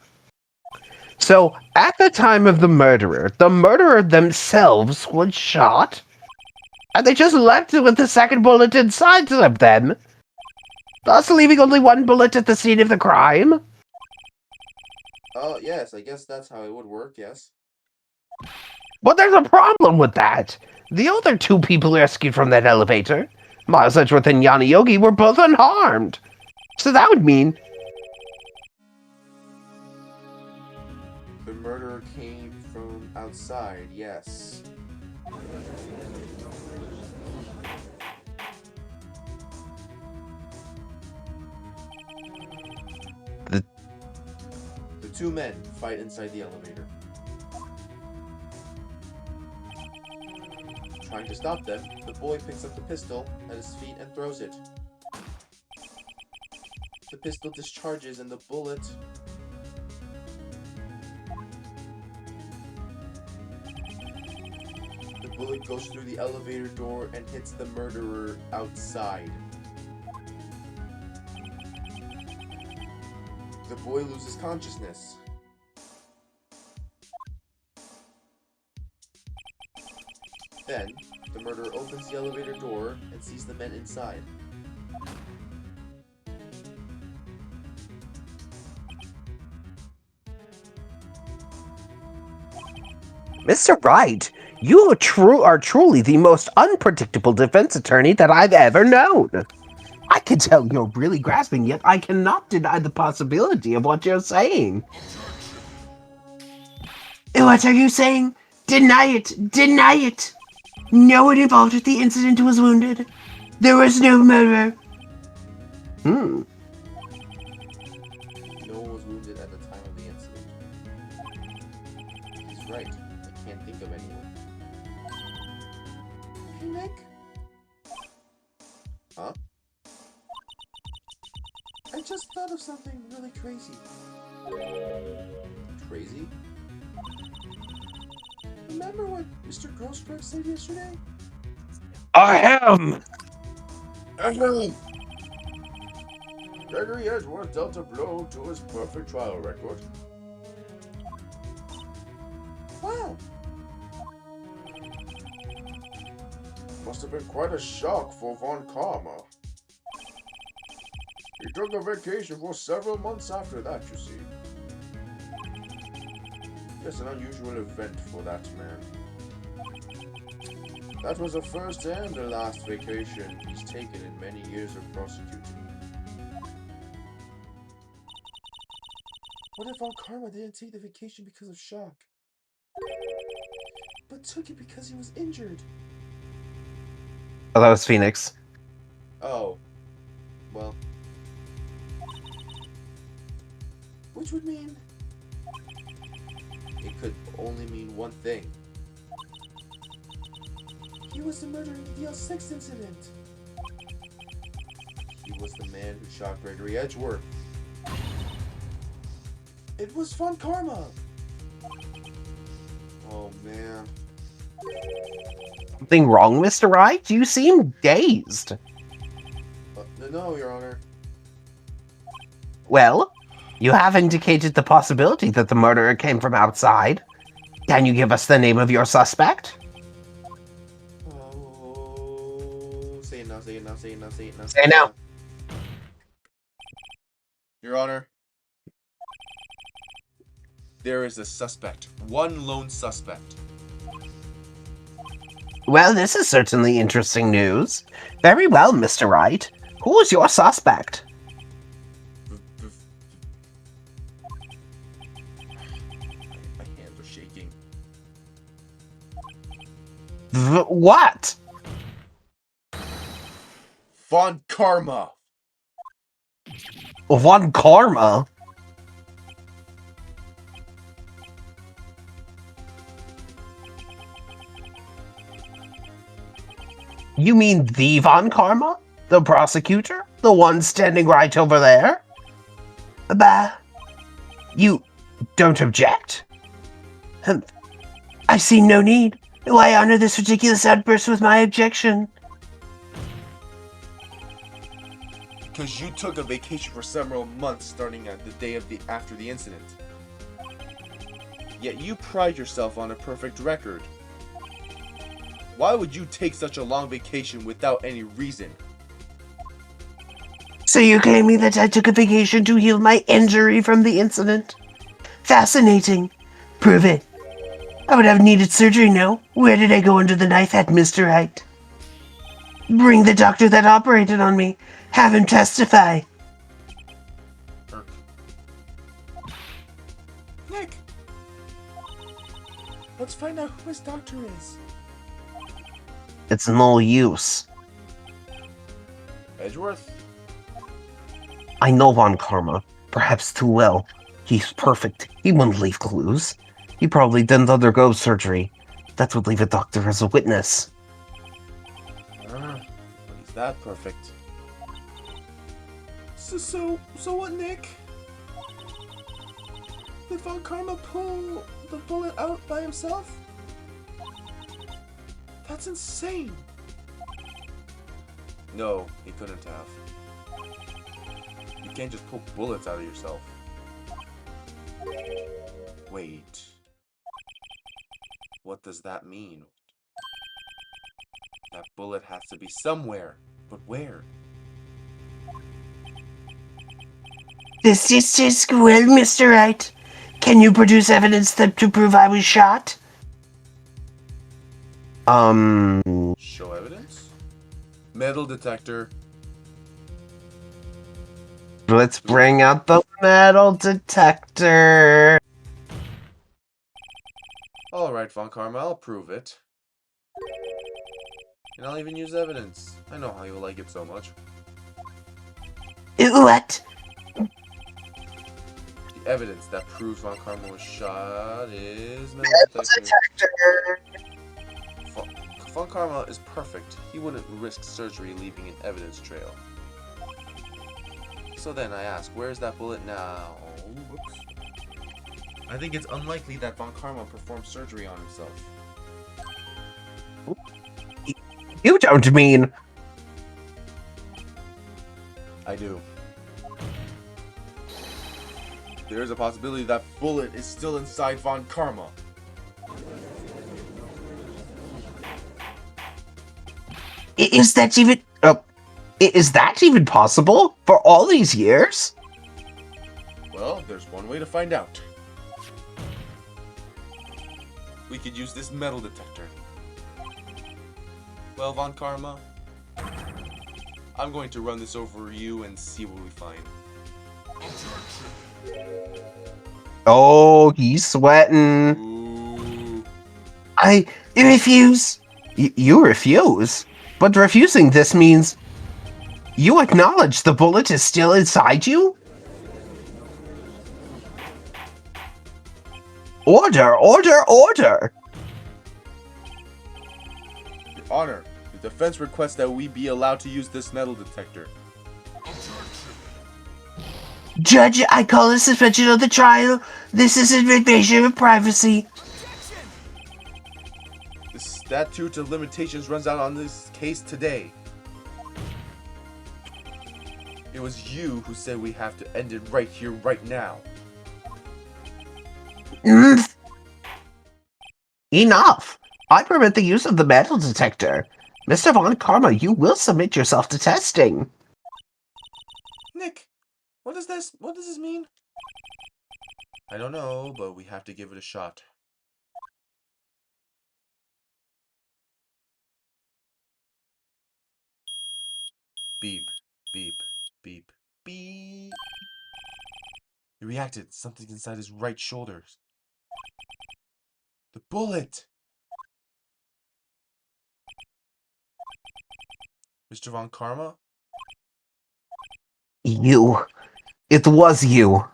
Speaker 1: So, at the time of the murderer themselves was shot, and they just left it with the second bullet inside of them, thus leaving only one bullet at the scene of the crime.
Speaker 2: Oh, yes, I guess that's how it would work, yes.
Speaker 1: But there's a problem with that. The other two people rescued from that elevator, Miles Edgeworth and Yanni Yogi, were both unharmed. So that would mean
Speaker 2: The murderer came from outside, yes. The two men fight inside the elevator. Trying to stop them, the boy picks up the pistol at his feet and throws it. The pistol discharges and the bullet... The bullet goes through the elevator door and hits the murderer outside. The boy loses consciousness. Then, the murderer opens the elevator door and sees the men inside.
Speaker 1: Mr. Wright, you are truly the most unpredictable defense attorney that I've ever known. I can tell you're really grasping, yet I cannot deny the possibility of what you're saying. What are you saying? Deny it! Deny it! No one involved with the incident was wounded. There was no murder.
Speaker 2: No one was wounded at the time of the incident. He's right. I can't think of anyone. Hey, Nick? Huh? I just thought of something really crazy. Crazy? Remember what Mr. Grossberg said yesterday?
Speaker 1: I am!
Speaker 6: Gregory Edgeworth dealt a blow to his perfect trial record.
Speaker 2: Wow.
Speaker 6: Must have been quite a shock for Von Karma. He took a vacation for several months after that, you see. It's an unusual event for that man. That was the first and the last vacation he's taken in many years of prosecuting. What if Von Karma didn't take the vacation because of shock, but took it because he was injured?
Speaker 1: Oh, that was Phoenix.
Speaker 2: Oh. Well.
Speaker 6: Which would mean
Speaker 2: It could only mean one thing.
Speaker 6: he was the murderer in the DL6 incident.
Speaker 2: He was the man who shot Gregory Edgeworth.
Speaker 6: It was Von Karma.
Speaker 2: Oh, man.
Speaker 1: Something wrong, Mr. Wright? You seem dazed.
Speaker 2: No, Your Honor.
Speaker 1: Well, you have indicated the possibility that the murderer came from outside. Can you give us the name of your suspect?
Speaker 2: Oh, say it now, say it now, say it now, say it now.
Speaker 1: Say it now.
Speaker 2: Your Honor. There is a suspect. One lone suspect.
Speaker 1: Well, this is certainly interesting news. Very well, Mr. Wright. Who is your suspect?
Speaker 2: My hands are shaking.
Speaker 1: What?
Speaker 2: Von Karma.
Speaker 1: Von Karma? You mean the Von Karma? The prosecutor? The one standing right over there? Bah. You don't object? I see no need. Why honor this ridiculous outburst with my objection?
Speaker 2: Because you took a vacation for several months starting at the day after the incident. Yet you pride yourself on a perfect record. Why would you take such a long vacation without any reason?
Speaker 1: So you're claiming that I took a vacation to heal my injury from the incident? Fascinating. Prove it. I would have needed surgery now. Where did I go under the knife at, Mr. Wright? Bring the doctor that operated on me. Have him testify.
Speaker 6: Nick, let's find out who his doctor is.
Speaker 1: It's no use.
Speaker 2: Edgeworth?
Speaker 1: I know Von Karma. Perhaps too well. He's perfect. He wouldn't leave clues. He probably didn't undergo surgery. That would leave a doctor as a witness.
Speaker 2: He's that perfect.
Speaker 6: So what, Nick? Did Von Karma pull the bullet out by himself? That's insane.
Speaker 2: No, he couldn't have. You can't just pull bullets out of yourself. Wait. What does that mean? That bullet has to be somewhere. But where?
Speaker 1: This is well, Mr. Wright. Can you produce evidence to prove I was shot?
Speaker 2: Show evidence? Metal detector.
Speaker 1: Let's bring out the metal detector.
Speaker 2: Alright, Von Karma, I'll prove it. And I'll even use evidence. I know how you like it so much.
Speaker 1: What?
Speaker 2: The evidence that proves Von Karma was shot is metal detector. Von Karma is perfect. He wouldn't risk surgery leaving an evidence trail. So then I ask, where's that bullet now? Whoops. I think it's unlikely that Von Karma performed surgery on himself.
Speaker 1: You don't mean...
Speaker 2: I do. There is a possibility that bullet is still inside Von Karma.
Speaker 1: Is that even... is that even possible? For all these years?
Speaker 2: Well, there's one way to find out. We could use this metal detector. Well, Von Karma, I'm going to run this over you and see what we find.
Speaker 1: Oh, he's sweating.
Speaker 2: Ooh.
Speaker 1: I refuse. You refuse? But refusing this means you acknowledge the bullet is still inside you? Order, order, order!
Speaker 2: Your Honor, the defense requests that we be allowed to use this metal detector.
Speaker 1: Judge, I call a suspension of the trial. This is an invasion of privacy.
Speaker 2: The statute of limitations runs out on this case today. It was you who said we have to end it right here, right now.
Speaker 1: Enough! I permit the use of the metal detector. Mr. Von Karma, you will submit yourself to testing.
Speaker 2: Nick, what does this mean? I don't know, but we have to give it a shot. Beep, beep, beep, beep. He reacted. Something inside his right shoulder. The bullet! Mr. Von Karma?
Speaker 1: You. It was you.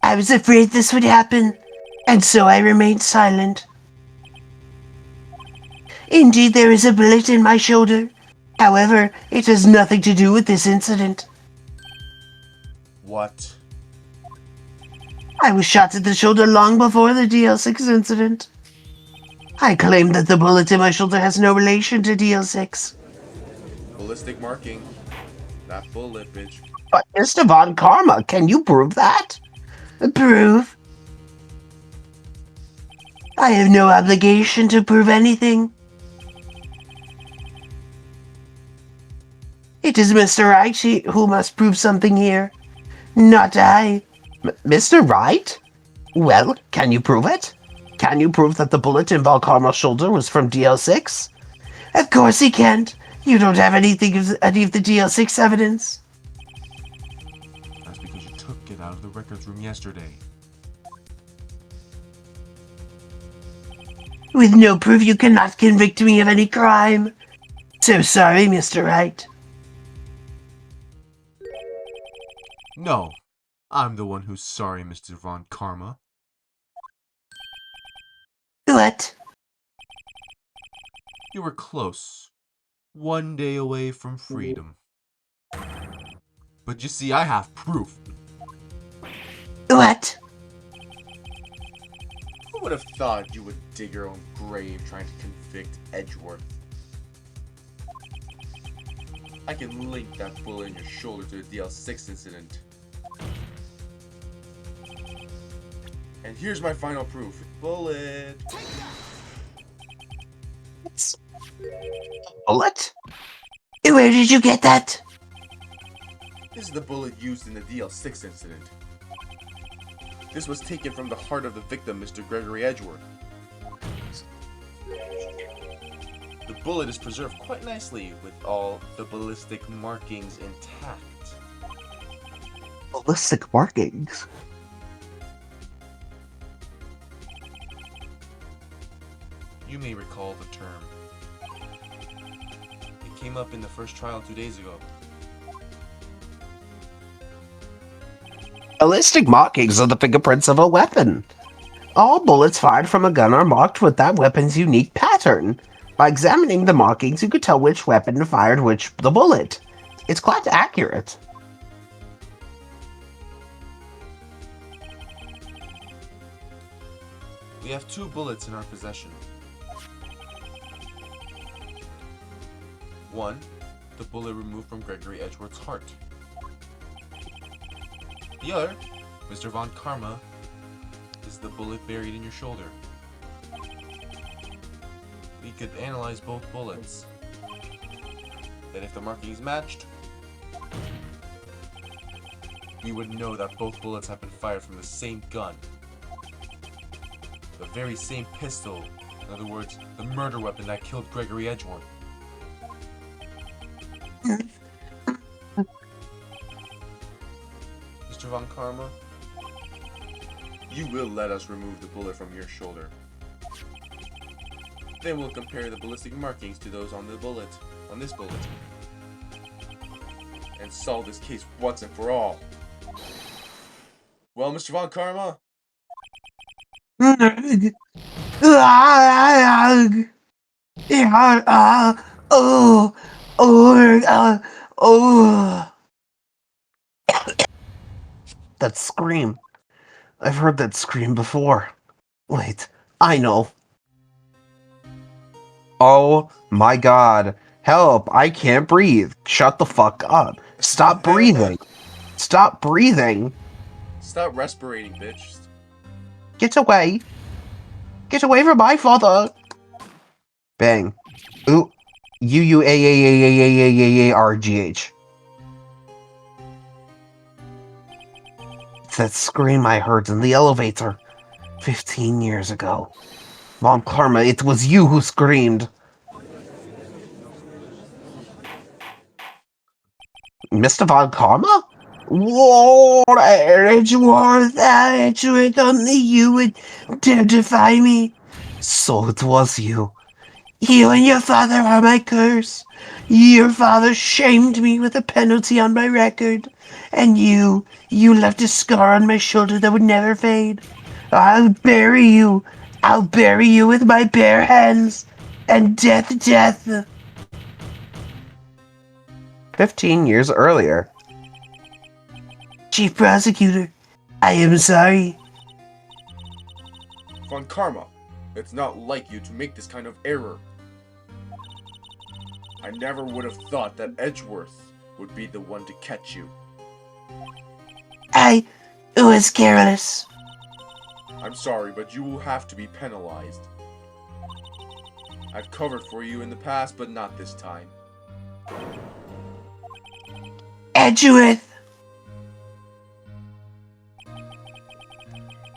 Speaker 1: I was afraid this would happen, and so I remained silent. Indeed, there is a bullet in my shoulder. However, it has nothing to do with this incident.
Speaker 2: What?
Speaker 1: I was shot in the shoulder long before the DL6 incident. I claim that the bullet in my shoulder has no relation to DL6.
Speaker 2: Ballistic marking. That bullet, bitch.
Speaker 1: But Mr. Von Karma, can you prove that? Prove? I have no obligation to prove anything. It is Mr. Wright who must prove something here, not I. Mr. Wright? Well, can you prove it? Can you prove that the bullet in Von Karma's shoulder was from DL6? Of course he can't. You don't have any of the DL6 evidence.
Speaker 2: That's because you took it out of the records room yesterday.
Speaker 1: With no proof, you cannot convict me of any crime. So sorry, Mr. Wright.
Speaker 2: No, I'm the one who's sorry, Mr. Von Karma.
Speaker 1: What?
Speaker 2: You were close. 1 day away from freedom. But you see, I have proof.
Speaker 1: What?
Speaker 2: Who would have thought you would dig your own grave trying to convict Edgeworth? I can link that bullet in your shoulder to the DL6 incident. And here's my final proof. Bullet!
Speaker 1: Bullet? Where did you get that?
Speaker 2: This is the bullet used in the DL6 incident. This was taken from the heart of the victim, Mr. Gregory Edgeworth. The bullet is preserved quite nicely with all the ballistic markings intact.
Speaker 1: Ballistic markings?
Speaker 2: You may recall the term. It came up in the first trial 2 days ago.
Speaker 1: Ballistic markings are the fingerprints of a weapon. All bullets fired from a gun are marked with that weapon's unique pattern. By examining the markings, you could tell which weapon fired the bullet. It's quite accurate.
Speaker 2: We have 2 bullets in our possession. One, the bullet removed from Gregory Edgeworth's heart. The other, Mr. Von Karma, is the bullet buried in your shoulder. We could analyze both bullets. Then if the markings matched, we would know that both bullets have been fired from the same gun. The very same pistol. In other words, the murder weapon that killed Gregory Edgeworth. Mr. Von Karma, You will let us remove the bullet from your shoulder. Then we'll compare the ballistic markings to those on the bullet, on this bullet, and solve this case once and for all. Well, Mr. Von Karma,
Speaker 1: That scream. I've heard that scream before. Wait, I know. Oh my god. Help, I can't breathe. Shut the fuck up. Stop breathing. Stop breathing.
Speaker 2: stop respirating, bitch.
Speaker 1: Get away. Get away from my father. Bang. Ooh. UUAAAAAAARGH. That scream I heard in the elevator 15 years ago. Mom Karma, it was you who screamed. Mr. Von Karma? Lord Edgeworth, Edgeworth, only you would dare defy me. So it was you. You and your father are my curse. Your father shamed me with a penalty on my record. And you left a scar on my shoulder that would never fade. I'll bury you. I'll bury you with my bare hands. And death. 15 years earlier. Chief Prosecutor, I am sorry.
Speaker 2: Von Karma, it's not like you to make this kind of error. I never would have thought that Edgeworth would be the one to catch you.
Speaker 1: I was careless.
Speaker 2: I'm sorry, but you will have to be penalized. I've covered for you in the past, but not this time.
Speaker 1: Edgeworth.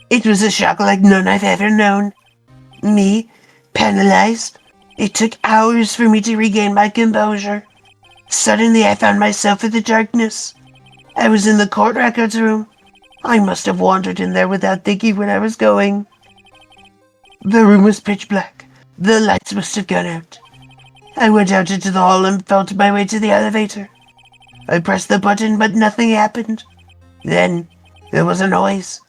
Speaker 1: It was a shock like none I've ever known. Me, penalized. It took hours for me to regain my composure. Suddenly I found myself in the darkness. I was in the court records room. I must have wandered in there without thinking where I was going. The room was pitch black. The lights must have gone out. I went out into the hall and felt my way to the elevator. I pressed the button, but nothing happened. Then there was a noise.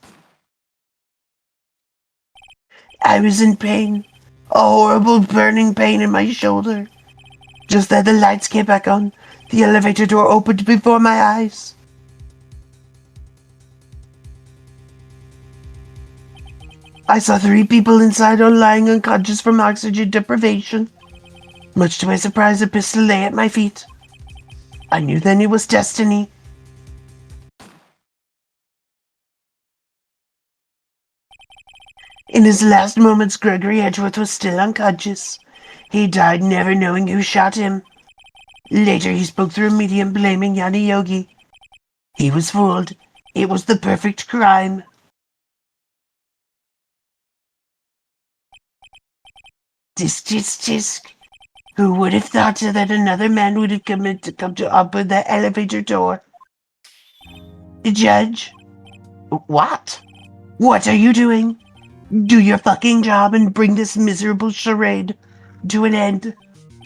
Speaker 1: I was in pain. A horrible burning pain in my shoulder. Just then the lights came back on. The elevator door opened before my eyes. I saw 3 people inside all lying unconscious from oxygen deprivation. Much to my surprise, a pistol lay at my feet. I knew then it was destiny. In his last moments, Gregory Edgeworth was still unconscious. He died never knowing who shot him. Later, he spoke through a medium blaming Yanni Yogi. He was fooled. It was the perfect crime. Tisk. Who would have thought that another man would have come to open the elevator door? Judge? What? What are you doing? Do your fucking job and bring this miserable charade to an end.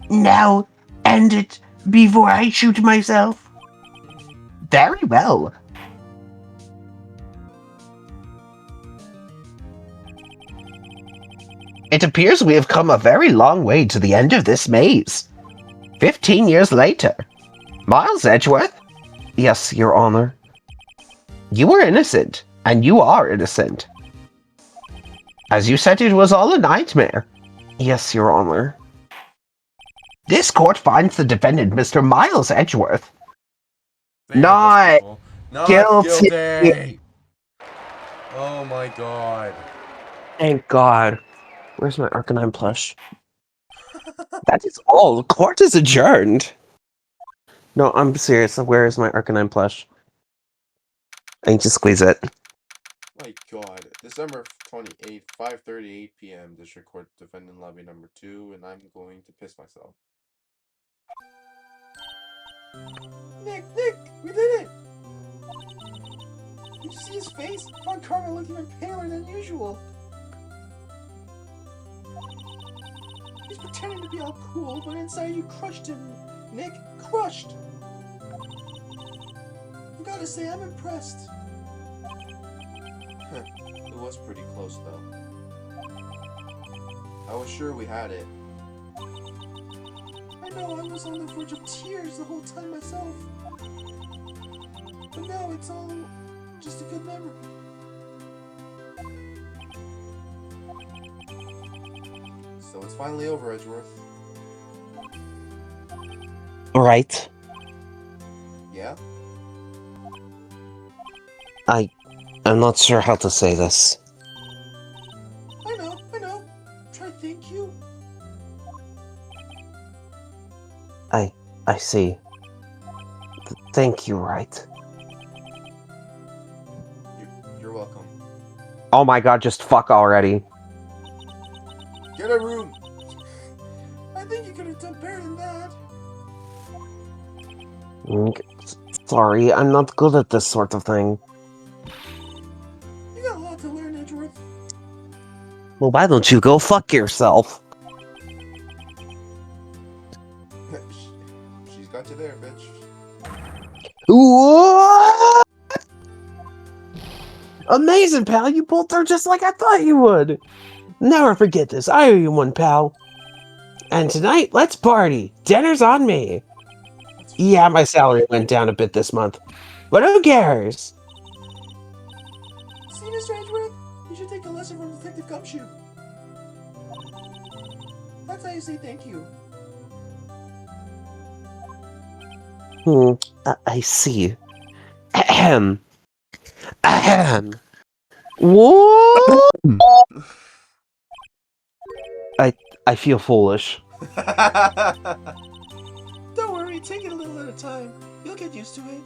Speaker 1: Now, end it before I shoot myself. Very well. It appears we have come a very long way to the end of this maze. 15 years later. Miles Edgeworth? Yes, Your Honor. You were innocent, and you are innocent. As you said, it was all a nightmare. Yes, Your Honor. This court finds the defendant, Mr. Miles Edgeworth, not guilty.
Speaker 2: Oh my god.
Speaker 1: Thank God. Where's my Arcanine plush? That is all. The court is adjourned. No, I'm serious. Where is my Arcanine plush? I need to squeeze it.
Speaker 2: My god. December 28th, 5:38 p.m. District Court Defendant Lobby number 2, and I'm going to piss myself. Nick, we did it! Did you see his face? Von Karma looked even paler than usual. He's pretending to be all cool, but inside you crushed him, Nick. Crushed! I gotta say, I'm impressed. It was pretty close, though. I was sure we had it. I know, I was on the verge of tears the whole time myself. But now it's all just a good memory. So it's finally over, Edgeworth.
Speaker 1: Right.
Speaker 2: Yeah?
Speaker 1: I'm not sure how to say this.
Speaker 2: I know. Try thank you.
Speaker 1: I see. Thank you, right?
Speaker 2: You're welcome.
Speaker 1: Oh my god, just fuck already.
Speaker 2: Get a room! I think you could have done better than that.
Speaker 1: Sorry, I'm not good at this sort of thing.
Speaker 2: You got a lot to learn, Edgeworth.
Speaker 1: Well, why don't you go fuck yourself?
Speaker 2: She's got you there, bitch.
Speaker 1: What? Amazing, pal! You pulled through just like I thought you would! Never forget this, I owe you one, pal. And tonight, let's party! Dinner's on me! Yeah, my salary went down a bit this month. But who cares?
Speaker 2: See, Mr. Edgeworth? You should take a lesson from Detective Gumshoe. That's how you say thank you.
Speaker 1: I see. Ahem. Ahem. What? I feel foolish.
Speaker 2: Don't worry, take it a little at a time. You'll get used to it.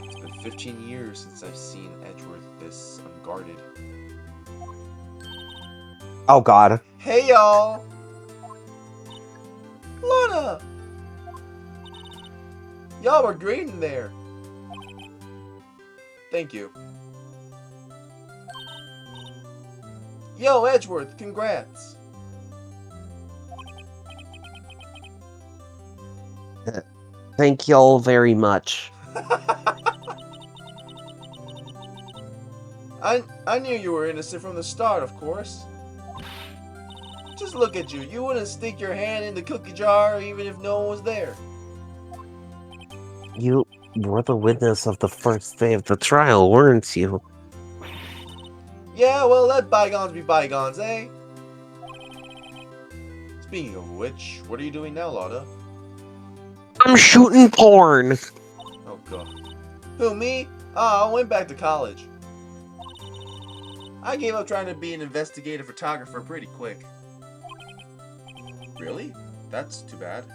Speaker 2: It's been 15 years since I've seen Edgeworth this unguarded.
Speaker 1: Oh god.
Speaker 2: Hey y'all! Lana! Y'all were great in there. Thank you. Yo, Edgeworth, congrats.
Speaker 1: Thank y'all very much.
Speaker 2: I knew you were innocent from the start, of course. Just look at you. You wouldn't stick your hand in the cookie jar even if no one was there.
Speaker 1: You were the witness of the first day of the trial, weren't you?
Speaker 2: Yeah, well, let bygones be bygones, eh? Speaking of which, what are you doing now, Lotta?
Speaker 1: I'm shooting porn!
Speaker 2: Oh, God. Who, me? I went back to college. I gave up trying to be an investigative photographer pretty quick. Really? That's too bad.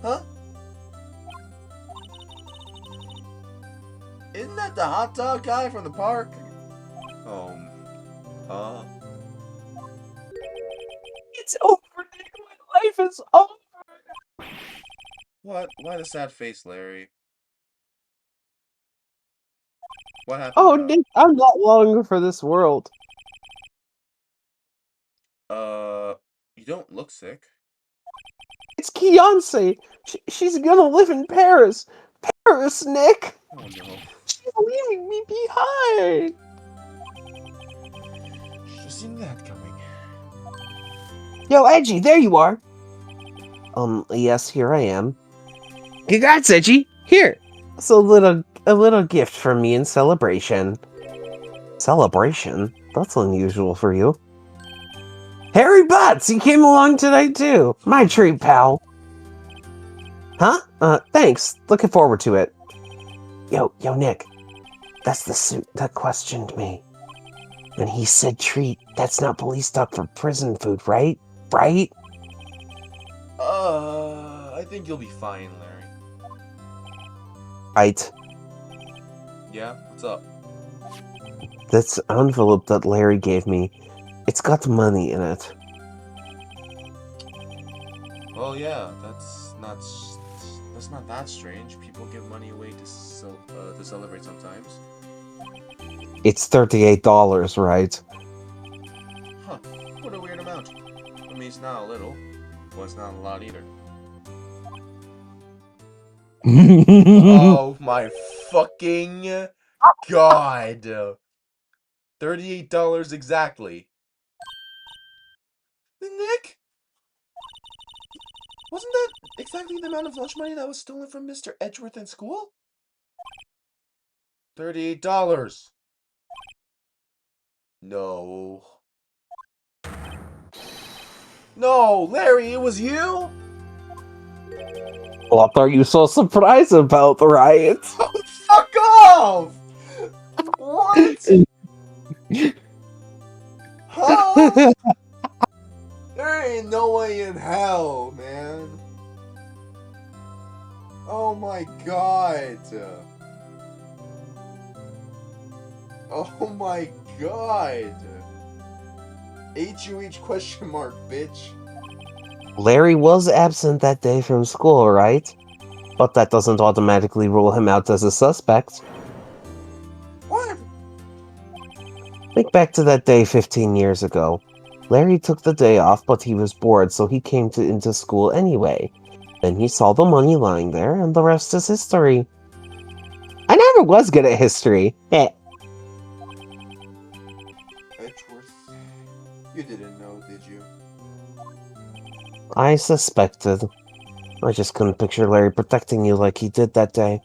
Speaker 2: Huh? Isn't that the hot dog guy from the park?
Speaker 1: It's over, Nick. My life is over.
Speaker 2: What? Why the sad face, Larry? What happened
Speaker 1: Oh,
Speaker 2: now?
Speaker 1: Nick, I'm not long for this world.
Speaker 2: You don't look sick.
Speaker 1: It's Beyonce. She's gonna live in Paris. Paris, Nick.
Speaker 2: Oh, no.
Speaker 1: She's leaving me behind.
Speaker 2: Should have seen that coming.
Speaker 1: Yo, Edgy, there you are. Yes, here I am. Congrats, Edgy. Here. It's a little gift from me in celebration. Celebration? That's unusual for you. Harry Butts, you came along tonight too. My treat, pal. Huh? Thanks. Looking forward to it. Yo, Nick. That's the suit that questioned me. When he said treat, that's not police talk for prison food, right? Right?
Speaker 2: I think you'll be fine, Larry.
Speaker 1: Right.
Speaker 2: Yeah? What's up?
Speaker 1: This envelope that Larry gave me, it's got money in it.
Speaker 2: Well, yeah, That's not that strange. People give money away to celebrate sometimes.
Speaker 1: It's $38, right?
Speaker 2: Huh. What a weird amount. I mean, it's not a little. Well, it's not a lot either. Oh my fucking god. $38 exactly. Nick? Wasn't that exactly the amount of lunch money that was stolen from Mr. Edgeworth in school? $38. No. No, Larry, it was you?
Speaker 1: What are you so surprised about, right?
Speaker 2: Oh, fuck off! What? Huh? There ain't no way in hell, man. Oh my god. Oh my god. HUH question mark, bitch.
Speaker 1: Larry was absent that day from school, right? But that doesn't automatically rule him out as a suspect.
Speaker 2: What?
Speaker 1: Think back to that day 15 years ago. Larry took the day off, but he was bored, so he came into school anyway. Then he saw the money lying there, and the rest is history. I never was good at history.
Speaker 2: Edgeworth, you didn't know, did you?
Speaker 1: I suspected. I just couldn't picture Larry protecting you like he did that day.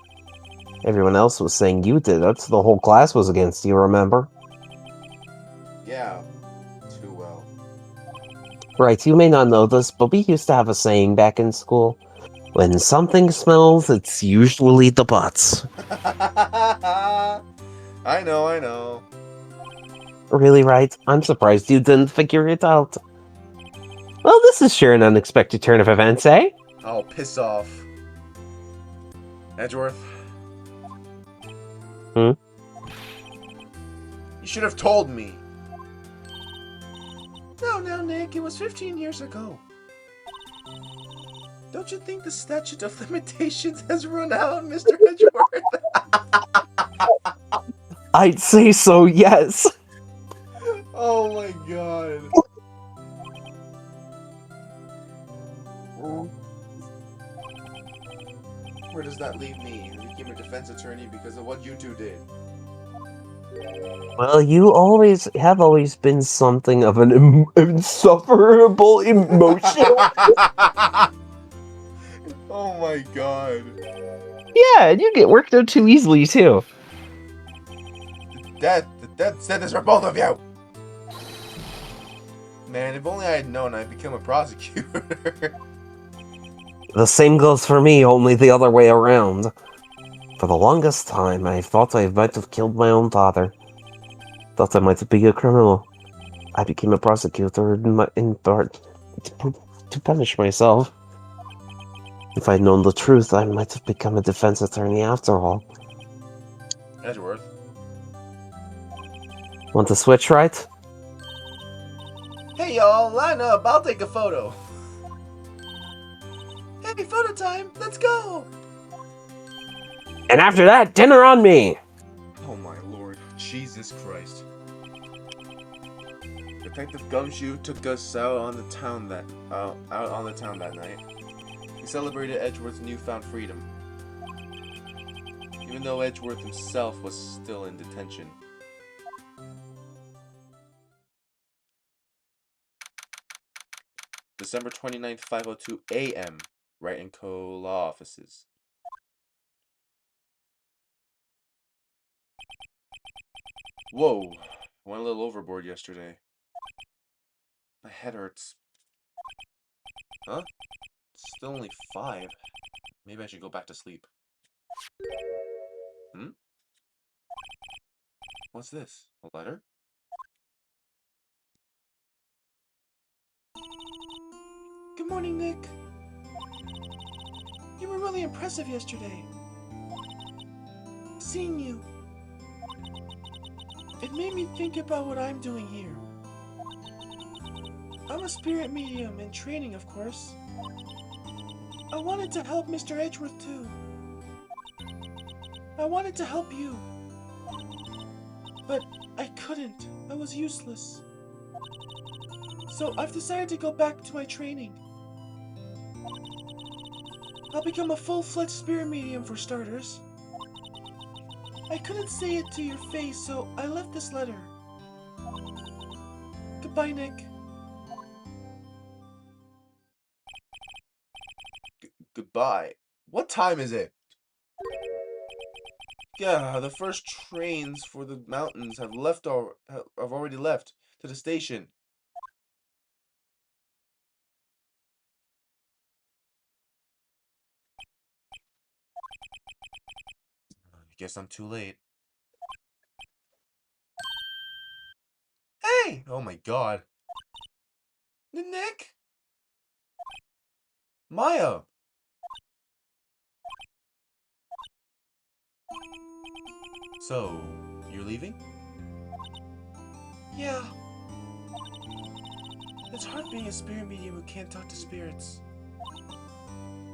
Speaker 1: Everyone else was saying you did it. The whole class was against you, remember?
Speaker 2: Yeah, too well.
Speaker 1: Right, you may not know this, but we used to have a saying back in school. When something smells, it's usually the butts.
Speaker 2: I know.
Speaker 1: Really, right? I'm surprised you didn't figure it out. Well, this is sure an unexpected turn of events, eh?
Speaker 2: Oh, piss off. Edgeworth.
Speaker 1: Hmm?
Speaker 2: You should have told me. No, Nick, it was 15 years ago. Don't you think the statute of limitations has run out, Mr. Edgeworth?
Speaker 1: I'd say so, yes.
Speaker 2: Oh my god. Where does that leave me? I became a defense attorney because of what you two did.
Speaker 1: Well, you have always been something of an insufferable emotion.
Speaker 2: Oh my god.
Speaker 1: Yeah, and you get worked out too easily, too.
Speaker 2: The death sentence for both of you! Man, if only I had known I'd become a prosecutor.
Speaker 1: The same goes for me, only the other way around. For the longest time, I thought I might have killed my own father. Thought I might be a criminal. I became a prosecutor in part to punish myself. If I'd known the truth, I might have become a defense attorney after all.
Speaker 2: Edgeworth.
Speaker 1: Want to switch, right?
Speaker 2: Hey y'all, line up, I'll take a photo. Hey, photo time, let's go!
Speaker 1: And after that, dinner on me!
Speaker 2: Oh my lord, Jesus Christ. Detective Gumshoe took us out on the town that night. He celebrated Edgeworth's newfound freedom, even though Edgeworth himself was still in detention. December 29th, 5:02 a.m. Wright & Co. Law Offices. Whoa, went a little overboard yesterday. My head hurts. Huh? It's still only 5. Maybe I should go back to sleep. Hmm? What's this? A letter? Good morning, Nick. You were really impressive yesterday. Seeing you. It made me think about what I'm doing here. I'm a spirit medium in training, of course.
Speaker 6: I wanted to help Mr. Edgeworth too. I wanted to help you. But I couldn't. I was useless. So I've decided to go back to my training. I'll become a full-fledged spirit medium for starters. I couldn't say it to your face, so I left this letter. Goodbye, Nick.
Speaker 2: Goodbye. What time is it? Yeah, the first trains for the mountains have already left to the station. I guess I'm too late. Hey! Oh my god. Nick? Maya! So, you're leaving?
Speaker 6: Yeah. It's hard being a spirit medium who can't talk to spirits.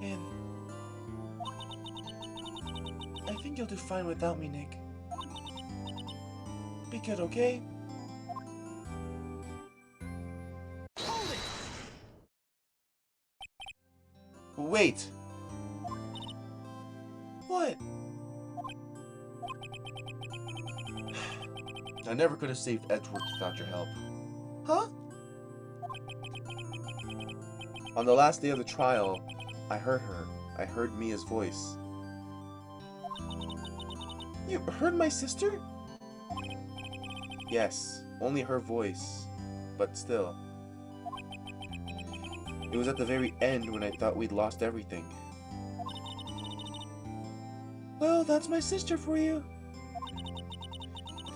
Speaker 6: And I think you'll do fine without me, Nick. Be good, okay?
Speaker 2: Wait!
Speaker 6: What?
Speaker 2: I never could have saved Edgeworth without your help.
Speaker 6: Huh?
Speaker 2: On the last day of the trial, I heard her. I heard Mia's voice.
Speaker 6: You heard my sister?
Speaker 2: Yes, only her voice. But still. It was at the very end when I thought we'd lost everything.
Speaker 6: Well, that's my sister for you.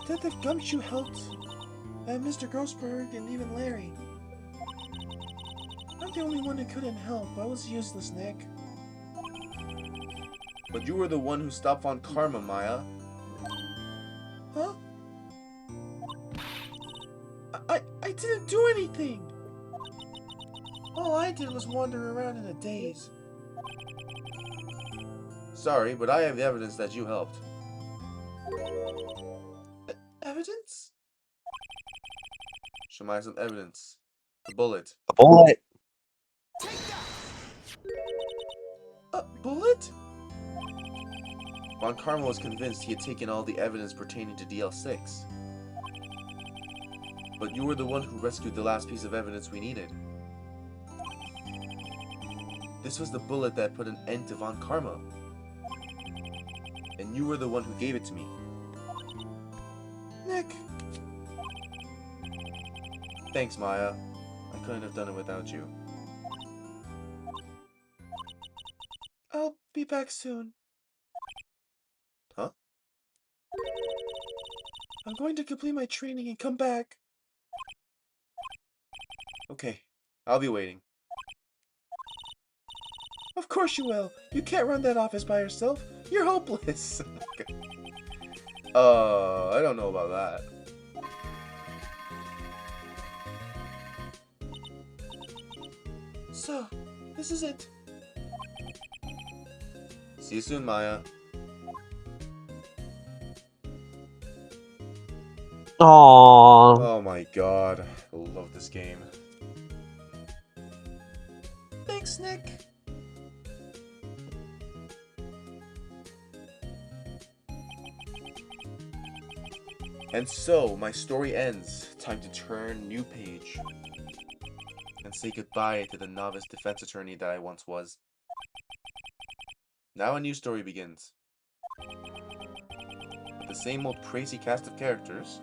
Speaker 6: Detective Gumshoe helped. And Mr. Grossberg and even Larry. I'm the only one who couldn't help. I was useless, Nick.
Speaker 2: But you were the one who stopped Von Karma, Maya.
Speaker 6: Huh? I didn't do anything! All I did was wander around in a daze.
Speaker 2: Sorry, but I have evidence that you helped.
Speaker 6: Evidence?
Speaker 2: Show Maya some evidence. The bullet.
Speaker 4: A bullet.
Speaker 6: A bullet?
Speaker 2: Von Karma was convinced he had taken all the evidence pertaining to DL6. But you were the one who rescued the last piece of evidence we needed. This was the bullet that put an end to Von Karma. And you were the one who gave it to me.
Speaker 6: Nick.
Speaker 2: Thanks, Maya. I couldn't have done it without you.
Speaker 6: I'll be back soon.
Speaker 2: Huh?
Speaker 6: I'm going to complete my training and come back.
Speaker 2: Okay, I'll be waiting.
Speaker 6: Of course you will. You can't run that office by yourself. You're hopeless.
Speaker 2: I don't know about that.
Speaker 6: So, this is it.
Speaker 2: See you soon, Maya.
Speaker 1: Aww.
Speaker 2: Oh my god, I love this game.
Speaker 6: Thanks, Nick.
Speaker 2: And so, my story ends. Time to turn new page. And say goodbye to the novice defense attorney that I once was. Now a new story begins. With the same old crazy cast of characters.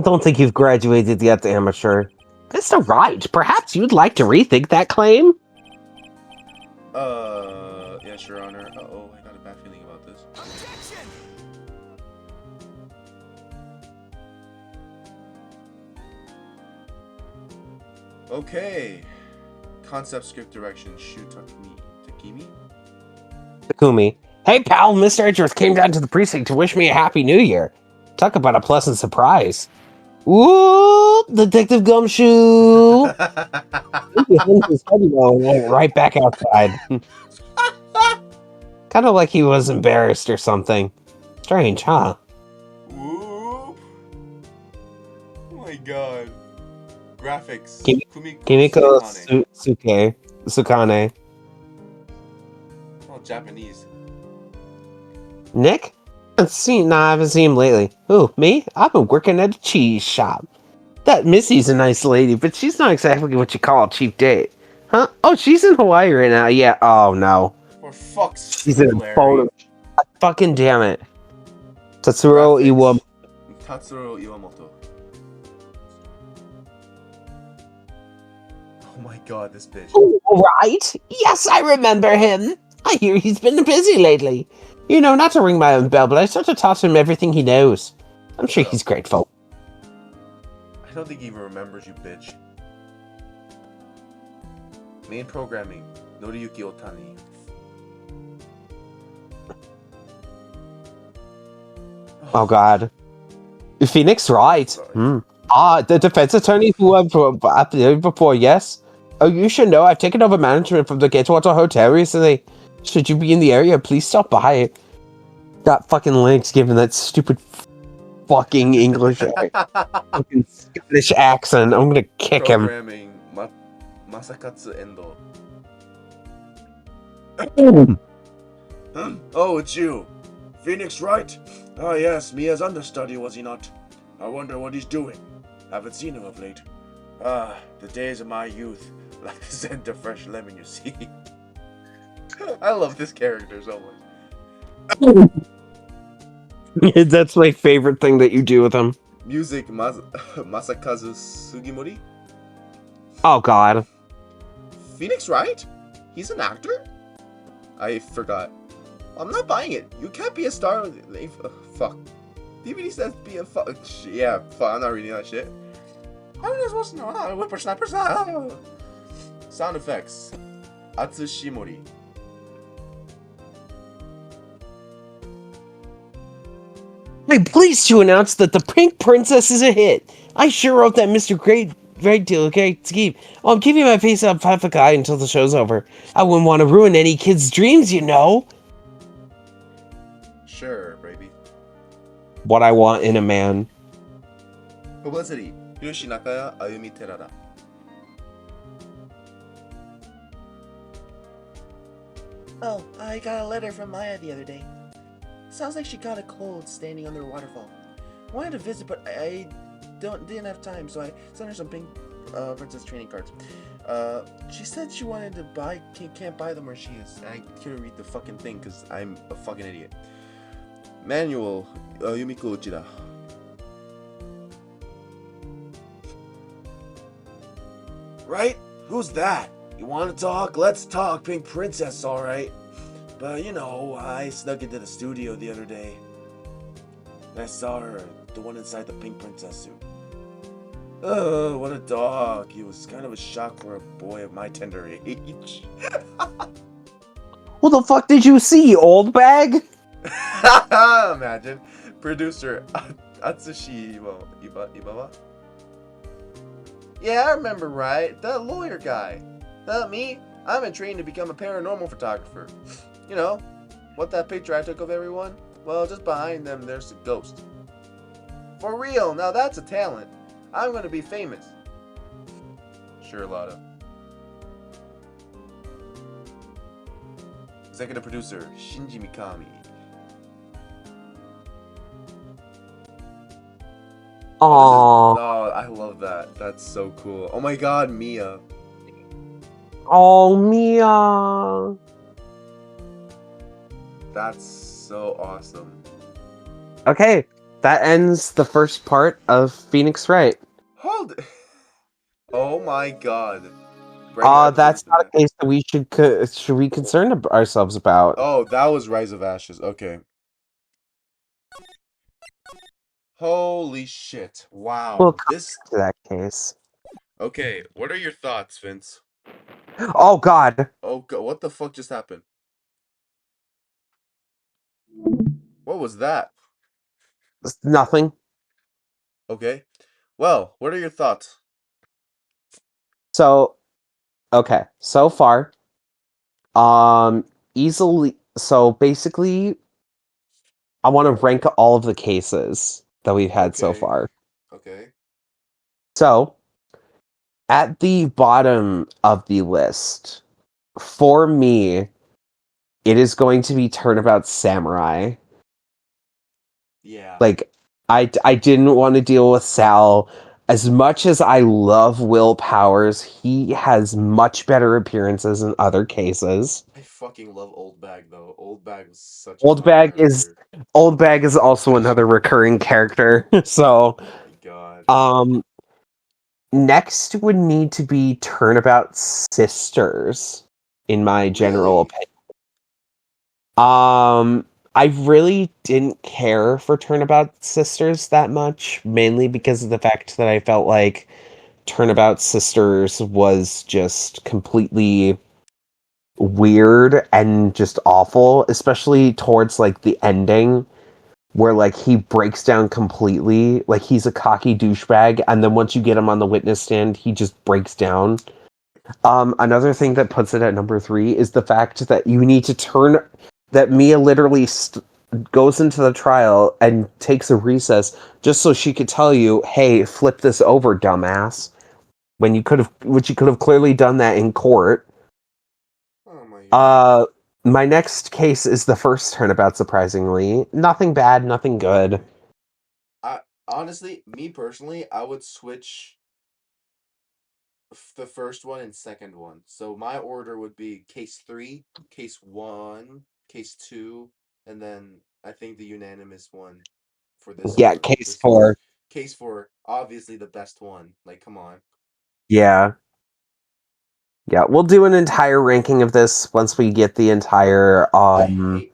Speaker 1: Don't think you've graduated yet, amateur. That's alright. Perhaps you'd like to rethink that claim?
Speaker 2: Yes, Your Honor. Uh-oh, I got a bad feeling about this.
Speaker 7: Objection!
Speaker 2: Okay. Concept script direction. Takimi?
Speaker 1: Takumi. Hey pal, Mr. Edgeworth came down to the precinct to wish me a happy new year. Talk about a pleasant surprise. Whoop! Detective Gumshoe! He hung his head low and went right back outside. Kind of like he was embarrassed or something. Strange, huh?
Speaker 2: Whoop. Oh my god. Graphics.
Speaker 1: Kimiko
Speaker 2: Sukane.
Speaker 1: Sukane.
Speaker 2: Oh, Japanese.
Speaker 1: Nick? I haven't seen him lately. Who, me? I've been working at a cheese shop. That Missy's a nice lady, but she's not exactly what you call a cheap date. Huh? Oh, she's in Hawaii right now. Yeah, oh no.
Speaker 2: For fuck's
Speaker 1: She's
Speaker 2: sake,
Speaker 1: in a
Speaker 2: Larry.
Speaker 1: photo. Fucking damn it. Tatsuro
Speaker 2: Graphics.
Speaker 1: Iwa.
Speaker 2: Tatsuro Iwamoto. Oh my god, this bitch.
Speaker 1: Oh, right? Yes, I remember him. I hear he's been busy lately. You know, not to ring my own bell, but I start to toss him everything he knows. I'm sure he's grateful.
Speaker 2: I don't think he even remembers you, bitch. Main programming. Noriyuki Otani.
Speaker 1: Oh god. Phoenix Wright.
Speaker 2: Sorry.
Speaker 1: The defense attorney who I've appeared before, yes? Oh, you should know I've taken over management from the Gateswater Hotel recently. Should you be in the area, please stop by. Got fucking links given that stupid fucking English fucking Scottish accent. I'm gonna kick him.
Speaker 2: Programming. Masakatsu Endo.
Speaker 6: Oh, it's you. Phoenix Wright? Ah, yes, Mia's understudy, was he not? I wonder what he's doing. Haven't seen him of late. Ah, the days of my youth. Like the scent of fresh lemon, you see.
Speaker 2: I love this character so much.
Speaker 1: That's my favorite thing that you do with him.
Speaker 2: Music, Masakazu Sugimori?
Speaker 1: Oh god.
Speaker 2: Phoenix Wright? He's an actor? I forgot. I'm not buying it. You can't be a star with... fuck. DVD says be a fuck. Yeah, fuck, I'm not reading that shit. How are you supposed to know? Whippersnapper. Sound effects. Atsushimori.
Speaker 1: I'm pleased to announce that The Pink Princess is a hit. I sure wrote that Mr. Great deal, okay, to keep. I'm keeping my face up half a guy until the show's over. I wouldn't want to ruin any kid's dreams, you know.
Speaker 2: Sure, baby.
Speaker 1: What I want in a man.
Speaker 2: Publicity. Hiroshi Nakaya, Ayumi Terada.
Speaker 7: Oh, I got a letter from Maya the other day. Sounds like she caught a cold standing under a waterfall. Wanted to visit, but I didn't have time, so I sent her some pink princess training cards. She said she wanted to buy, can't buy them where she is.
Speaker 2: I couldn't read the fucking thing because I'm a fucking idiot. Manual, Yumiko Uchida.
Speaker 6: Right? Who's that? You want to talk? Let's talk, Pink Princess, alright. But, you know, I snuck into the studio the other day. I saw her, the one inside the Pink Princess suit. Oh, what a dog. He was kind of a shock for a boy of my tender age.
Speaker 1: What the fuck did you see, old bag?
Speaker 2: Imagine. Producer, Atsushi Ibawa? Yeah, I remember right. That lawyer guy. Not me. I've been trained to become a paranormal photographer. You know, what that picture I took of everyone? Well, just behind them, there's a ghost. For real, now that's a talent. I'm gonna be famous. Sure, Lotto. Executive producer, Shinji Mikami.
Speaker 1: Aww.
Speaker 2: Oh, I love that. That's so cool. Oh my god, Mia.
Speaker 1: Oh, Mia.
Speaker 2: That's so awesome.
Speaker 1: Okay, that ends the first part of Phoenix Wright.
Speaker 2: Hold it. Oh my god.
Speaker 1: That's not a case that we should we concern ourselves about.
Speaker 2: Oh, that was Rise of Ashes. Okay. Holy shit. Wow.
Speaker 1: We'll come
Speaker 2: This
Speaker 1: to that case.
Speaker 2: Okay, what are your thoughts, Vince?
Speaker 1: Oh god.
Speaker 2: Oh god, what the fuck just happened? What was that?
Speaker 1: Nothing.
Speaker 2: Okay. Well, what are your thoughts?
Speaker 1: So, Okay, so far, easily. So basically, I want to rank all of the cases that we've had so
Speaker 2: Okay.
Speaker 1: far.
Speaker 2: Okay.
Speaker 1: So, at the bottom of the list, for me, it is going to be Turnabout Samurai.
Speaker 2: Yeah.
Speaker 1: Like, I didn't want to deal with Sal. As much as I love Will Powers, he has much better appearances in other cases.
Speaker 2: I fucking love Old Bag though. Old Bag was such a
Speaker 1: Old
Speaker 2: fun
Speaker 1: Bag is
Speaker 2: character.
Speaker 1: Old Bag is also another recurring character. So,
Speaker 2: Oh my god.
Speaker 1: um, next would need to be Turnabout Sisters, in my general
Speaker 2: Really?
Speaker 1: opinion. I really didn't care for Turnabout Sisters that much, mainly because of the fact that I felt like Turnabout Sisters was just completely weird and just awful, especially towards like the ending where like he breaks down completely. Like he's a cocky douchebag, and then once you get him on the witness stand, he just breaks down. Another thing that puts it at number 3 is the fact that you need to turn that Mia literally goes into the trial and takes a recess just so she could tell you, "Hey, flip this over, dumbass." Which you could have clearly done that in court.
Speaker 2: Oh my god.
Speaker 1: Uh, my next case is the first turnabout. Surprisingly, nothing bad, nothing good.
Speaker 2: I honestly, me personally, I would switch the first one and second one. So my order would be case 3, case 1, case 2, and then I think the unanimous one for this
Speaker 1: Yeah,
Speaker 2: one.
Speaker 1: case
Speaker 2: This
Speaker 1: 4.
Speaker 2: case 4, obviously the best one. Like, come on.
Speaker 1: Yeah. Yeah, we'll do an entire ranking of this once we get the entire
Speaker 2: I hate,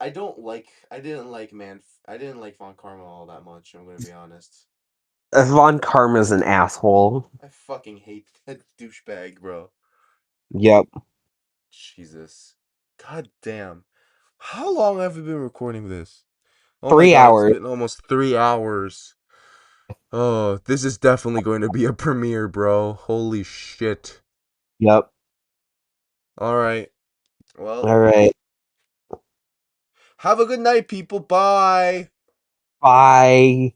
Speaker 2: I don't like, I didn't like Von Karma all that much. I'm gonna be honest.
Speaker 1: Von Karma's an asshole.
Speaker 2: I fucking hate that douchebag, bro.
Speaker 1: Yep.
Speaker 2: Jesus. God damn. How long have we been recording this? Oh my
Speaker 1: 3
Speaker 2: god, it's
Speaker 1: hours.
Speaker 2: been almost 3 hours. Oh, this is definitely going to be a premiere, bro. Holy shit.
Speaker 1: Yep.
Speaker 2: Alright. Well,
Speaker 1: All right.
Speaker 2: have a good night, people. Bye.
Speaker 1: Bye.